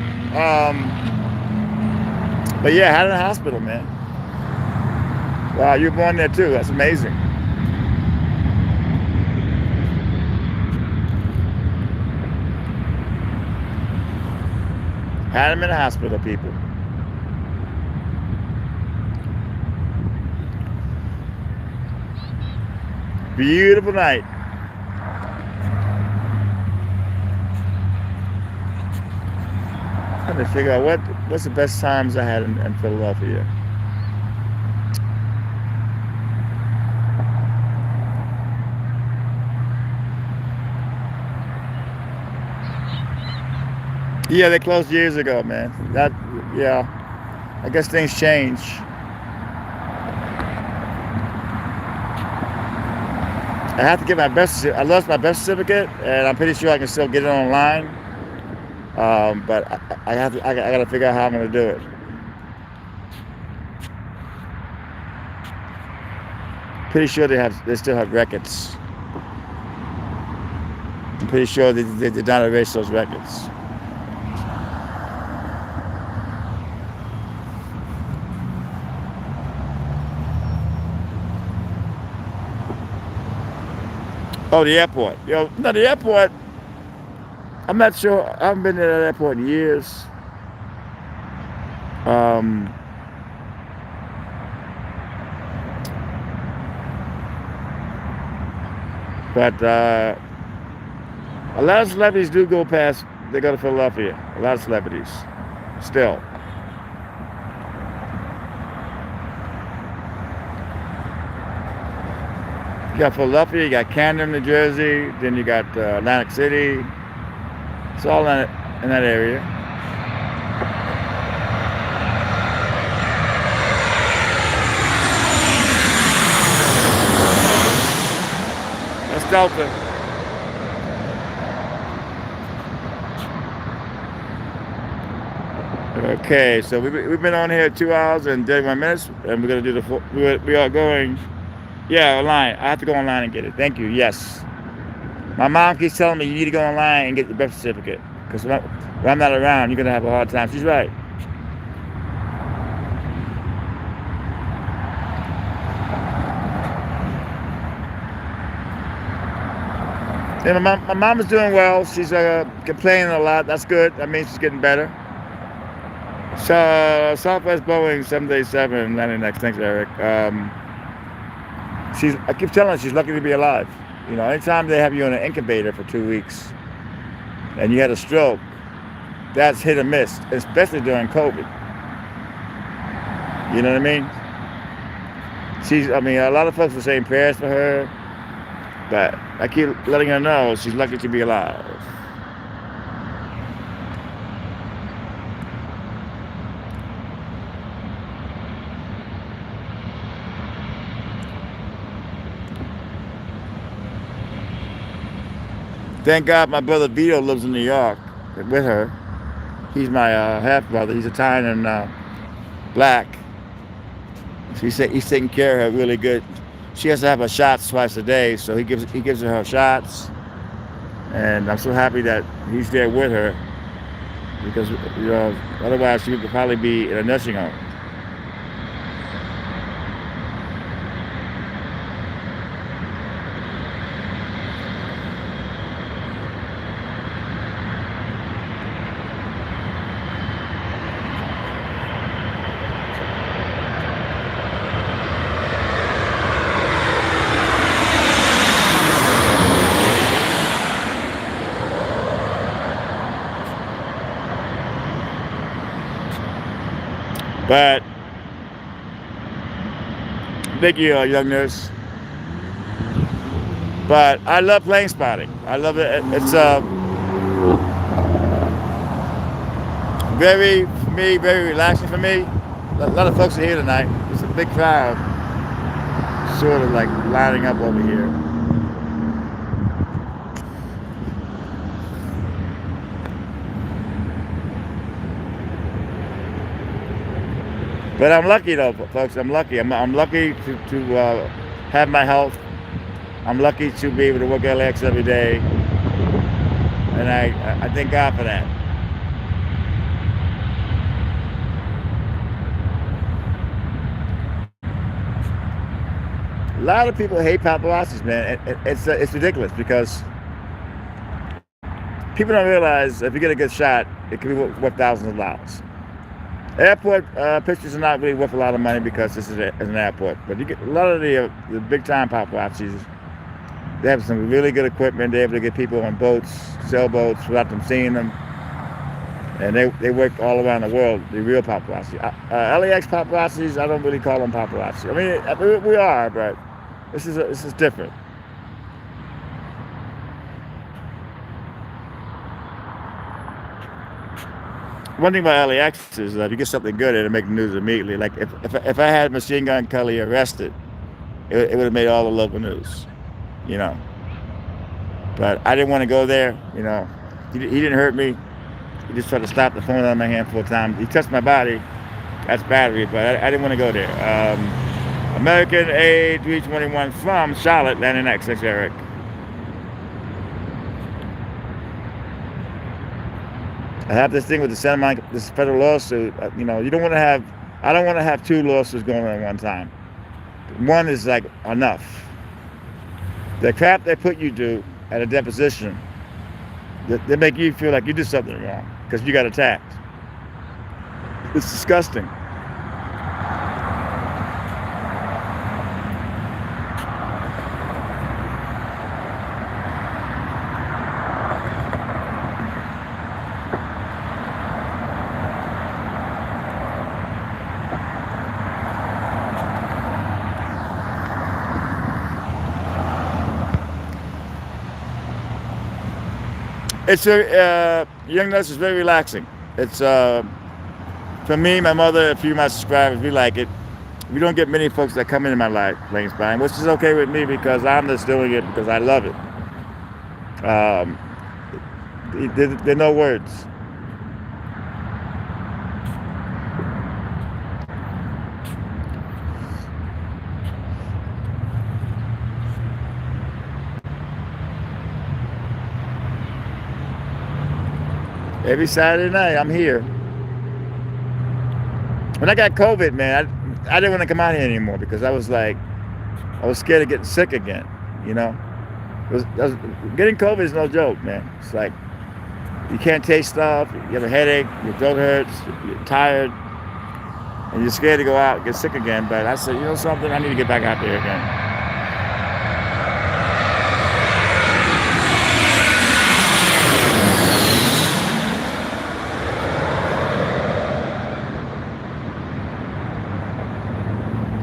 But yeah, Hadaman Hospital, man. Wow, you were born there too. That's amazing. Hadaman Hospital, people. Beautiful night. I'm trying to figure out what's the best times I had in Philadelphia. Yeah, they closed years ago, man. Yeah, I guess things change. I have to get my birth. I lost my birth certificate, and I'm pretty sure I can still get it online. But I got to figure out how I'm going to do it. Pretty sure they still have records. I'm pretty sure they did not erase those records. Oh, the airport. No, the airport, I'm not sure. I haven't been to that airport in years. But A lot of celebrities do go past. They go to Philadelphia. A lot of celebrities, still. You got Philadelphia, you got Camden, New Jersey, then you got Atlantic City. It's all in that area. That's Delta. Okay, so we've been on here 2 hours and 31 minutes, and we're gonna do we are going. Yeah, online. I have to go online and get it. Thank you. Yes. My mom keeps telling me you need to go online and get the birth certificate. Because when I'm not around, you're going to have a hard time. She's right. And my mom is doing well. She's complaining a lot. That's good. That means she's getting better. So, Southwest Boeing 787 landing next. Thanks, Eric. I keep telling her she's lucky to be alive. You know, anytime they have you in an incubator for 2 weeks and you had a stroke, that's hit or miss, especially during COVID. You know what I mean? A lot of folks were saying prayers for her, but I keep letting her know she's lucky to be alive. Thank God my brother Vito lives in New York with her. He's my half brother. He's Italian and black. So he's taking care of her really good. She has to have her shots twice a day, so he gives her shots. And I'm so happy that he's there with her, because otherwise she could probably be in a nursing home. But thank you, young nurse. But I love plane spotting. I love it. It's very relaxing for me. A lot of folks are here tonight. It's a big crowd, sort of like lining up over here. But I'm lucky though, folks. I'm lucky. I'm lucky to have my health. I'm lucky to be able to work LAX every day, and I thank God for that. A lot of people hate paparazzis, man. It's ridiculous, because people don't realize if you get a good shot, it can be worth thousands of dollars. Airport pictures are not really worth a lot of money because this is an airport. But you get a lot of the big time paparazzis. They have some really good equipment. They're able to get people on boats, sailboats, without them seeing them. And they work all around the world, the real paparazzi. LAX paparazzis, I don't really call them paparazzi. I mean, we are, but this is different. One thing about LAX is that if you get something good, it'll make the news immediately. Like if I had Machine Gun Kelly arrested, it would have made all the local news, you know. But I didn't want to go there, you know. He didn't hurt me. He just tried to stop the phone out of my hand 4 times. He touched my body. That's battery, but I didn't want to go there. American A321 from Charlotte, landing next. Thanks, Eric. I have this thing with the Santa Monica, this federal lawsuit. You know, I don't want to have 2 lawsuits going on at one time. One is like enough. The crap they put you through at a deposition, they make you feel like you did something wrong because you got attacked. It's disgusting. It's a Young Nuts is very relaxing. It's for me, my mother, a few of my subscribers, we like it. We don't get many folks that come into my life playing spine, which is okay with me because I'm just doing it because I love it. Um, there are no words. Every Saturday night, I'm here. When I got COVID, man, I didn't want to come out here anymore because I was scared of getting sick again. You know, getting COVID is no joke, man. It's like you can't taste stuff, you have a headache, your throat hurts, you're tired, and you're scared to go out and get sick again. But I said, you know something, I need to get back out there again.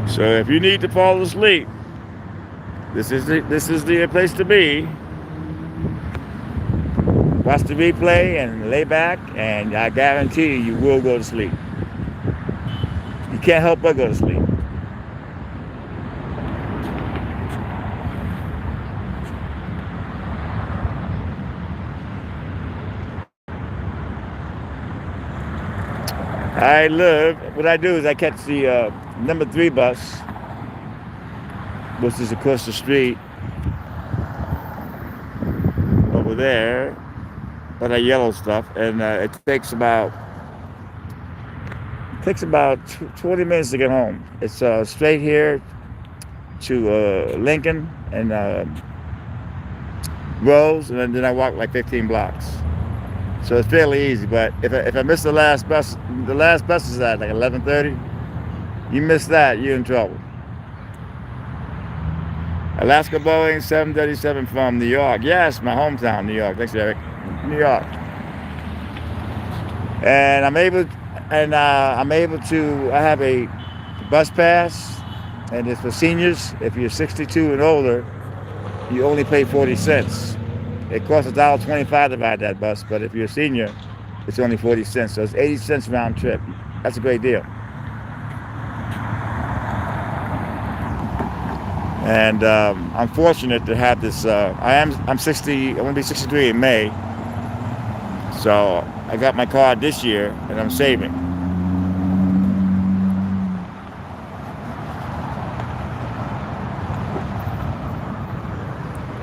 So if you need to fall asleep, this is the place to be. Watch the replay and lay back, and I guarantee you will go to sleep. You can't help but go to sleep. What I do is I catch the number 3 bus, which is across the street over there, by that yellow stuff, and it takes about 20 minutes to get home. It's straight here to Lincoln and Rose, and then I walk like 15 blocks. So it's fairly easy. But if I miss the last bus is at like 11:30. You miss that, you're in trouble. Alaska Boeing 737 from New York. Yes, my hometown, New York. Thanks, Eric. New York. And I'm able to. I have a bus pass, and it's for seniors. If you're 62 and older, you only pay 40 cents. It costs $1.25 to ride that bus, but if you're a senior, it's only 40 cents. So it's 80 cents round trip. That's a great deal. And I'm fortunate to have this. I'm 60. I'm going to be 63 in May. So I got my card this year, and I'm saving.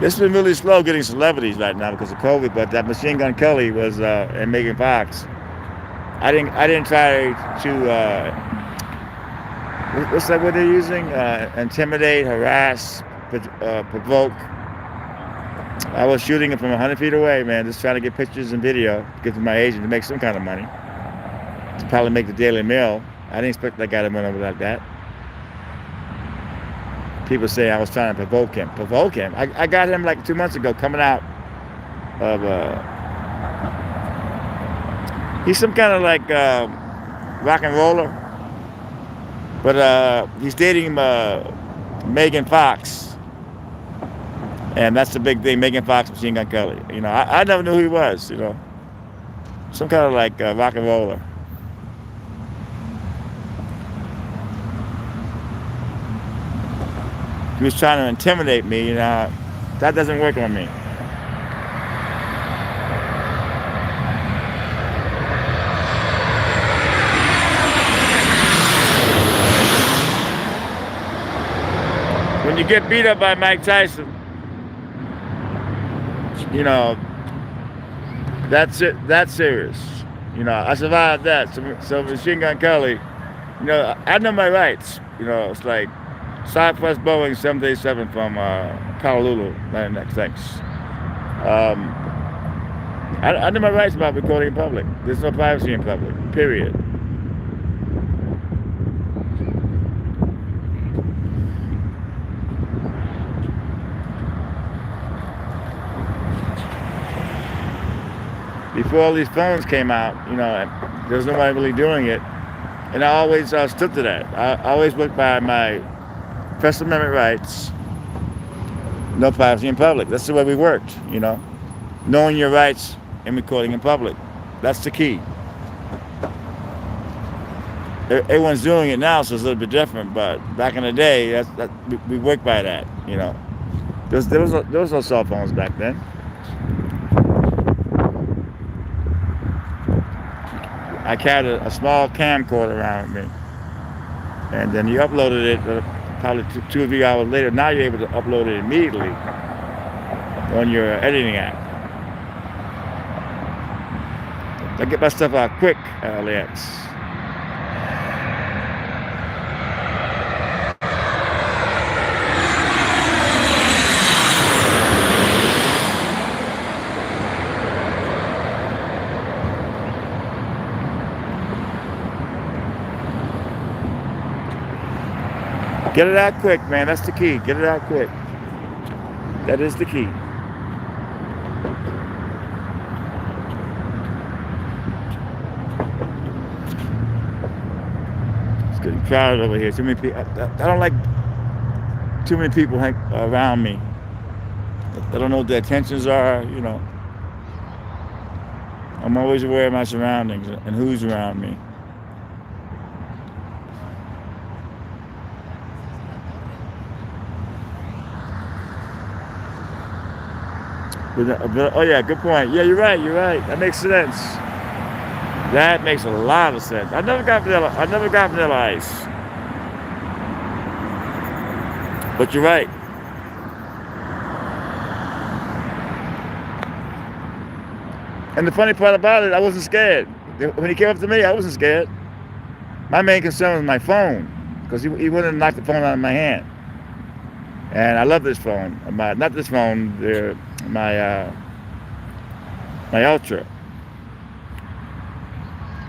This has been really slow getting celebrities right now because of COVID. But that Machine Gun Kelly was and Megan Fox. I didn't try to. What's that word they're using? Intimidate, harass, provoke. I was shooting it from 100 feet away, man, just trying to get pictures and video to give to my agent to make some kind of money. To probably make the Daily Mail. I didn't expect that guy to run over like that. People say I was trying to provoke him. Provoke him? I got him like 2 months ago coming out of... he's some kind of like rock and roller. But he's dating Megan Fox, and that's the big thing. Megan Fox, Machine Gun Kelly. You know, I never knew who he was. You know, some kind of like rock and roller. He was trying to intimidate me. You know, that doesn't work on me. When you get beat up by Mike Tyson, you know, that's it. That's serious. You know, I survived that. So Machine Gun Kelly, you know, I know my rights. You know, it's like Southwest Boeing 737 from Honolulu. Thanks. I know my rights about recording in public. There's no privacy in public, period. Before all these phones came out, you know, there was nobody really doing it. And I always stood to that. I always worked by my First Amendment rights. No privacy in public. That's the way we worked, you know. Knowing your rights and recording in public. That's the key. Everyone's doing it now, so it's a little bit different. But back in the day, we worked by that. You know, there was no cell phones back then. I carried a small camcorder around with me, and then you uploaded it probably 2 or 3 hours later. Now you're able to upload it immediately on your editing app. I get my stuff out quick at LAX. Get it out quick, man. That's the key. Get it out quick. That is the key. It's getting crowded over here. Too many people. I don't like too many people around me. I don't know what their intentions are. You know, I'm always aware of my surroundings and who's around me. But, oh yeah, good point. Yeah, you're right. That makes sense. That makes a lot of sense. I never got vanilla ice. But you're right. And the funny part about it, I wasn't scared. When he came up to me, I wasn't scared. My main concern was my phone, because he wouldn't have knocked the phone out of my hand. And I love this phone. Not this phone. My Ultra.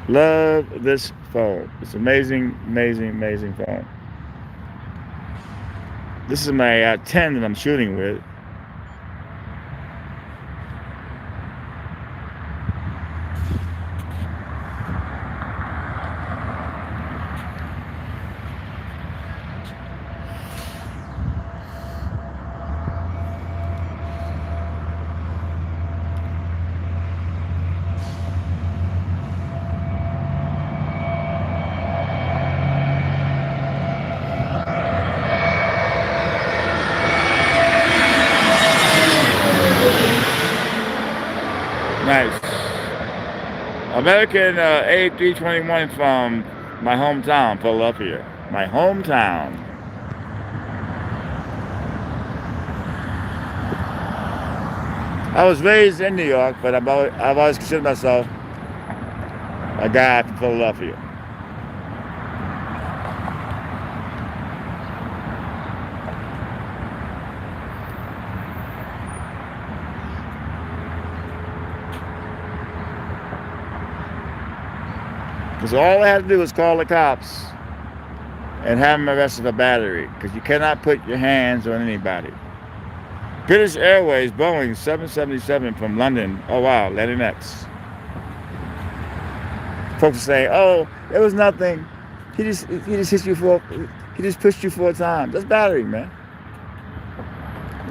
Love this phone. It's amazing, amazing, amazing phone. This is my 10 that I'm shooting with. Nice. American A321 from my hometown, Philadelphia. My hometown. I was raised in New York, but I've always considered myself a guy from Philadelphia. Because all I had to do was call the cops and have them arrested for battery. Because you cannot put your hands on anybody. British Airways, Boeing 777 from London. Oh wow, LAX. Folks are saying, "Oh, there was nothing. He just pushed you 4 times." That's battery, man.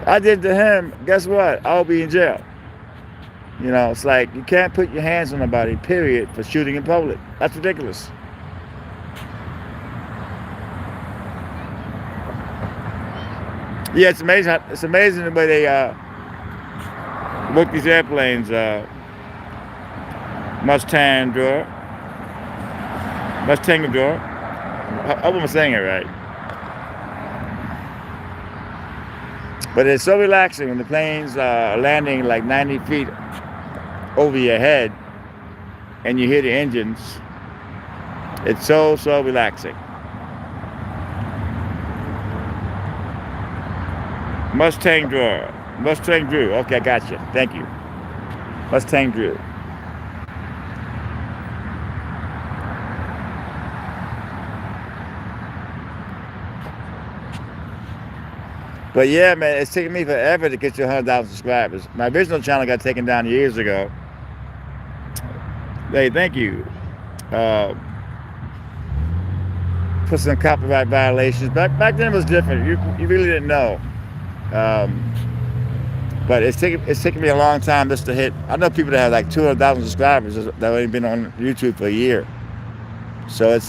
I did to him. Guess what? I'll be in jail. You know, it's like you can't put your hands on nobody, period, for shooting in public. That's ridiculous. Yeah, it's amazing. It's amazing the way they work these airplanes. Mustang. I hope I'm saying it right. But it's so relaxing when the plane's landing like 90 feet over your head and you hear the engines. It's so relaxing. Mustang Drew. Okay, I got you. Thank you. Mustang Drew. But yeah, man, it's taken me forever to get to 100,000 subscribers. My original channel got taken down years ago. Hey, thank you. For some copyright violations. Back then it was different. You really didn't know. But it's taken me a long time just to hit. I know people that have like 200,000 subscribers that have only been on YouTube for a year. So it's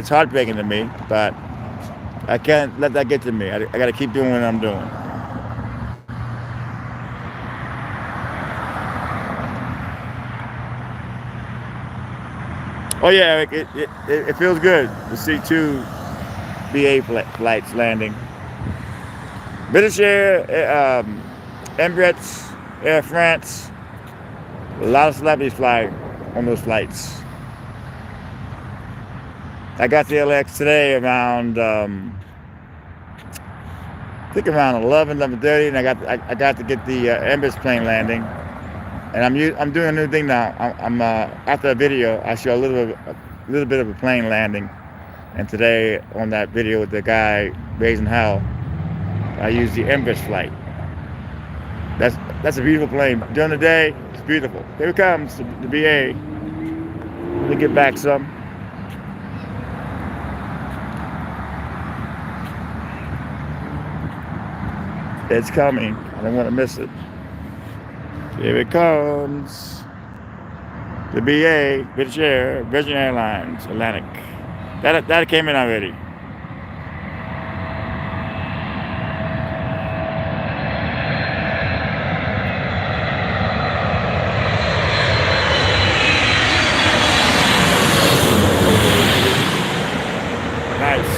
heartbreaking to me, but I can't let that get to me. I got to keep doing what I'm doing. Oh yeah, Eric, it feels good to see two BA flights landing. British Air, Emirates, Air France. A lot of celebrities fly on those flights. I got to LAX today around, I think around 11:30, and I got to get the Emirates plane landing. And I'm doing a new thing now. I'm after a video, I show a little bit of a plane landing. And today on that video with the guy raising hell, I used the Emirates flight. That's a beautiful plane. During the day, it's beautiful. Here it comes, the BA. Let me get back some. It's coming. I don't want to miss it. Here it comes. The BA, British Air, Virgin Airlines, Atlantic. That came in already. Nice.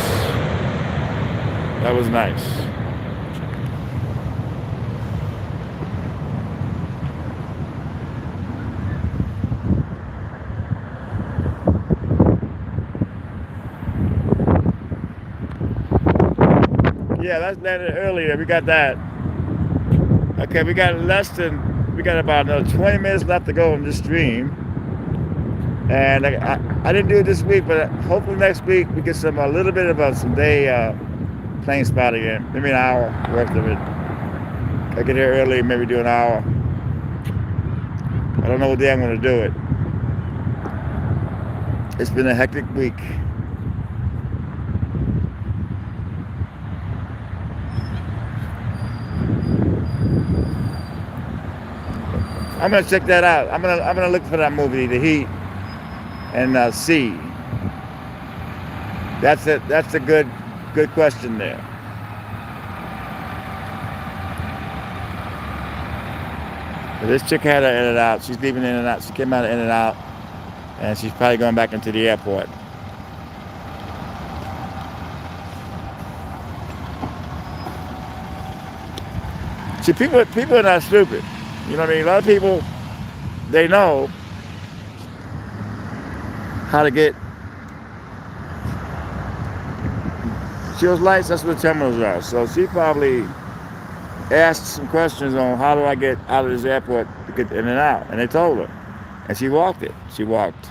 That was nice. Yeah, that's landed earlier. We got that. Okay, we got about another 20 minutes left to go on this stream. And I didn't do it this week, but hopefully next week we get a little bit of some day plane spotting in. Maybe an hour worth of it. I get here early, maybe do an hour. I don't know what day I'm going to do it. It's been a hectic week. I'm gonna check that out. I'm gonna look for that movie, The Heat, and see. That's it. That's a good question there. But this chick had her in and out. She's leaving in and out. She came out of in and out, and she's probably going back into the airport. See, people are not stupid. You know what I mean? A lot of people, they know how to get. See those lights? That's what the terminals are. So she probably asked some questions on how do I get out of this airport to get in and out. And they told her. And she walked it. She walked.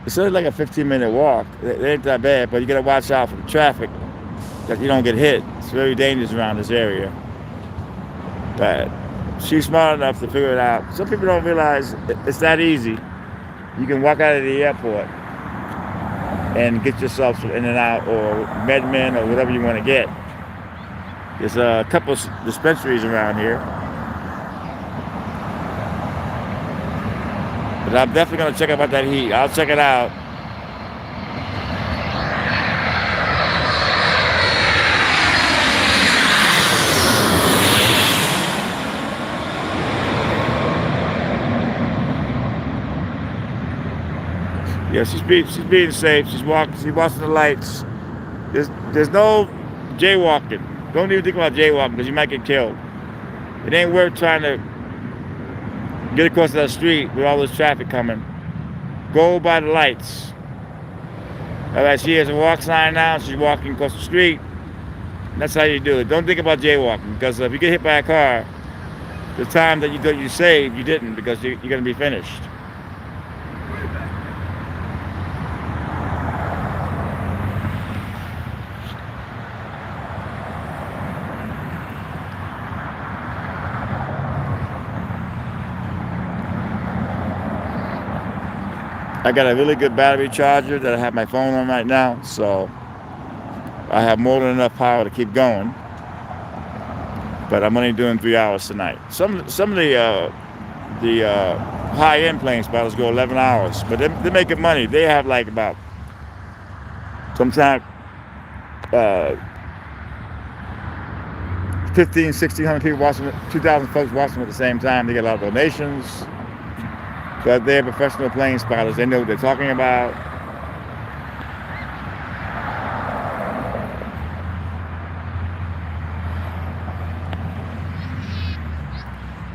It's only like a 15-minute walk. It ain't that bad, but you got to watch out for the traffic that you don't get hit. It's very dangerous around this area. But she's smart enough to figure it out. Some people don't realize it's that easy. You can walk out of the airport and get yourself some in and out or MedMen or whatever you want to get. There's a couple of dispensaries around here. But I'm definitely going to check out that Heat. I'll check it out. Yeah, she's being safe. She's watching the lights. There's no jaywalking. Don't even think about jaywalking because you might get killed. It ain't worth trying to get across that street with all this traffic coming. Go by the lights. All right, she has a walk sign now. She's walking across the street. That's how you do it. Don't think about jaywalking because if you get hit by a car, the time that you thought you saved, you didn't because you're going to be finished. I got a really good battery charger that I have my phone on right now, so I have more than enough power to keep going. but I'm only doing 3 hours tonight. Some of the high end playing spotters go 11 hours, but they're making money. They have like about sometimes uh, 15, 1,600 people watching it, 2,000 folks watching at the same time. They get a lot of donations, but they're professional playing spotters. They know what they're talking about.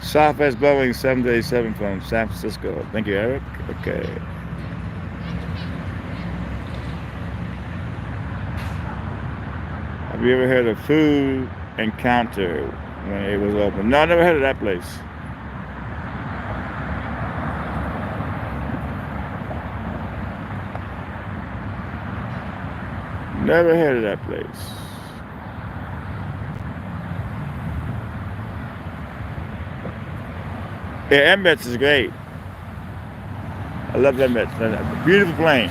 Southwest Boeing 787 from San Francisco. Thank you, Eric. Okay. Have you ever heard of Food Encounter when it was open? No, I never heard of that place. Never heard of that place. Yeah, Emirates is great. I love Emirates. Beautiful plane.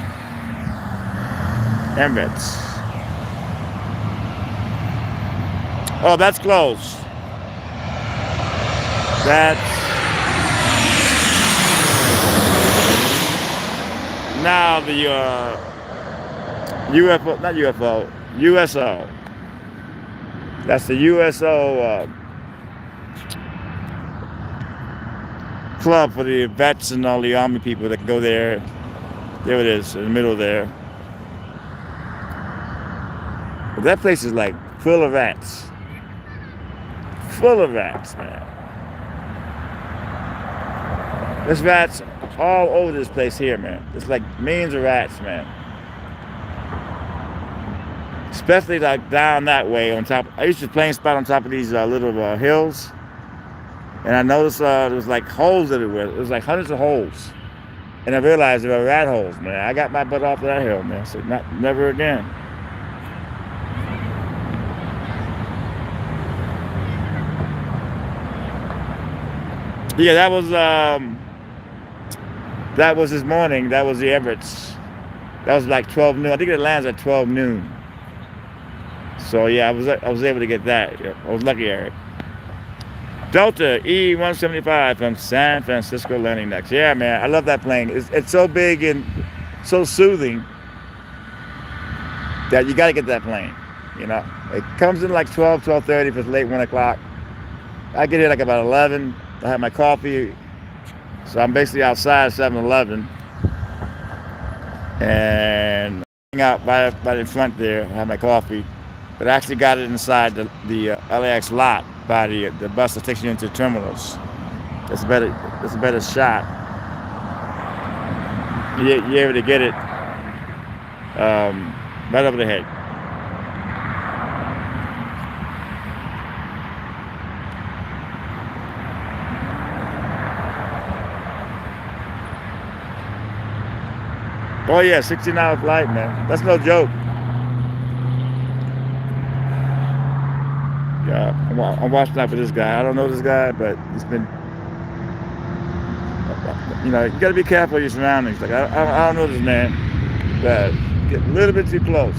Emirates. Oh, that's closed. That's now the UFO, not UFO, USO. That's the USO club for the vets and all the army people that can go there. There it is, in the middle there. But that place is like full of rats. Full of rats, man. There's rats all over this place here, man. There's like millions of rats, man. Especially like down that way on top. I used to play spot on top of these little hills. And I noticed there was like holes everywhere. There was like hundreds of holes. And I realized there were rat holes, man. I got my butt off that hill, man. I said, never again. Yeah, that was this morning. That was the Emirates. That was like 12 noon. I think it lands at 12 noon. So yeah, I was able to get that. Yeah, I was lucky, Eric. Delta E-175 from San Francisco landing next. Yeah, man, I love that plane. It's so big and so soothing that you got to get that plane. You know, it comes in like 12:30 if it's late 1 o'clock. I get here like about 11. I have my coffee, so I'm basically outside 7-Eleven and hang out by the front there. I have my coffee, but I actually got it inside the LAX lot by the bus that takes you into the terminals. It's a better shot. You're able to get it right over the head. Oh yeah, 16-hour flight, man. That's no joke. Yeah, I'm watching out for this guy. I don't know this guy, but it's been, you know, you got to be careful of your surroundings. Like I don't know this man, but get a little bit too close.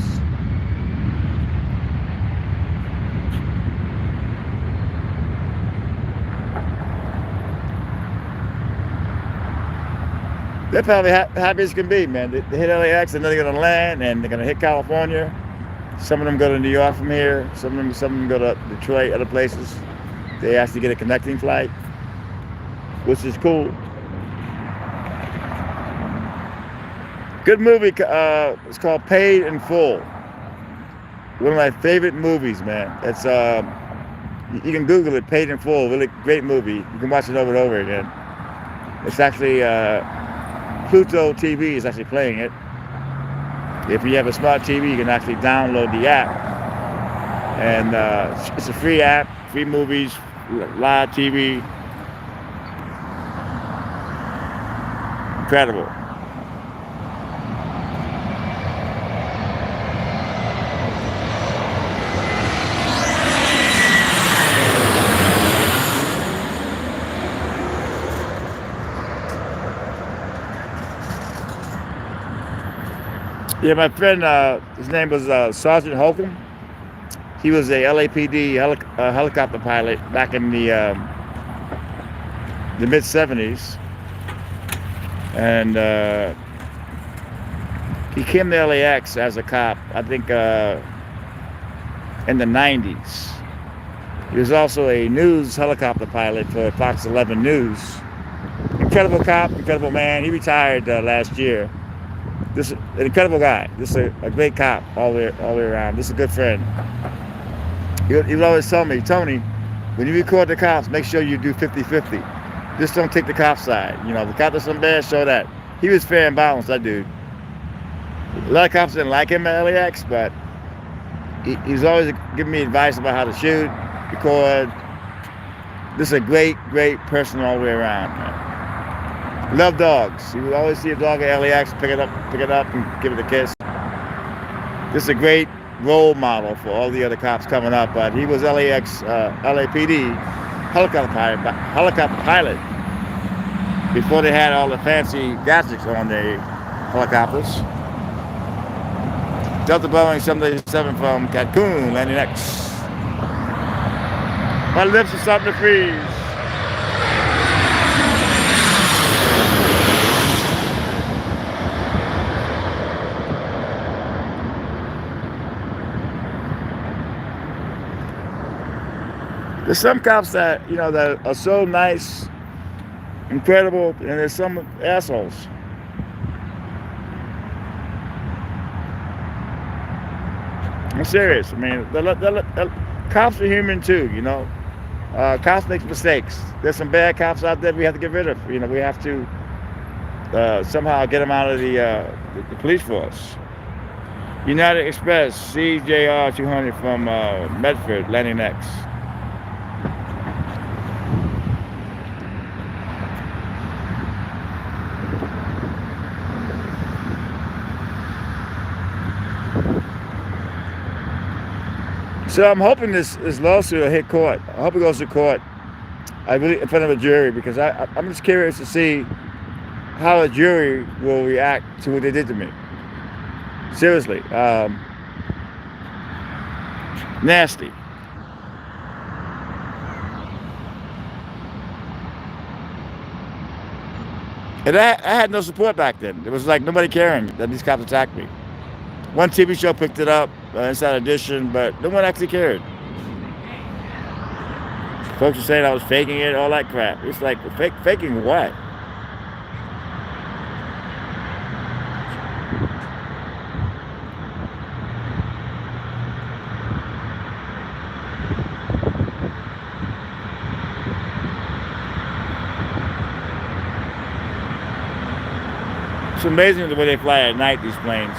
They're probably happy as can be, man. They hit LAX, and then they're gonna land, and they're gonna hit California. Some of them go to New York from here. Some of them go to Detroit, other places. They actually get a connecting flight, which is cool. Good movie. It's called Paid in Full. One of my favorite movies, man. It's you can Google it, Paid in Full. Really great movie. You can watch it over and over again. It's actually Pluto TV is actually playing it. If you have a smart TV, you can actually download the app. And it's a free app, free movies, live TV. Incredible. Yeah, my friend, his name was Sergeant Holcomb. He was a LAPD helicopter pilot back in the mid '70s, and he came to LAX as a cop. I think in the '90s. He was also a news helicopter pilot for Fox 11 News. Incredible cop, incredible man. He retired last year. This is an incredible guy. This is a great cop all the way around. This is a good friend. He would always tell me, Tony, when you record the cops, make sure you do 50-50. Just don't take the cop side. You know, the cop does something bad, show that. He was fair and balanced, that dude. A lot of cops didn't like him at LAX, but he was always giving me advice about how to shoot, record. This is a great, great person all the way around, man. Love dogs. You would always see a dog at LAX, pick it up and give it a kiss. This is a great role model for all the other cops coming up, but he was LAPD helicopter pilot before they had all the fancy gadgets on their helicopters. Delta Boeing 787 from Cancun, landing next. My lips are starting to freeze. There's some cops that, you know, that are so nice, incredible, and there's some assholes. I'm serious. I mean, the cops are human too, you know. Cops make mistakes. There's some bad cops out there we have to get rid of. You know, we have to somehow get them out of the police force. United Express, CJR 200 from Medford, landing next. So I'm hoping this lawsuit will hit court. I hope it goes to court. In front of a jury, because I'm just curious to see how a jury will react to what they did to me. Seriously, nasty. And I had no support back then. It was like nobody caring that these cops attacked me. One TV show picked it up, Inside Edition, but no one actually cared. Folks were saying I was faking it, all that crap. It's like, faking what? It's amazing the way they fly at night, these planes.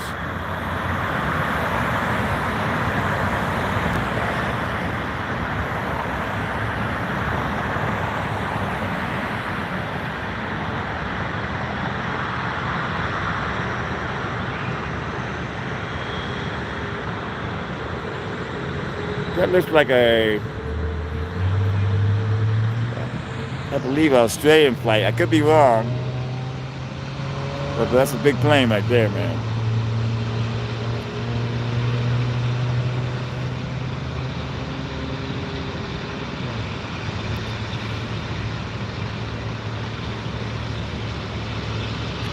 That looks like I believe, Australian flight. I could be wrong, but that's a big plane right there, man.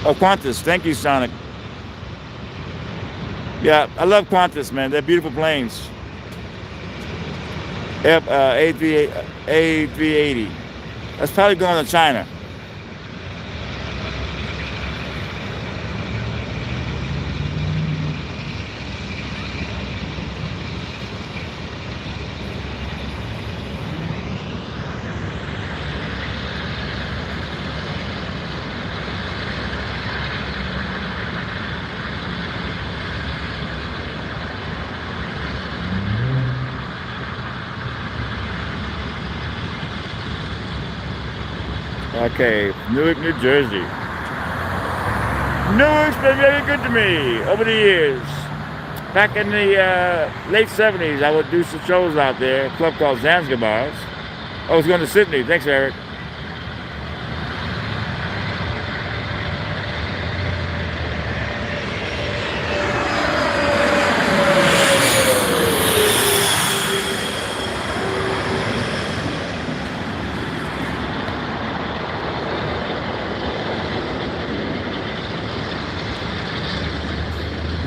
Oh, Qantas. Thank you, Sonic. Yeah, I love Qantas, man. They're beautiful planes. A380. That's probably going to China. Okay, Newark, New Jersey. Newark's been very good to me over the years. Back in the late 70s, I would do some shows out there, a club called Zanzibar's. I was going to Sydney. Thanks, Eric.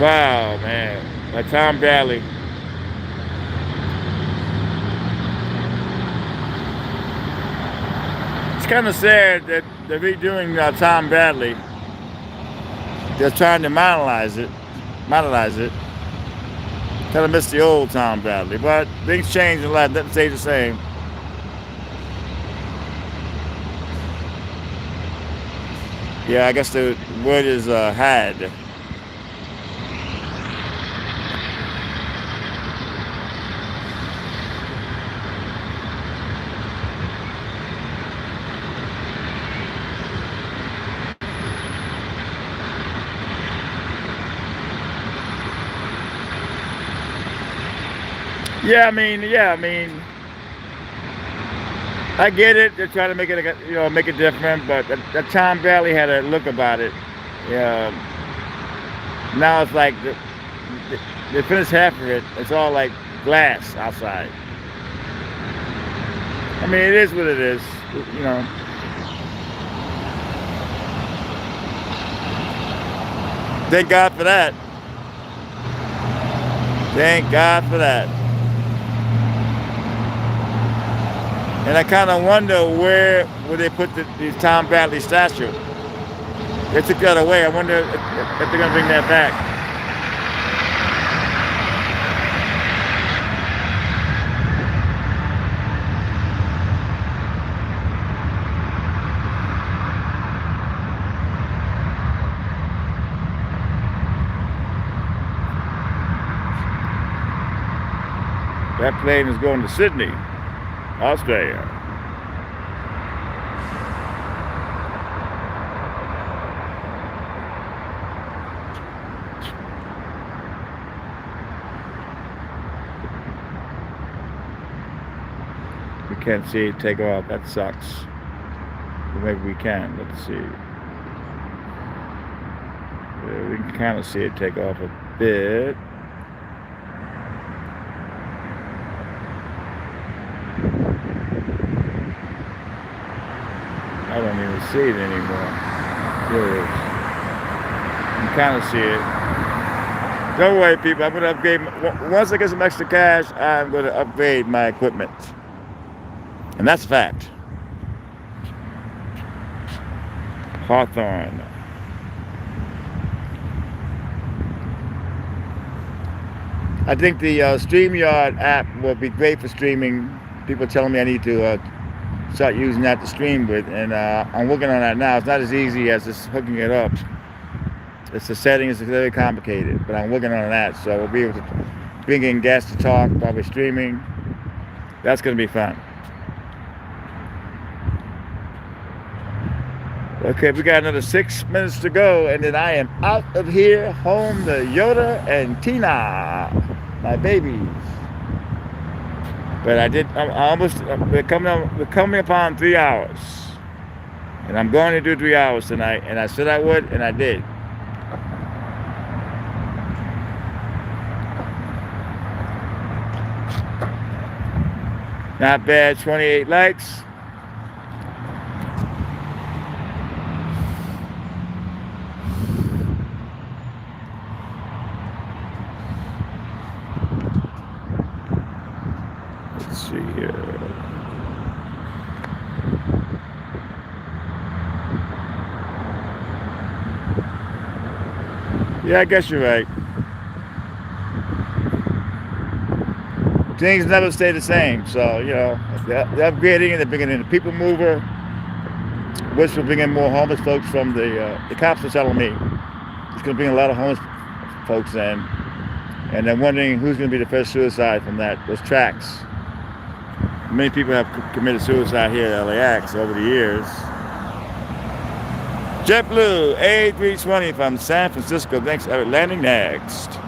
Wow, man. By Tom Bradley. It's kind of sad that they're redoing Tom Bradley. They're trying to modernize it. Kind of miss the old Tom Bradley, but things change in life. Nothing stays the same. Yeah, I guess the word is had. Yeah, I mean, I get it. They're trying to make it, make it different, but that Tom Bradley had a look about it. Yeah. Now it's like they finished half of it. It's all like glass outside. I mean, it is what it is. You know. Thank God for that. Thank God for that. And I kind of wonder where would they put the Tom Bradley statue. They took that away. I wonder if they're going to bring that back. That plane is going to Sydney, Australia. We can't see it take off. That sucks. But maybe we can. Let's see. Yeah, we can kind of see it take off a bit. I don't even see it anymore. There it is. You can kind of see it. Don't worry, people. I'm going to upgrade. Once I get some extra cash, I'm going to upgrade my equipment. And that's a fact. Hawthorne. I think the StreamYard app will be great for streaming. People are telling me I need to start using that to stream with, and I'm working on that now. It's not as easy as just hooking it up. It's the settings is very complicated, but I'm working on that, so we'll be able to bring in guests to talk, probably streaming. That's going to be fun. Okay, we got another 6 minutes to go, and then I am out of here, home to Yoda and Tina, my babies. But we're coming upon 3 hours. And I'm going to do 3 hours tonight, and I said I would, and I did. Not bad, 28 likes. Let's see here. Yeah, I guess you're right. Things never stay the same. So, they're upgrading and they're bringing in the people mover, which will bring in more homeless folks from the cops are telling me. It's going to bring a lot of homeless folks in. And they're wondering who's going to be the first suicide from those tracks. Many people have committed suicide here at LAX over the years. JetBlue A320 from San Francisco. Thanks, Eric. Landing next.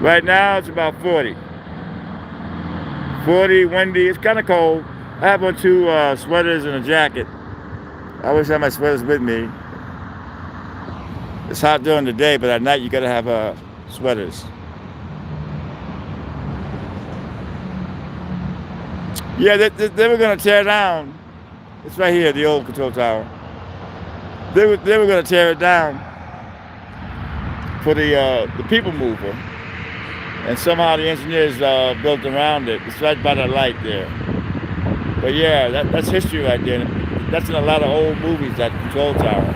Right now it's about 40. 40, windy. It's kind of cold. I have on 2 sweaters and a jacket. I always have my sweaters with me. It's hot during the day, but at night you gotta have sweaters. Yeah, they were going to tear down. It's right here, the old control tower. They were going to tear it down for the people mover, and somehow the engineers built around it. It's right by that light there. But yeah, that's history right there. That's in a lot of old movies, that control tower,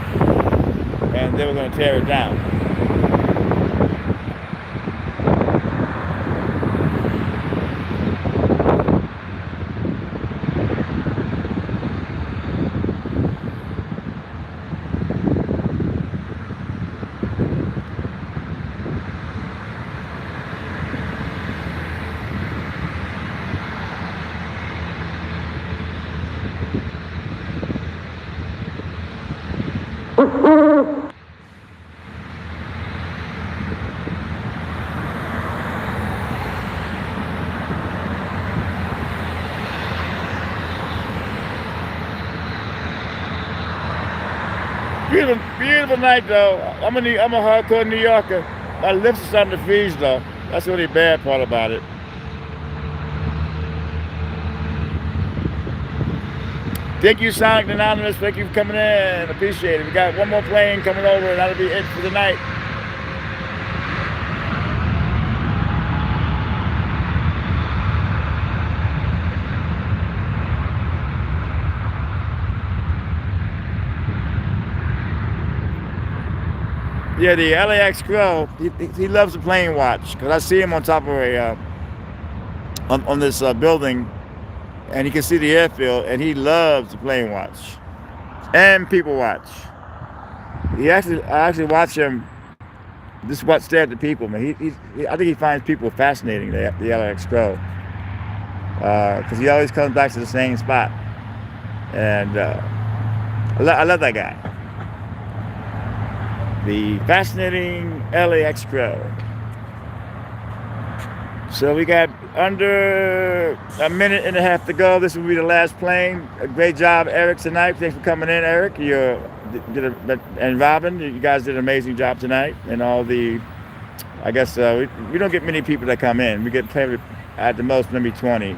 and they were going to tear it down. Beautiful, beautiful night though. I'm a hardcore New Yorker. My lips are starting to freeze though. That's the only bad part about it. Thank you, Sonic Anonymous. Thank you for coming in. Appreciate it. We got one more plane coming over, and that'll be it for the night. Yeah, the LAX Crow, he loves the plane watch, because I see him on top of a on this building, and he can see the airfield, and he loves the plane watch and people watch. I actually watch him. This is what stare at the people, man. I think he finds people fascinating. The LAX Crow, because he always comes back to the same spot, and I love that guy. The fascinating LAX Crow. So we got under a minute and a half to go. This will be the last plane. A great job, Eric, tonight. Thanks for coming in, Eric. And Robin, you guys did an amazing job tonight. And all the, I guess we don't get many people that come in. We get probably at the most maybe 20.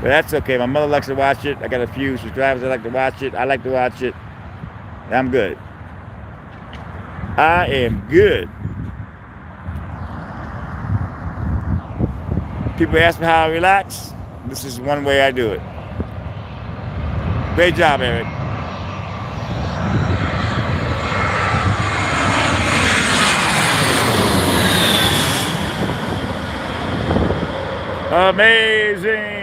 But that's okay. My mother likes to watch it. I got a few subscribers that like to watch it. I like to watch it. I'm good. I am good. People ask me how I relax. This is one way I do it. Great job, Eric. Amazing.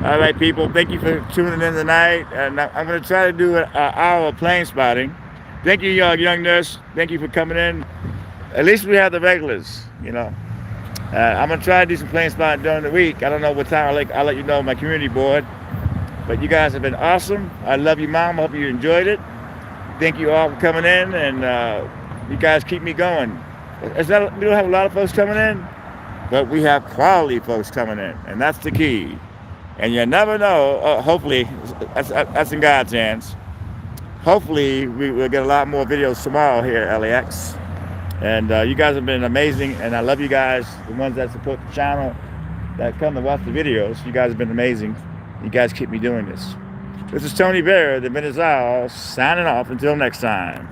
All right, people, thank you for tuning in tonight. And I'm going to try to do an hour of plane spotting. Thank you, young nurse. Thank you for coming in. At least we have the regulars, you know. I'm going to try to do some plane spotting during the week. I don't know what time. I'll let you know on my community board. But you guys have been awesome. I love you, Mom. I hope you enjoyed it. Thank you all for coming in. And you guys keep me going. We don't have a lot of folks coming in, but we have quality folks coming in. And that's the key. And you never know, hopefully, that's in God's hands. Hopefully, we'll get a lot more videos tomorrow here at LAX. And you guys have been amazing, and I love you guys, the ones that support the channel, that come to watch the videos. You guys have been amazing. You guys keep me doing this. This is Tony Bear, the Minute Czar, signing off until next time.